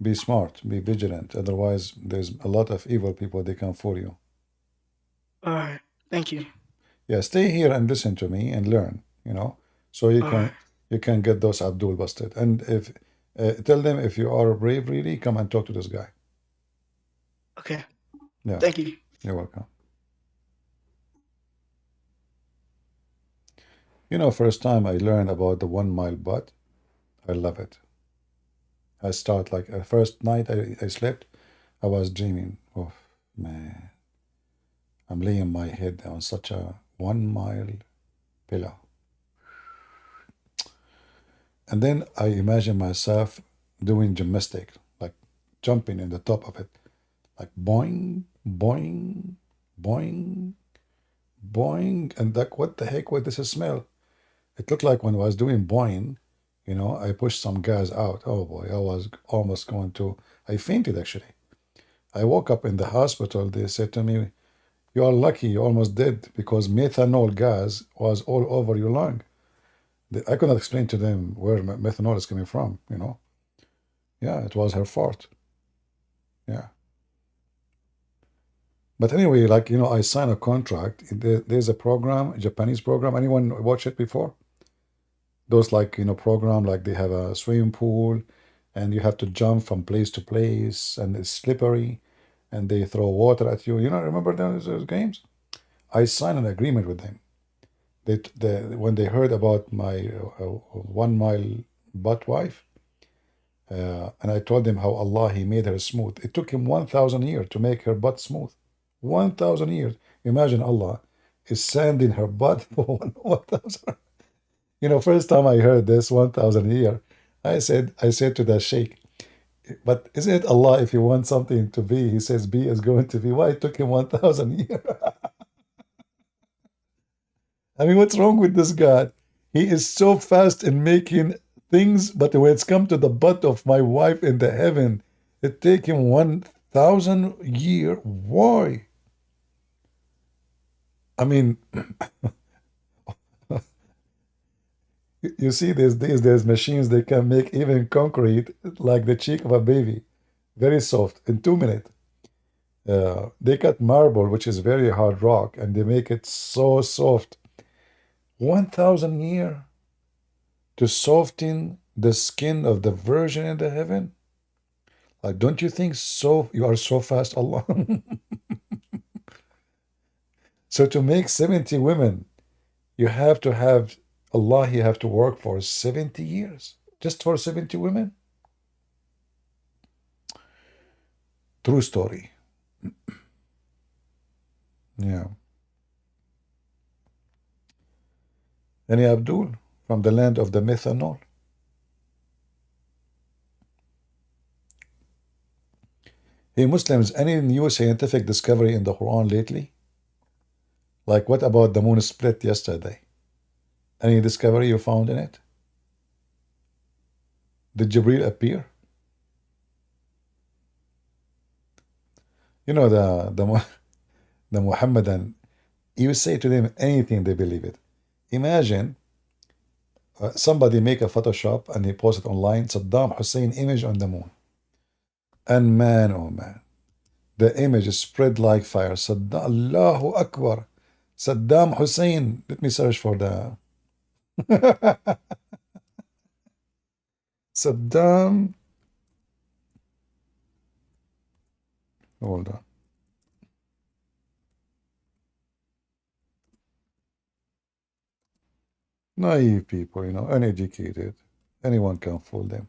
Be smart, be vigilant. Otherwise, there's a lot of evil people, they can fool you. All right. Thank you. Yeah, stay here and listen to me and learn, so you can get those Abdul busted. And if tell them if you are brave, really, come and talk to this guy. Okay. Yeah. Thank you. You're welcome. You know, first time I learned about the 1 mile butt, I love it. I start like first night I slept, I was dreaming. Oh man, I'm laying my head on such a 1 mile pillow. And then I imagine myself doing gymnastic, like jumping in the top of it, like boing, boing, boing, boing. And like, what the heck was this smell? It looked like when I was doing boing, you know, I pushed some gas out. Oh boy, I was almost going to, I fainted actually. I woke up in the hospital. They said to me, "You are lucky, you almost dead because methanol gas was all over your lung." I could not explain to them where methanol is coming from, you know. Yeah, it was her fault. Yeah. But anyway, like, you know, I signed a contract. There's a program, a Japanese program. Anyone watch it before? Those, like, you know, program, like they have a swimming pool and you have to jump from place to place and it's slippery and they throw water at you. You know, remember those games? I signed an agreement with them. When they heard about my 1 mile butt wife, and I told them how Allah, He made her smooth. It took Him 1,000 years to make her butt smooth. 1,000 years. Imagine Allah is sanding her butt for 1,000. You know, first time I heard this 1,000 years, I said to the sheikh, but isn't it Allah, if you want something to be, He says be is going to be. Why it took Him 1,000 years? I mean, what's wrong with this God? He is so fast in making things, but when it's come to the butt of my wife in the heaven, it take him 1,000 years. Why? I mean, you see, there's machines that can make even concrete like the cheek of a baby, very soft in 2 minutes. They cut marble, which is very hard rock, and they make it so soft. 1,000 years to soften the skin of the virgin in the heaven? Like, don't you think so? You are so fast, Allah. So to make 70 women, you have to have Allah, you have to work for 70 years just for 70 women? True story. Yeah. Any Abdul from the land of the methanol? Hey Muslims, any new scientific discovery in the Quran lately? Like, what about the moon split yesterday? Any discovery you found in it? Did Jibreel appear? You know, the Muhammadan, you say to them anything, they believe it. Imagine somebody make a Photoshop and he post it online, Saddam Hussein image on the moon. And man, oh man, the image is spread like fire. Saddam, Allahu Akbar. Saddam Hussein. Let me search for the Saddam. Hold on. Naive people, you know, uneducated. Anyone can fool them.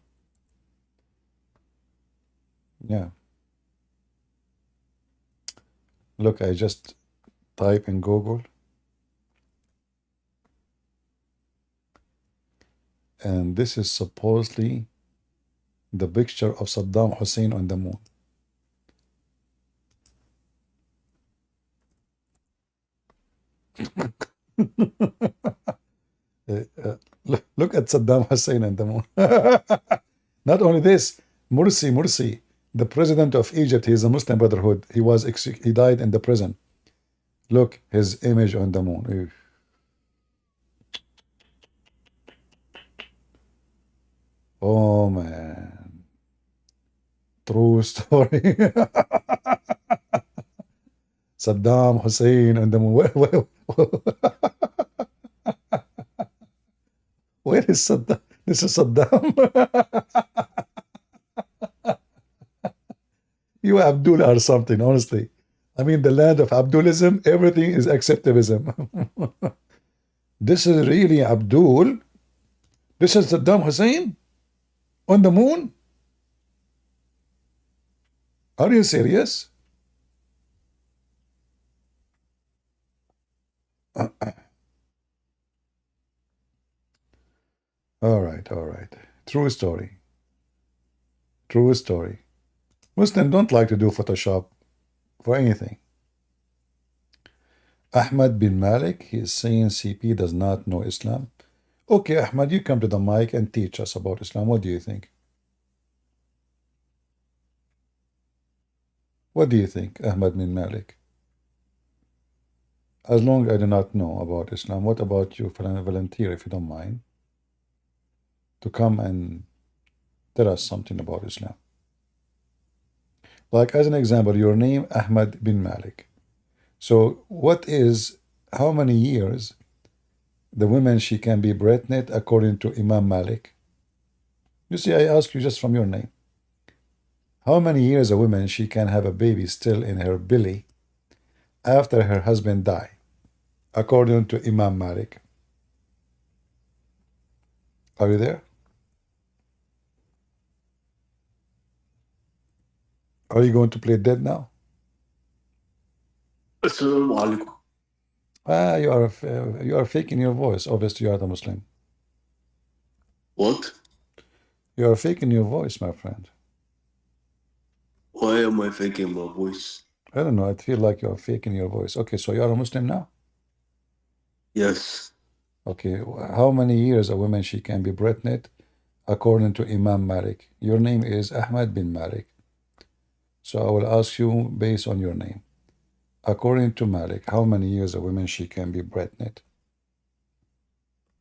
Yeah. Look, I just type in Google. And this is supposedly the picture of Saddam Hussein on the moon. Look at Saddam Hussein on the moon. Not only this, Morsi, the president of Egypt, he is a Muslim Brotherhood. He died in the prison. Look, his image on the moon. Oh man, true story. Saddam Hussein on the moon. Where is Saddam? This is Saddam. You Abdul are something, honestly. I mean, the land of Abdulism, everything is acceptivism. This is really Abdul. This is Saddam Hussein on the moon. Are you serious? All right, all right. True story. True story. Muslims don't like to do Photoshop for anything. Ahmad bin Malik, he is saying CP does not know Islam. Okay, Ahmad, you come to the mic and teach us about Islam. What do you think? What do you think, Ahmad bin Malik? As long as I do not know about Islam, what about you, volunteer, if you don't mind, to come and tell us something about Islam? Like, as an example, your name, Ahmad bin Malik. So how many years the woman she can be pregnant according to Imam Malik? You see, I ask you just from your name. How many years a woman she can have a baby still in her belly after her husband die, according to Imam Malik? Are you there? Are you going to play dead now? Assalamu alaikum. You are faking your voice. Obviously, you are the Muslim. What? You are faking your voice, my friend. Why am I faking my voice? I don't know. I feel like you are faking your voice. Okay, so you are a Muslim now? Yes. Okay, how many years a woman she can be pregnant according to Imam Malik? Your name is Ahmad bin Malik. So I will ask you based on your name. According to Malik, how many years a woman she can be pregnant?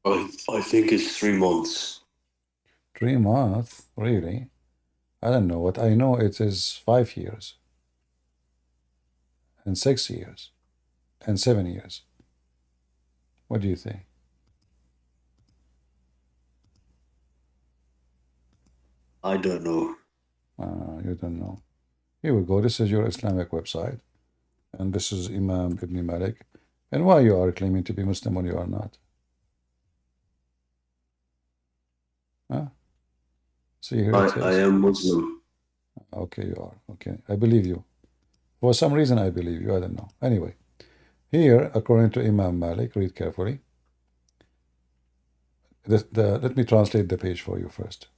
I think it's 3 months. 3 months? Really? I don't know. What I know it is 5 years. And 6 years. And 7 years. What do you think? I don't know. You don't know. Here we go. This is your Islamic website. And this is Imam Ibn Malik. And why you are claiming to be Muslim when you are not? Huh? See, here it says. I am Muslim. Okay, you are. Okay, I believe you. For some reason, I believe you. I don't know. Anyway, here, according to Imam Malik, read carefully. Let me translate the page for you first.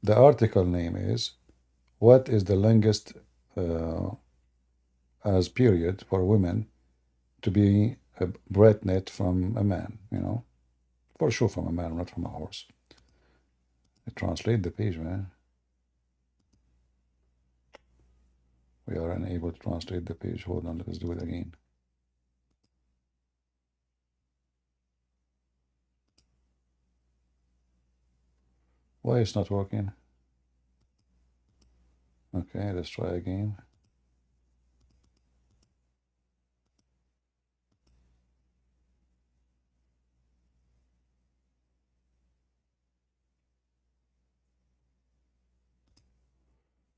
The article name is, what is the longest as period for women to be pregnant from a man, you know? For sure from a man, not from a horse. I translate the page, man. We are unable to translate the page. Hold on, let's do it again. Why it's not working? Okay, let's try again.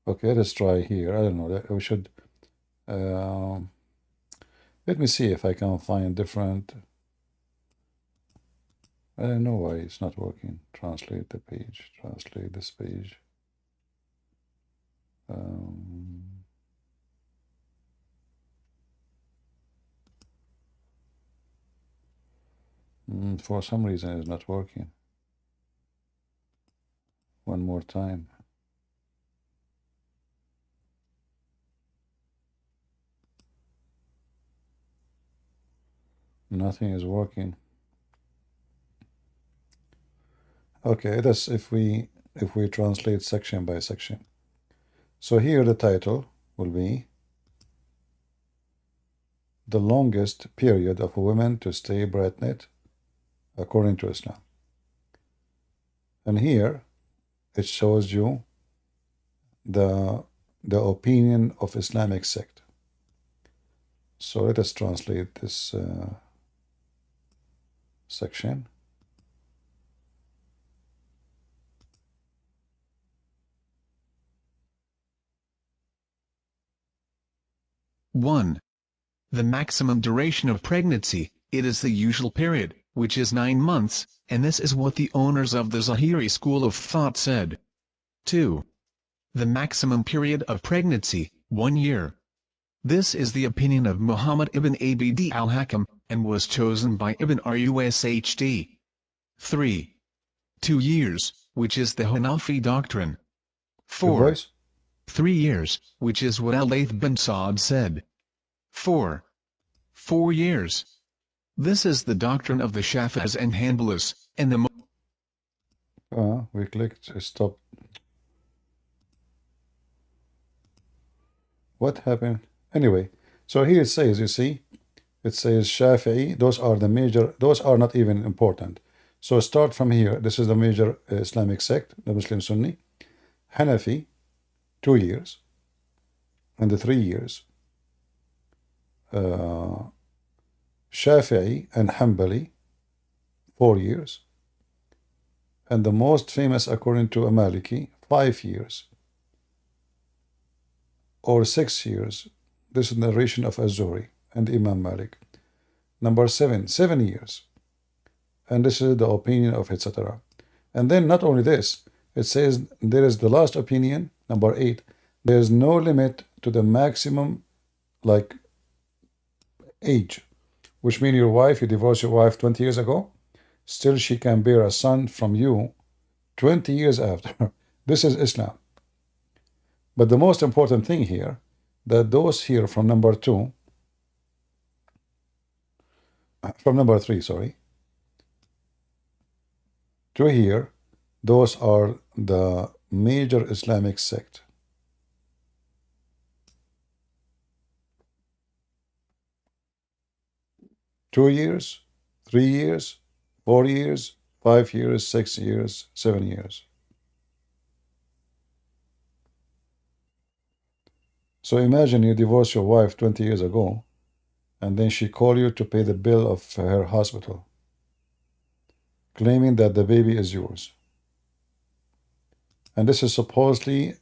Okay, let's try here. I don't know. We should. Let me see if I can find different. I don't know why it's not working. Translate the page. Translate this page. For some reason, it's not working. One more time. Nothing is working. Okay, that's if we translate section by section. So here the title will be the longest period of a woman to stay pregnant according to Islam. And here it shows you the opinion of Islamic sect. So let us translate this section. One. The maximum duration of pregnancy it is the usual period, which is 9 months, and this is what the owners of the Zahiri school of thought said. 2. The maximum period of pregnancy, 1 year. This is the opinion of Muhammad ibn Abd al-Hakam, and was chosen by Ibn Rushd. 3. 2 years, which is the Hanafi doctrine. 4. 3 years, which is what Al-Layth bin Sa'd said. 4. 4 years. This is the doctrine of the Shafi'is and Hanbalis, and the we clicked stop. What happened? Anyway, so here it says, you see, it says Shafi'i, those are the major, those are not even important. So start from here. This is the major Islamic sect, the Muslim Sunni. Hanafi, 2 years, and the 3 years. Shafi'i and Hanbali, 4 years. And the most famous, according to Maliki, 5 years. Or 6 years. This is the narration of Az-Zuhri and Imam Malik. Number 7, 7 years. And this is the opinion of etc. And then not only this, it says there is the last opinion, number 8. There is no limit to the maximum, like, age. Which means your wife, you divorced your wife 20 years ago, still she can bear a son from you 20 years after. This is Islam. But the most important thing here, that those here from number 2, from number 3, sorry, to here, those are the major Islamic sect. Two years, 3 years, 4 years, 5 years, 6 years, 7 years. So imagine you divorce your wife 20 years ago, and then she call you to pay the bill of her hospital, claiming that the baby is yours. And this is supposedly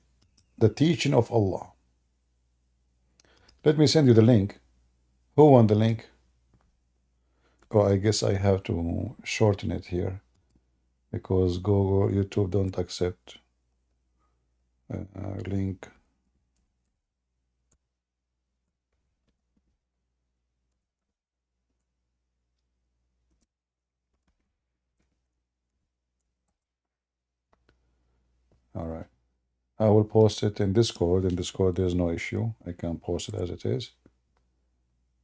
the teaching of Allah. Let me send you the link. Who want the link? Oh, I guess I have to shorten it here because Google, YouTube don't accept link. All right. I will post it in Discord. In Discord, there's no issue. I can post it as it is.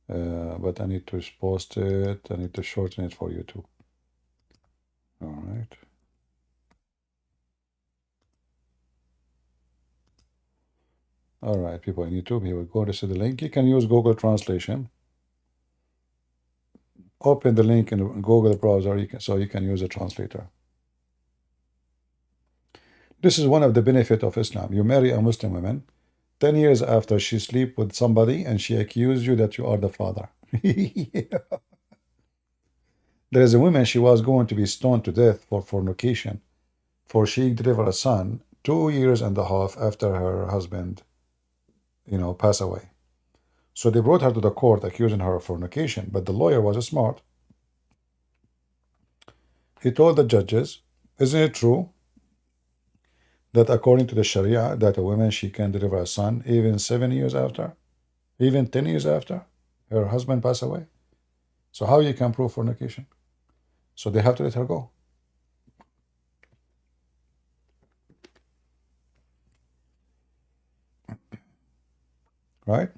But I need to post it. I need to shorten it for YouTube. All right. All right, people on YouTube, here we go. This is the link. You can use Google Translation. Open the link in Google browser so you can use a translator. This is one of the benefits of Islam. You marry a Muslim woman, 10 years after she sleep with somebody and she accused you that you are the father. Yeah. There is a woman, she was going to be stoned to death for fornication, for she delivered a son 2.5 years after her husband, pass away. So they brought her to the court accusing her of fornication, but the lawyer was smart. He told the judges, isn't it true that according to the Sharia, that a woman, she can deliver a son even 7 years after, even 10 years after her husband passed away? So how you can prove fornication? So they have to let her go. Right?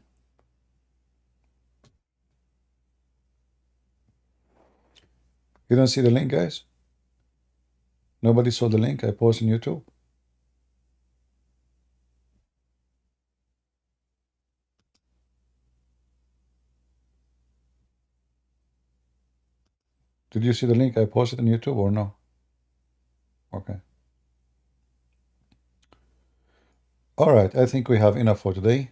You don't see the link, guys? Nobody saw the link I posted on YouTube? Did you see the link I posted on YouTube or no? Okay. All right, I think we have enough for today.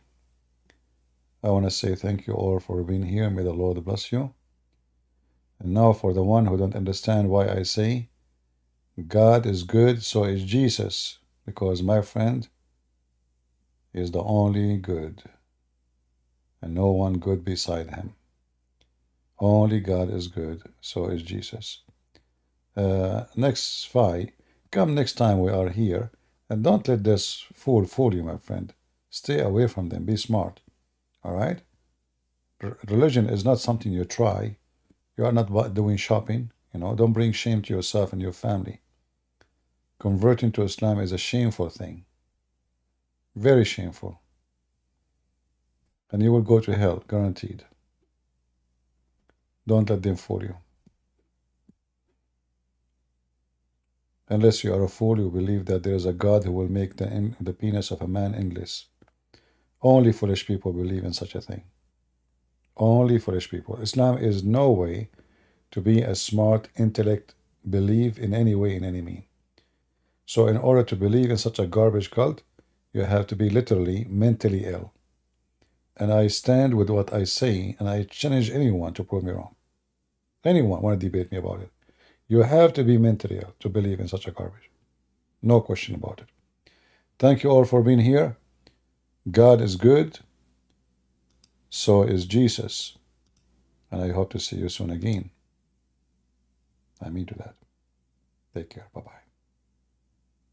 I want to say thank you all for being here. May the Lord bless you. And now for the one who don't understand why I say God is good, so is Jesus, because my friend is the only good, and no one good beside him. Only God is good, so is Jesus. Next fight. Come next time we are here, and don't let this fool you, my friend. Stay away from them. Be smart. All right? Religion is not something you try. You are not doing shopping. Don't bring shame to yourself and your family. Converting to Islam is a shameful thing. Very shameful. And you will go to hell, guaranteed. Don't let them fool you. Unless you are a fool, you believe that there is a God who will make the penis of a man endless. Only foolish people believe in such a thing. Only foolish people. Islam is no way to be a smart intellect, believe in any way, in any mean. So in order to believe in such a garbage cult, you have to be literally mentally ill. And I stand with what I say, and I challenge anyone to prove me wrong. Anyone want to debate me about it. You have to be mentally ill to believe in such a garbage. No question about it. Thank you all for being here. God is good. So is Jesus. And I hope to see you soon again. I mean to that. Take care. Bye-bye.